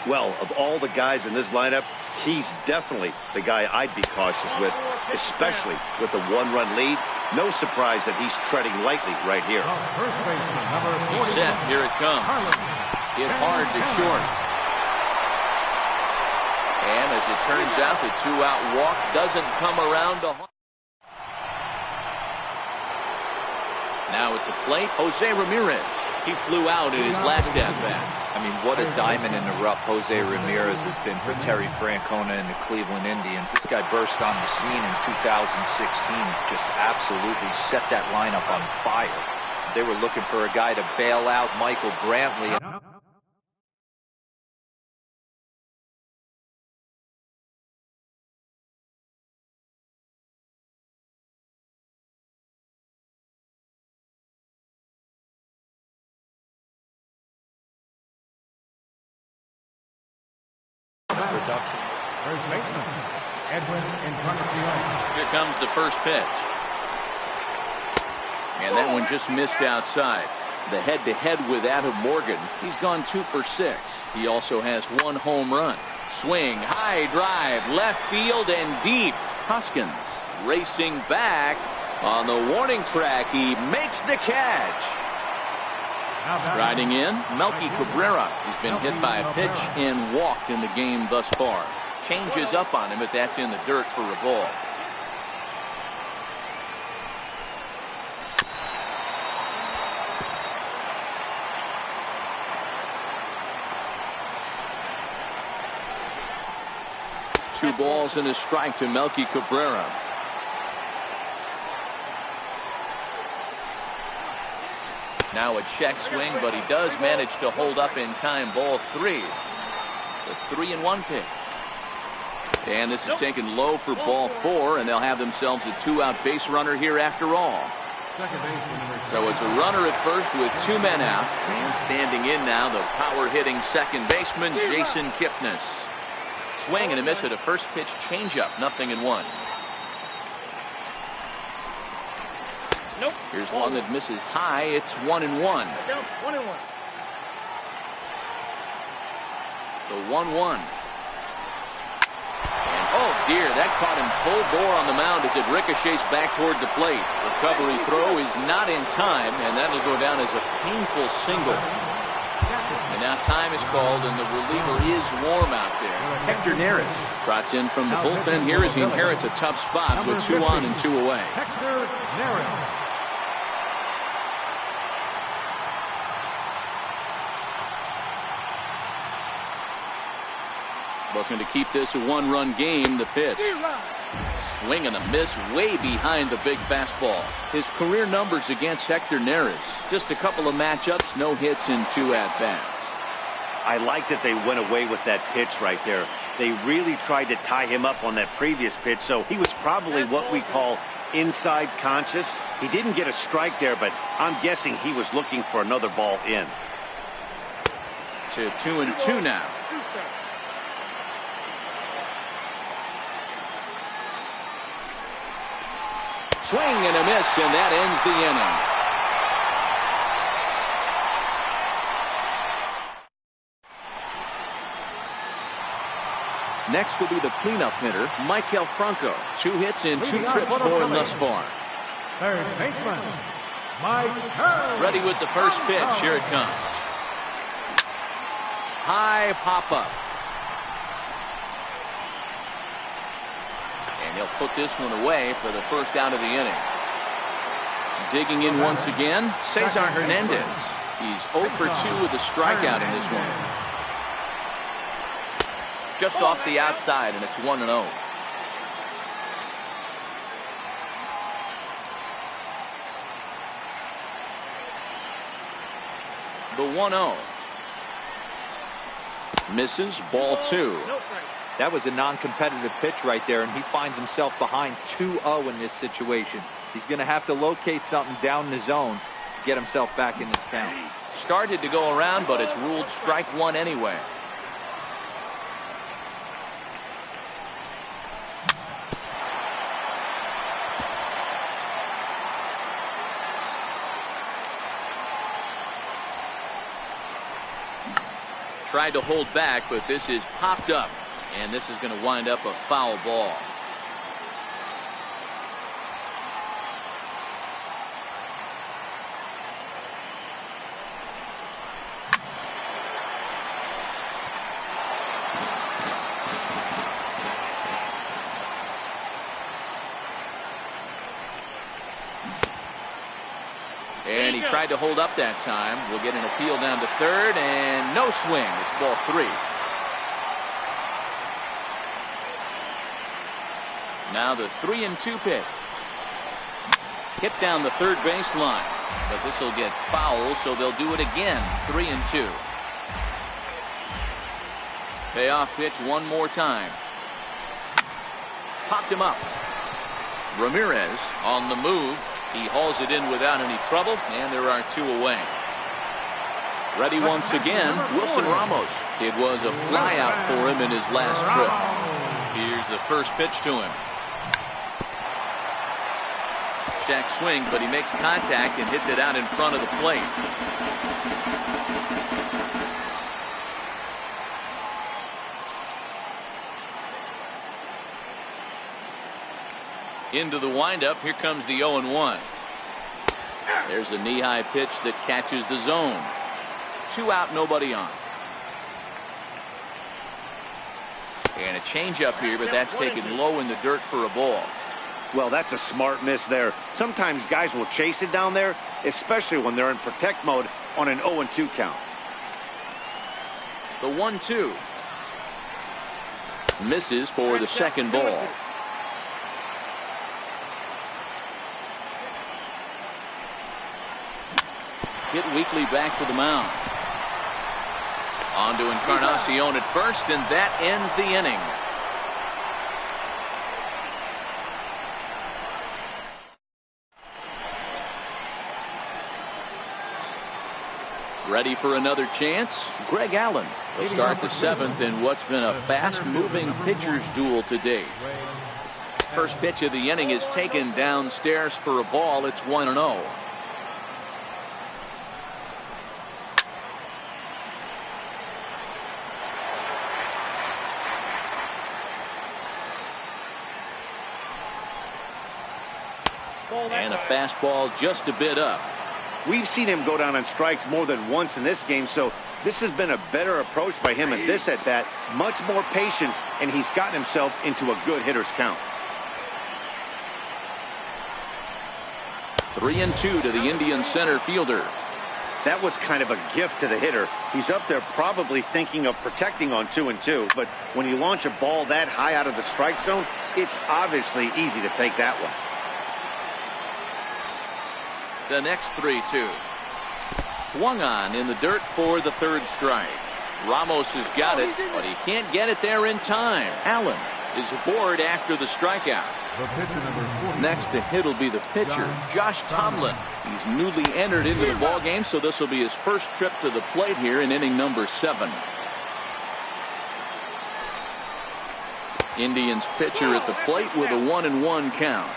Well, of all the guys in this lineup, he's definitely the guy I'd be cautious with, especially with a 1-run lead. No surprise that he's treading lightly right here. He's set. Here it comes. Hit hard to short. And as it turns out, the 2-out walk doesn't come around to harm. Now at the plate, Jose Ramirez. He flew out in his last at-bat. I mean, what a diamond in the rough Jose Ramirez has been for Terry Francona and the Cleveland Indians. This guy burst on the scene in 2016, just absolutely set that lineup on fire. They were looking for a guy to bail out Michael Brantley. Production. First baseman, Edwin Encarnacion. Here comes the first pitch. And that one just missed outside. The head-to-head with Adam Morgan. He's gone 2 for 6. He also has 1 home run. Swing, high drive, left field and deep. Hoskins racing back on the warning track. He makes the catch. Striding in, Melky Cabrera. He's been hit by a pitch and walked in the game thus far. Changes up on him, but that's in the dirt for a ball. Two balls and a strike to Melky Cabrera. Now a check swing, but he does manage to hold up in time. Ball 3. The 3-1 pitch. And this is taken low for ball 4, and they'll have themselves a 2-out base runner here after all. So it's a runner at first with 2 men out. And standing in now, the power-hitting second baseman, Jason Kipnis. Swing and a miss at a first pitch changeup. 0-1. Nope. Here's one that misses high. It's 1-1. Down 1-1. The 1-1. And oh dear, that caught him full bore on the mound as it ricochets back toward the plate. Recovery throw is not in time, and that'll go down as a painful single. And now time is called, and the reliever is warm out there. Hector Neris trots in from the bullpen here as he inherits a tough spot with 2 on and 2 away. Hector Neris. Looking to keep this a 1-run game. The pitch. Swing and a miss way behind the big fastball. His career numbers against Hector Neris. Just a couple of matchups, no hits in 2 at-bats. I like that they went away with that pitch right there. They really tried to tie him up on that previous pitch, so he was probably what we call inside conscious. He didn't get a strike there, but I'm guessing he was looking for another ball in. To 2-2 now. Swing and a miss, and that ends the inning. Next will be the cleanup hitter, Michael Franco. 2 hits and 2 trips for him thus far. Third baseman, Mike. Ready with the first pitch. Here it comes. High pop-up. And he'll put this one away for the first out of the inning. Digging in once again, Cesar Hernandez. He's 0 for 2 with a strikeout in this one. Just off the outside, and it's 1-0. The 1-0. Misses, ball 2. That was a non-competitive pitch right there, and he finds himself behind 2-0 in this situation. He's going to have to locate something down the zone to get himself back in this count. Started to go around, but it's ruled strike 1 anyway. Tried to hold back, but this is popped up, and this is going to wind up a foul ball. And he tried to hold up that time. We'll get an appeal down to third, and no swing. It's ball 3. Now the 3-2 pitch. Hit down the third base line, but this will get foul, so they'll do it again. 3-2. Payoff pitch one more time. Popped him up. Ramirez on the move. He hauls it in without any trouble, and there are 2 away. Ready once again, Wilson Ramos. It was a flyout for him in his last trip. Here's the first pitch to him. Check swing, but he makes contact and hits it out in front of the plate. Into the windup. Here comes the 0-1. There's a knee-high pitch that catches the zone. 2 out, nobody on. And a changeup here, but that's taken low in the dirt for a ball. Well, that's a smart miss there. Sometimes guys will chase it down there, especially when they're in protect mode on an 0-2 count. The 1-2. Misses for the second ball. Hit weakly back to the mound. On to Encarnacion at first, and that ends the inning. Ready for another chance? Greg Allen will start the 7th in what's been a fast-moving pitcher's duel to date. First pitch of the inning is taken downstairs for a ball. It's 1-0. And a fastball just a bit up. We've seen him go down on strikes more than once in this game, so this has been a better approach by him in this at-bat. Much more patient, and he's gotten himself into a good hitter's count. 3-2 to the Indian center fielder. That was kind of a gift to the hitter. He's up there probably thinking of protecting on 2-2, but when you launch a ball that high out of the strike zone, it's obviously easy to take that one. The next 3-2. Swung on in the dirt for the 3rd strike. Ramos has got it, but he can't get it there in time. Allen is aboard after the strikeout. Next to hit will be the pitcher, Josh Tomlin. He's newly entered into the ballgame, so this will be his first trip to the plate here in inning number 7. Indians pitcher at the plate with a 1-1 count.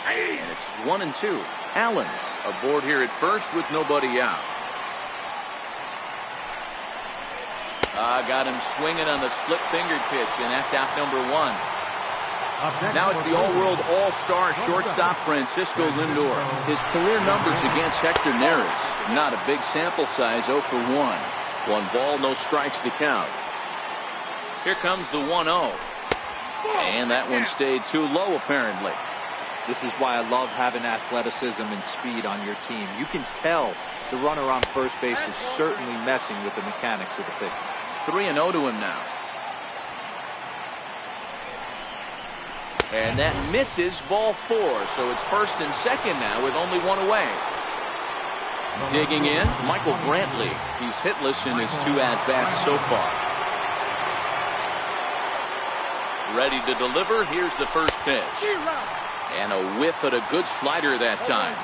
And it's 1-2. Allen aboard here at first with nobody out. Got him swinging on the split fingered pitch, and that's out number 1. Now it's the all-world all-star shortstop Francisco Lindor. His career numbers against Hector Neris. Not a big sample size, 0 for 1. 1 ball, no strikes to count. Here comes the 1-0. And that one stayed too low apparently. This is why I love having athleticism and speed on your team. You can tell the runner on first base is certainly messing with the mechanics of the pitch. 3-0 to him now. And that misses, ball 4. So it's 1st and 2nd now with only 1 away. Digging in, Michael Brantley. He's hitless in his 2 at-bats so far. Ready to deliver. Here's the first pitch. And a whiff at a good slider that time.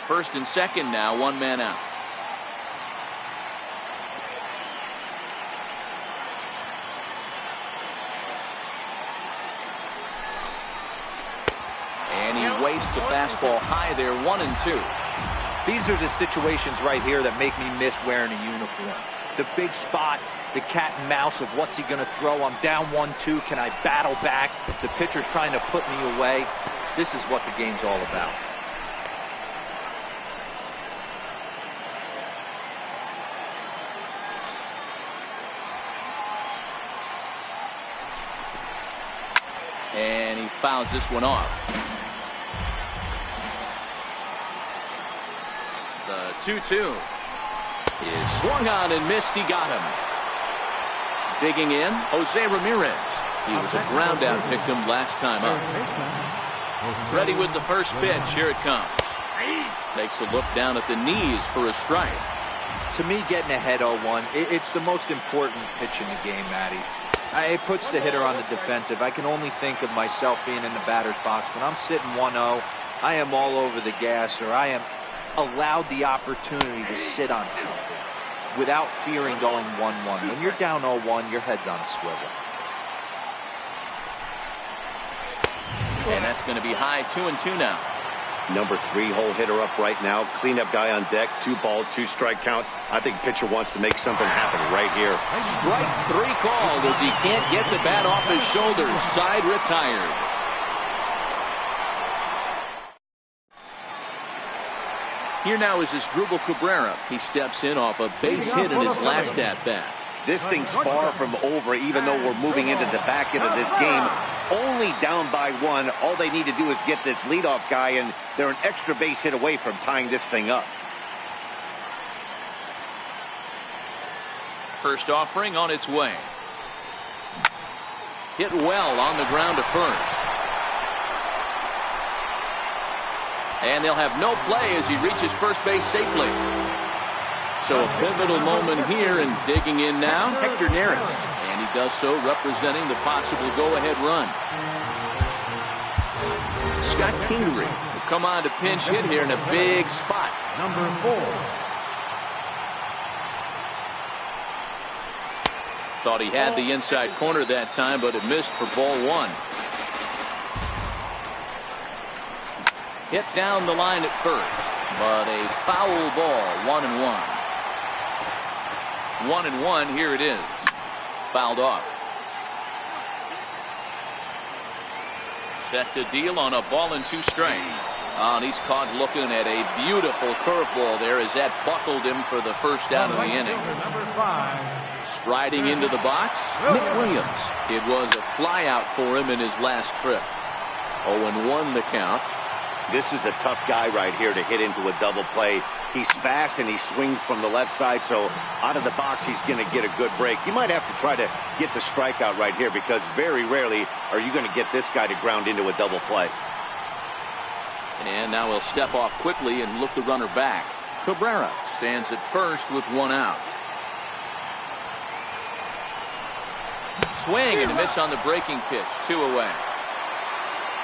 First and 2nd now, 1 man out. And he wastes a fastball high there, 1-2. These are the situations right here that make me miss wearing a uniform. The big spot, the cat and mouse of what's he going to throw. I'm down 1-2. Can I battle back? The pitcher's trying to put me away. This is what the game's all about. And he fouls this one off. The 2-2 is swung on and missed. He got him. Digging in, Jose Ramirez. He was a ground out victim last time up. Ready with the first pitch. Here it comes. Takes a look down at the knees for a strike. To me, getting ahead 0-1, it's the most important pitch in the game, Matty. It puts the hitter on the defensive. I can only think of myself being in the batter's box. When I'm sitting 1-0, I am all over the gas, or I am allowed the opportunity to sit on something without fearing going 1-1. When you're down 0-1, your head's on a swivel. And that's going to be high, 2-2 now. Number 3 hole hitter up right now. Cleanup guy on deck. 2 ball, 2 strike count. I think pitcher wants to make something happen right here. Strike 3 called as he can't get the bat off his shoulders. Side retired. Here now is Asdrubal Cabrera. He steps in off a base hit in his last at-bat. This thing's far from over, even though we're moving into the back end of this game. Only down by 1. All they need to do is get this leadoff guy, and they're an extra base hit away from tying this thing up. First offering on its way. Hit well on the ground to first. And they'll have no play as he reaches first base safely. So a pivotal moment here, and digging in now, Hector Neris. And he does so representing the possible go-ahead run. Scott Kingery will come on to pinch hit here in a big spot. Number 4. Thought he had the inside corner that time, but it missed for ball 1. Hit down the line at first, but a foul ball, 1-1. 1-1, here it is. Fouled off. Set to deal on a ball and 2 strikes. And he's caught looking at a beautiful curveball there as that buckled him for the first out of the inning. Number 5. Striding into the box, Nick Williams. It was a flyout for him in his last trip. 0-1 the count. This is a tough guy right here to hit into a double play. He's fast and he swings from the left side, so out of the box he's going to get a good break. You might have to try to get the strikeout right here, because very rarely are you going to get this guy to ground into a double play. And now he'll step off quickly and look the runner back. Cabrera stands at first with 1 out. Swing and a miss on the breaking pitch. 2 away.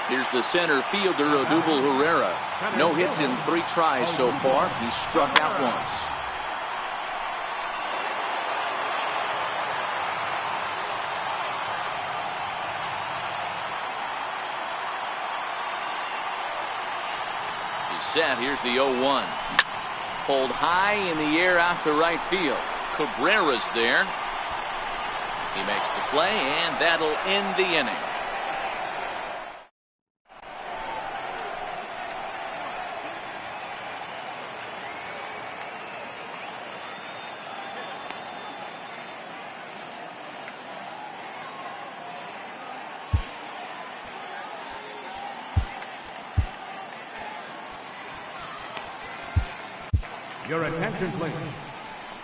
Here's the center fielder, Odubel Herrera. No hits in 3 tries so far. He's struck out once. He's set. Here's the 0-1. Pulled high in the air out to right field. Cabrera's there. He makes the play, and that'll end the inning. Your attention, please.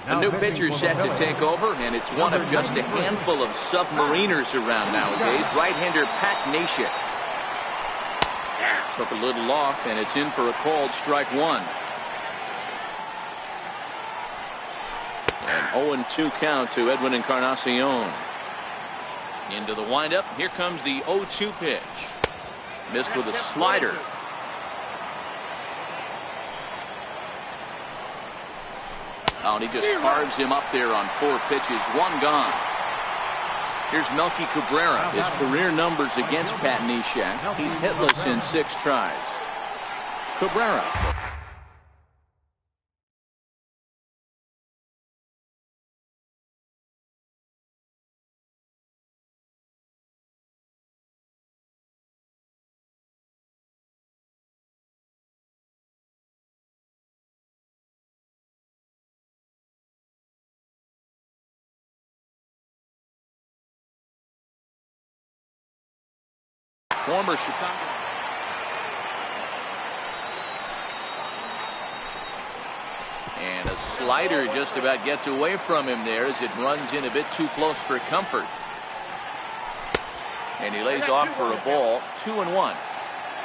A new pitcher set to take over, and it's one of just a handful of submariners around nowadays. Right-hander Pat Neshek. Took a little off, and it's in for a called strike 1. And 0-2 count to Edwin Encarnacion. Into the windup. Here comes the 0-2 pitch. Missed with a slider. Oh, and he just carves him up there on 4 pitches. 1 gone. Here's Melky Cabrera. His career numbers against Pat Neshek. He's hitless in 6 tries. Cabrera. Former Chicago. And a slider just about gets away from him there as it runs in a bit too close for comfort. And he lays off for a ball. 2-1.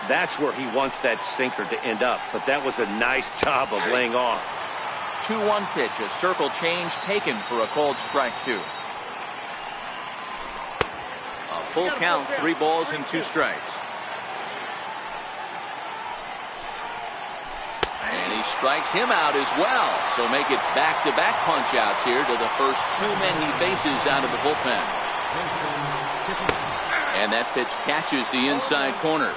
That's where he wants that sinker to end up, but that was a nice job of laying off. 2-1 pitch, a circle change taken for a called strike 2. A full count, 3 balls and 2 strikes. And he strikes him out as well. So make it back-to-back punch-outs here to the first 2 men he faces out of the bullpen. And that pitch catches the inside corner.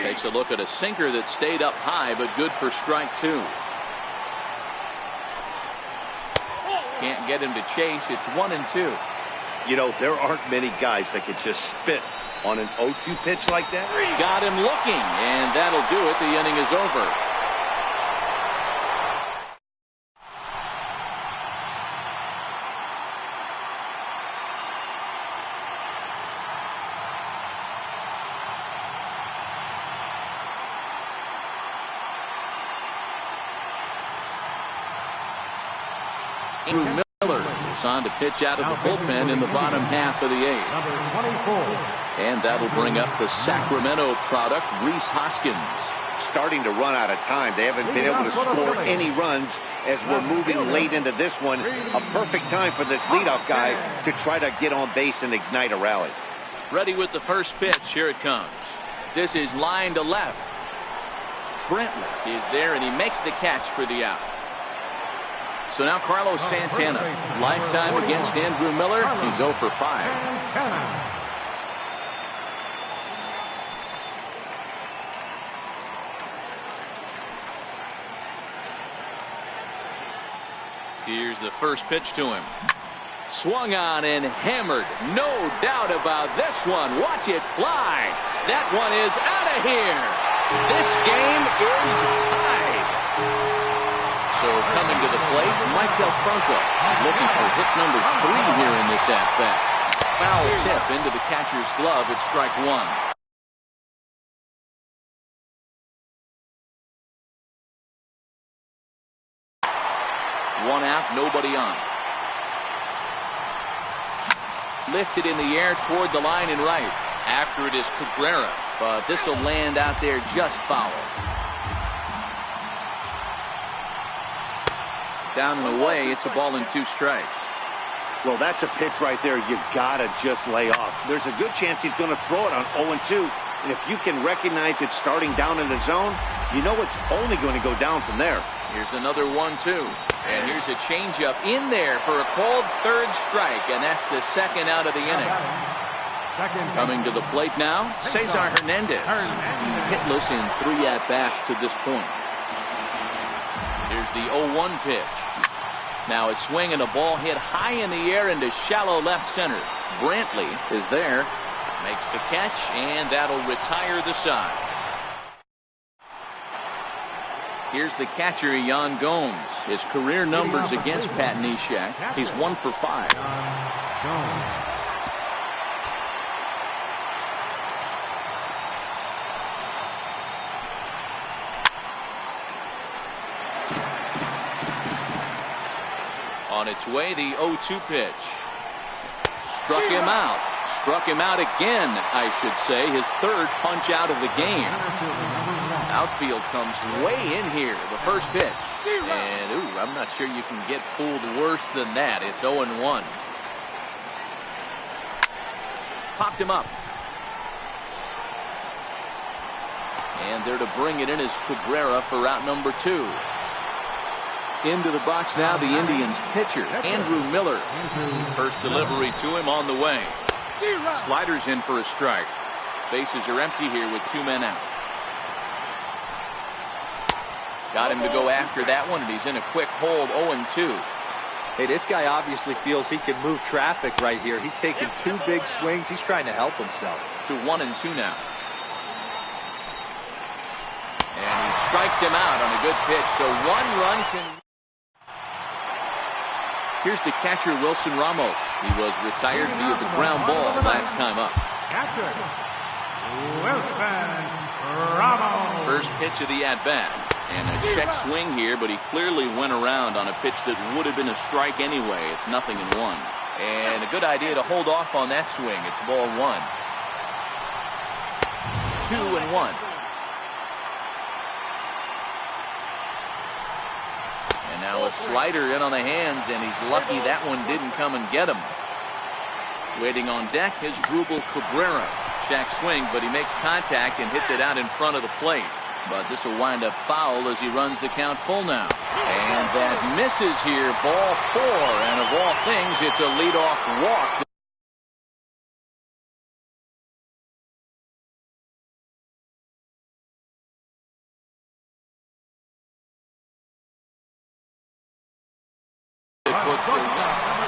Takes a look at a sinker that stayed up high, but good for strike 2. Can't get him to chase. It's 1-2. You know, there aren't many guys that could just spit on an 0-2 pitch like that. Got him looking, and that'll do it. The inning is over. Miller is on to pitch out of the bullpen in the bottom half of the 8th. And that'll bring up the Sacramento product, Rhys Hoskins. Starting to run out of time. They haven't been able to score any runs as we're moving late into this one. A perfect time for this leadoff guy to try to get on base and ignite a rally. Ready with the first pitch. Here it comes. This is line to left. Brentley is there, and he makes the catch for the out. So now Carlos Santana, lifetime against Andrew Miller. He's 0 for 5. Here's the first pitch to him. Swung on and hammered. No doubt about this one. Watch it fly. That one is out of here. This game is tied. So coming to the plate, Mike Del Franco looking for hit number 3 here in this at-bat. Foul tip into the catcher's glove at strike 1. One out, nobody on. Lifted in the air toward the line and right. After it is Cabrera, but this will land out there just foul. Down and away, it's a ball and 2 strikes. Well, that's a pitch right there you've got to just lay off. There's a good chance he's going to throw it on 0-2. And if you can recognize it starting down in the zone, you know it's only going to go down from there. Here's another 1-2. And here's a changeup in there for a called 3rd strike. And that's the 2nd out of the inning. Coming to the plate now, Cesar Hernandez. He's hitless in 3 at-bats to this point. Here's the 0-1 pitch. Now a swing and a ball hit high in the air into shallow left center. Brantley is there, makes the catch, and that'll retire the side. Here's the catcher, Yan Gomes. His career numbers against Pat Neshek. He's 1 for 5. On its way, the 0-2 pitch. Struck him out. Struck him out again, I should say. His 3rd punch out of the game. Outfield comes way in here. The first pitch. And, ooh, I'm not sure you can get fooled worse than that. It's 0-1. Popped him up. And there to bring it in is Cabrera for out number 2. Into the box now, the Indians pitcher, Andrew Miller. First delivery to him on the way. Sliders in for a strike. Bases are empty here with 2 men out. Got him to go after that one, and he's in a quick hold, 0-2. Hey, this guy obviously feels he can move traffic right here. He's taking 2 big swings. He's trying to help himself. To 1-2 now. And he strikes him out on a good pitch, so 1 run can... Here's the catcher, Wilson Ramos. He was retired via the ground ball last time up. Catcher, Wilson Ramos. First pitch of the at-bat. And a check swing here, but he clearly went around on a pitch that would have been a strike anyway. It's 0-1. And a good idea to hold off on that swing. It's ball 1. 2-1. Now a slider in on the hands, and he's lucky that one didn't come and get him. Waiting on deck is Drupal Cabrera. Shack swing, but he makes contact and hits it out in front of the plate. But this will wind up foul as he runs the count full now. And that misses here, ball 4. And of all things, it's a leadoff walk.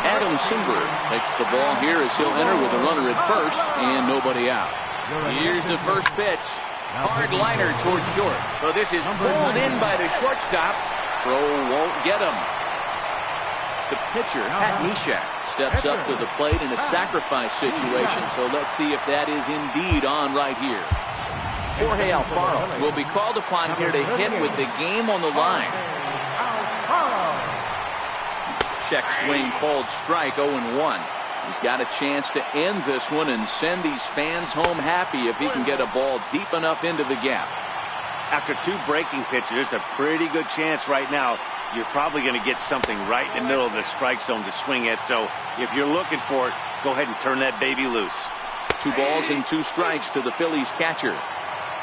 Adam Simber takes the ball here as he'll enter with a runner at first and nobody out. Here's the first pitch. Hard liner towards short. So this is pulled in by the shortstop. Throw won't get him. The pitcher, Pat Neshek, steps up to the plate in a sacrifice situation. So let's see if that is indeed on right here. Jorge Alfaro will be called upon here to hit with the game on the line. Check swing called strike, 0-1. He's got a chance to end this one and send these fans home happy if he can get a ball deep enough into the gap. After 2 breaking pitches, there's a pretty good chance right now you're probably going to get something right in the middle of the strike zone to swing at. So if you're looking for it, go ahead and turn that baby loose. 2 balls and 2 strikes to the Phillies catcher.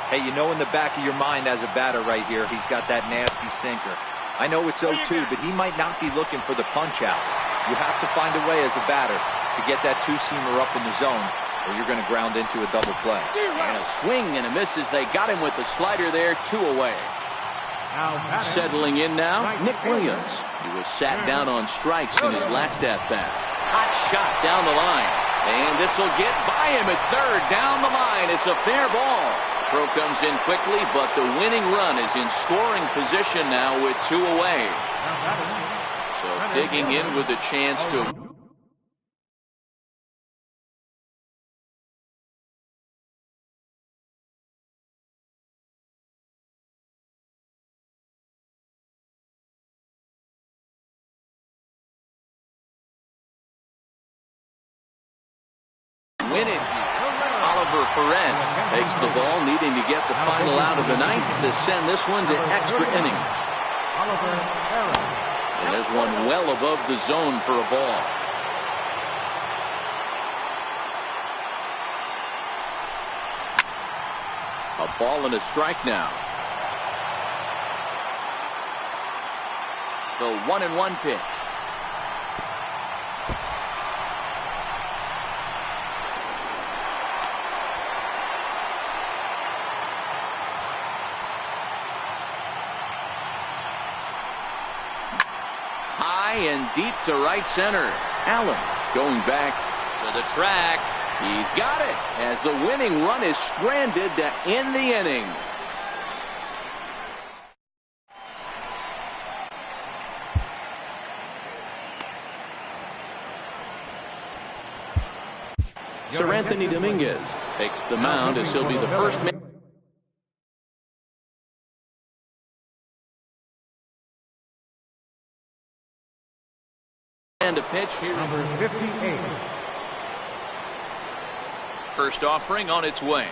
Hey, you know in the back of your mind as a batter right here, he's got that nasty sinker. I know it's 0-2, but he might not be looking for the punch out. You have to find a way as a batter to get that 2-seamer up in the zone, or you're going to ground into a double play. And a swing and a miss as they got him with the slider there, 2 away. Settling in now, Nick Williams. He was sat down on strikes in his last at-bat. Hot shot down the line. And this will get by him at third. Down the line. It's a fair ball. Throw comes in quickly, but the winning run is in scoring position now with 2 away. So digging in with a chance to... win it. Oliver Perez takes the ball, needing to get the final out of the ninth to send this one to extra innings. And there's one well above the zone for a ball. A ball and a strike now. The 1-1 pitch. And deep to right center. Allen going back to the track. He's got it as the winning run is stranded to end the inning. Sir Anthony Dominguez takes the mound as he'll be the first man. And a pitch here. Number 58. First offering on its way.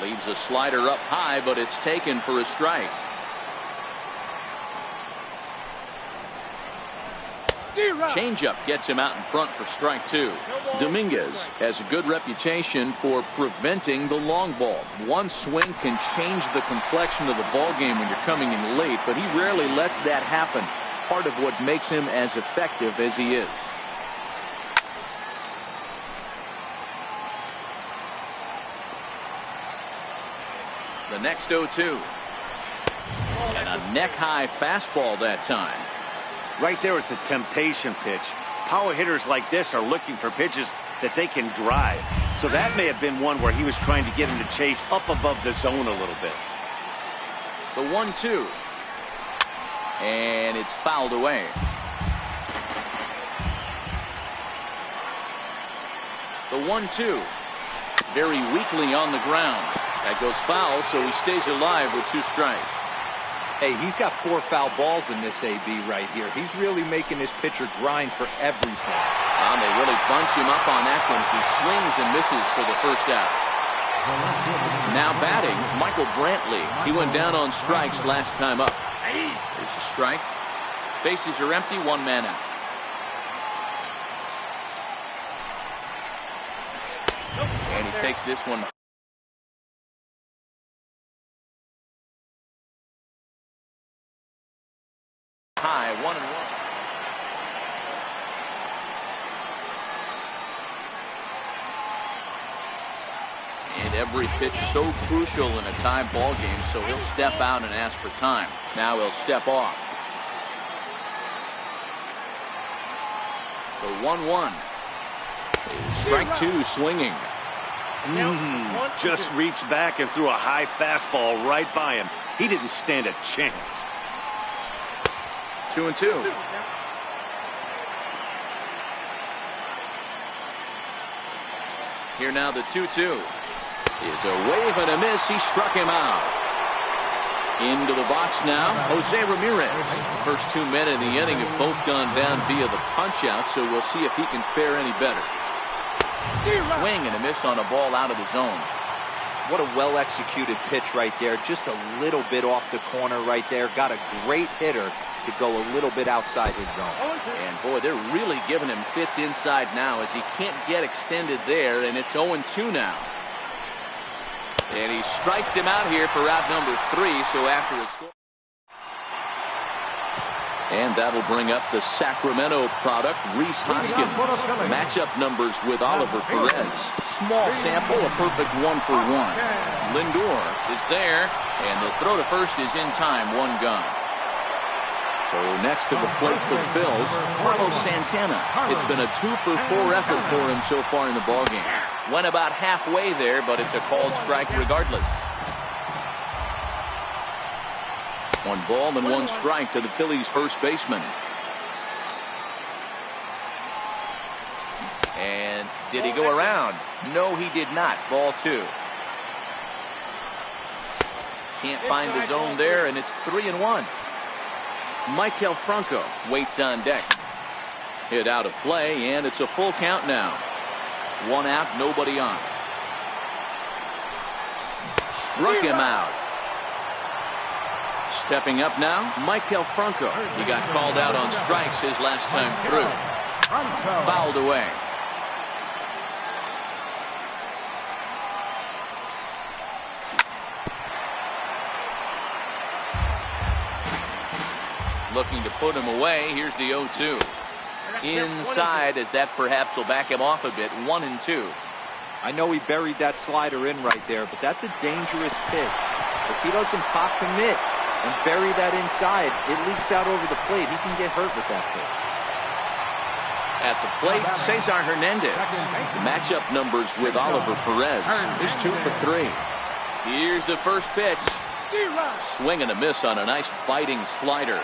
Leaves a slider up high, but it's taken for a strike. Changeup gets him out in front for strike 2. Dominguez has a good reputation for preventing the long ball. One swing can change the complexion of the ball game when you're coming in late, but he rarely lets that happen. Part of what makes him as effective as he is. The next 0-2. And a neck-high fastball that time. Right there is a temptation pitch. Power hitters like this are looking for pitches that they can drive. So that may have been one where he was trying to get him to chase up above the zone a little bit. The 1-2. And it's fouled away. The 1-2. Very weakly on the ground. That goes foul, so he stays alive with 2 strikes. Hey, he's got 4 foul balls in this AB right here. He's really making his pitcher grind for everything. And they really bunch him up on that one as he swings and misses for the first out. Now batting, Michael Brantley. He went down on strikes last time up. There's a strike. Bases are empty, one man out. And he takes this one high, 1-1. And every pitch so crucial in a tie ball game, so he'll step out and ask for time. Now he'll step off. The 1-1. Strike two, swinging. Just reached back and threw a high fastball right by him. He didn't stand a chance. 2-2. Here now the 2-2. Is a wave and a miss. He struck him out. Into the box now, Jose Ramirez. The first 2 men in the inning have both gone down via the punch out, so we'll see if he can fare any better. Swing and a miss on a ball out of the zone. What a well-executed pitch right there. Just a little bit off the corner right there. Got a great hitter to go a little bit outside his zone. And boy, they're really giving him fits inside now as he can't get extended there, and it's 0-2 now. And he strikes him out here for out number 3, so after a score. And that'll bring up the Sacramento product, Rhys Hoskins. Matchup numbers with Oliver Perez. Small sample, a perfect 1-for-1. Lindor is there, and the throw to first is in time, 1 gone. So next to the plate for the Phils, Carlos Santana. It's been a 2-for-4 effort for him so far in the ballgame. Went about halfway there, but it's a called strike regardless. 1 ball and 1 strike to the Phillies' first baseman. And did he go around? No, he did not. Ball 2. Can't find the zone there, and it's 3-1. Maikel Franco waits on deck. Hit out of play, and it's a full count now. 1 out, nobody on. Struck him out. Stepping up now, Maikel Franco. He got called out on strikes his last time through. Fouled away. Looking to put him away. Here's the 0-2. Inside, as that perhaps will back him off a bit. 1-2. I know he buried that slider in right there, but that's a dangerous pitch. If he doesn't pop commit and bury that inside, it leaks out over the plate. He can get hurt with that pitch. At the plate, Cesar Hernandez. The matchup numbers with Oliver Perez is 2 for 3. Here's the first pitch. Swing and a miss on a nice biting slider.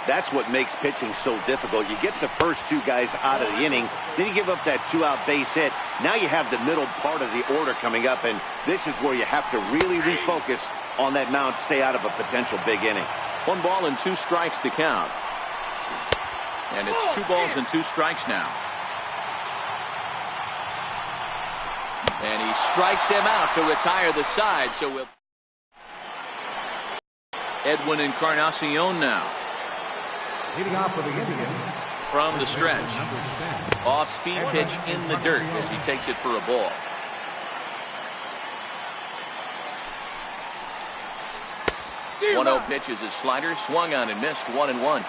That's what makes pitching so difficult. You get the first 2 guys out of the inning, then you give up that 2-out base hit. Now you have the middle part of the order coming up, and this is where you have to really refocus on that mound, stay out of a potential big inning. 1 ball and 2 strikes to count. And it's 2 balls and 2 strikes now. And he strikes him out to retire the side. So we'll Edwin Encarnacion now. Leading off for the Indians. From the stretch. Off-speed pitch in the dirt as he takes it for a ball. The 1-0 pitch is a slider, swung on and missed. 1-1.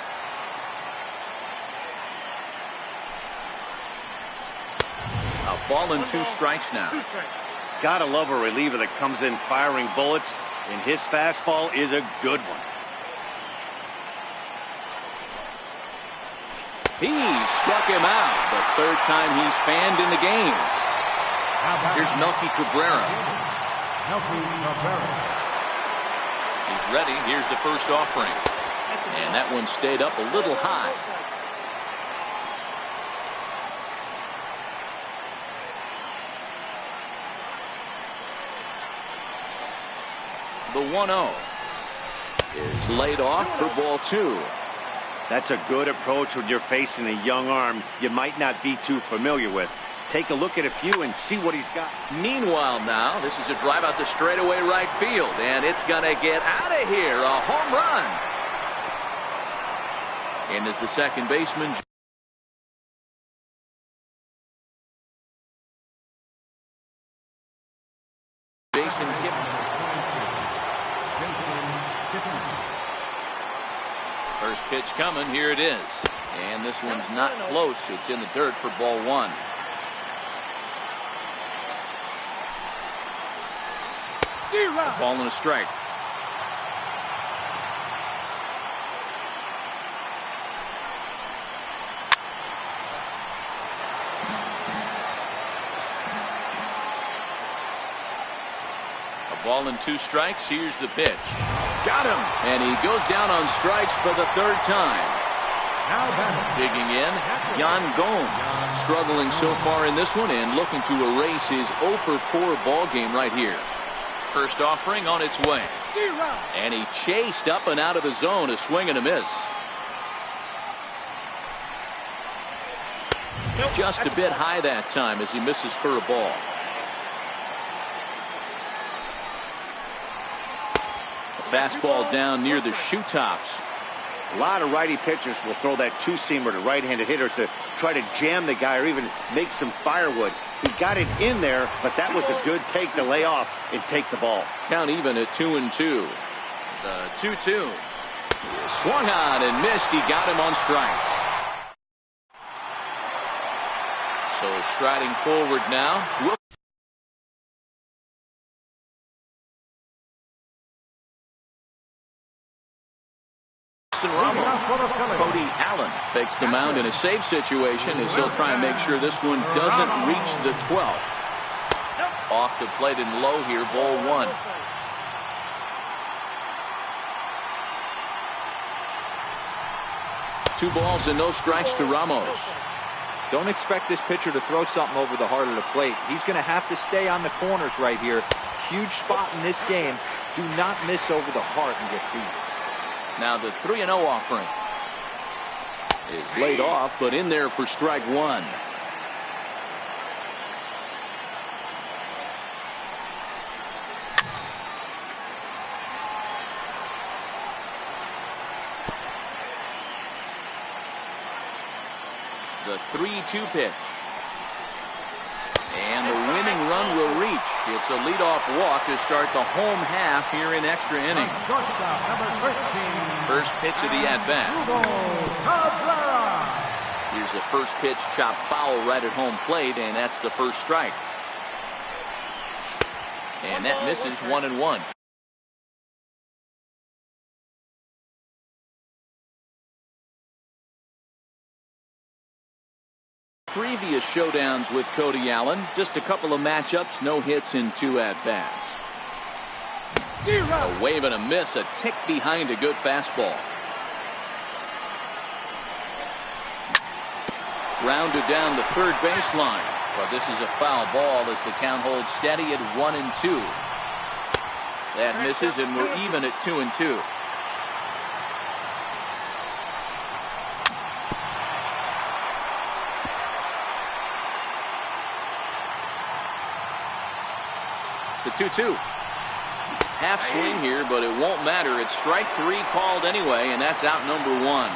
A ball and 2 strikes now. Gotta love a reliever that comes in firing bullets, and his fastball is a good one. He struck him out. The 3rd time he's fanned in the game. Here's Melky Cabrera. He's ready. Here's the first offering. And that one stayed up a little high. The 1-0 is laid off for ball 2. That's a good approach when you're facing a young arm you might not be too familiar with. Take a look at a few and see what he's got. Meanwhile now, this is a drive out the straightaway right field, and it's going to get out of here. A home run. And as the second baseman, Jason Kipnis. First pitch coming. Here it is. And this one's not close. It's in the dirt for ball one. A ball and a strike. A ball and 2 strikes. Here's the pitch. Got him. And he goes down on strikes for the 3rd time. Digging in, Yan Gomes, struggling so far in this one and looking to erase his 0 for 4 ball game right here. First offering on its way. And he chased up and out of the zone, a swing and a miss. Just a bit high that time as he misses for a ball. A fastball down near the shoe tops. A lot of righty pitchers will throw that two-seamer to right-handed hitters to try to jam the guy or even make some firewood. He got it in there, but that was a good take to lay off and take the ball. Count even at 2-2. The 2-2. Swung on and missed. He got him on strikes. So striding forward now. Cody Allen takes the mound in a safe situation as he'll try and make sure this one doesn't reach the 12th. Off the plate and low here, ball 1. Two balls and no strikes to Ramos. Don't expect this pitcher to throw something over the heart of the plate. He's going to have to stay on the corners right here. Huge spot in this game. Do not miss over the heart and get beat. Now the 3-0 offering is laid off, but in there for strike 1. The 3-2 pitch. And the winning run will reach. It's a leadoff walk to start the home half here in extra innings. First pitch of the at-bat. Here's the first pitch, chopped foul right at home plate, and that's the first strike. And that misses 1-1. Previous showdowns with Cody Allen, just a couple of matchups, no hits in 2 at-bats. A wave and a miss, a tick behind a good fastball. Rounded down the third baseline, but this is a foul ball as the count holds steady at 1-2. That misses, and we're even at 2-2. The 2-2. Half swing here, but it won't matter. It's strike 3 called anyway, and that's out number 1.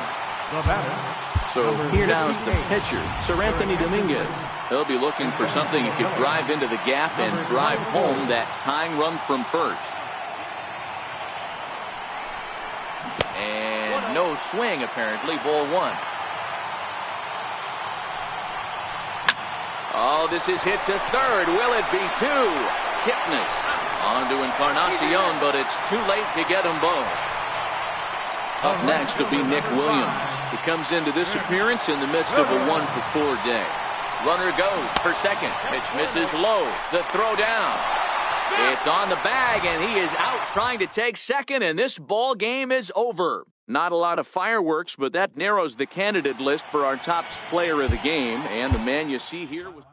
So here now is the pitcher, Sir Anthony Dominguez. He'll be looking for something he could drive into the gap and drive home that tying run from first. And no swing, apparently, ball 1. Oh, this is hit to third. Will it be 2? Kipnis on to Encarnacion, but it's too late to get them both. Up next will be Nick Williams. He comes into this appearance in the midst of a 1-for-4 day. Runner goes for second. Pitch misses low. The throw down. It's on the bag, and he is out trying to take second, and this ball game is over. Not a lot of fireworks, but that narrows the candidate list for our top player of the game, and the man you see here was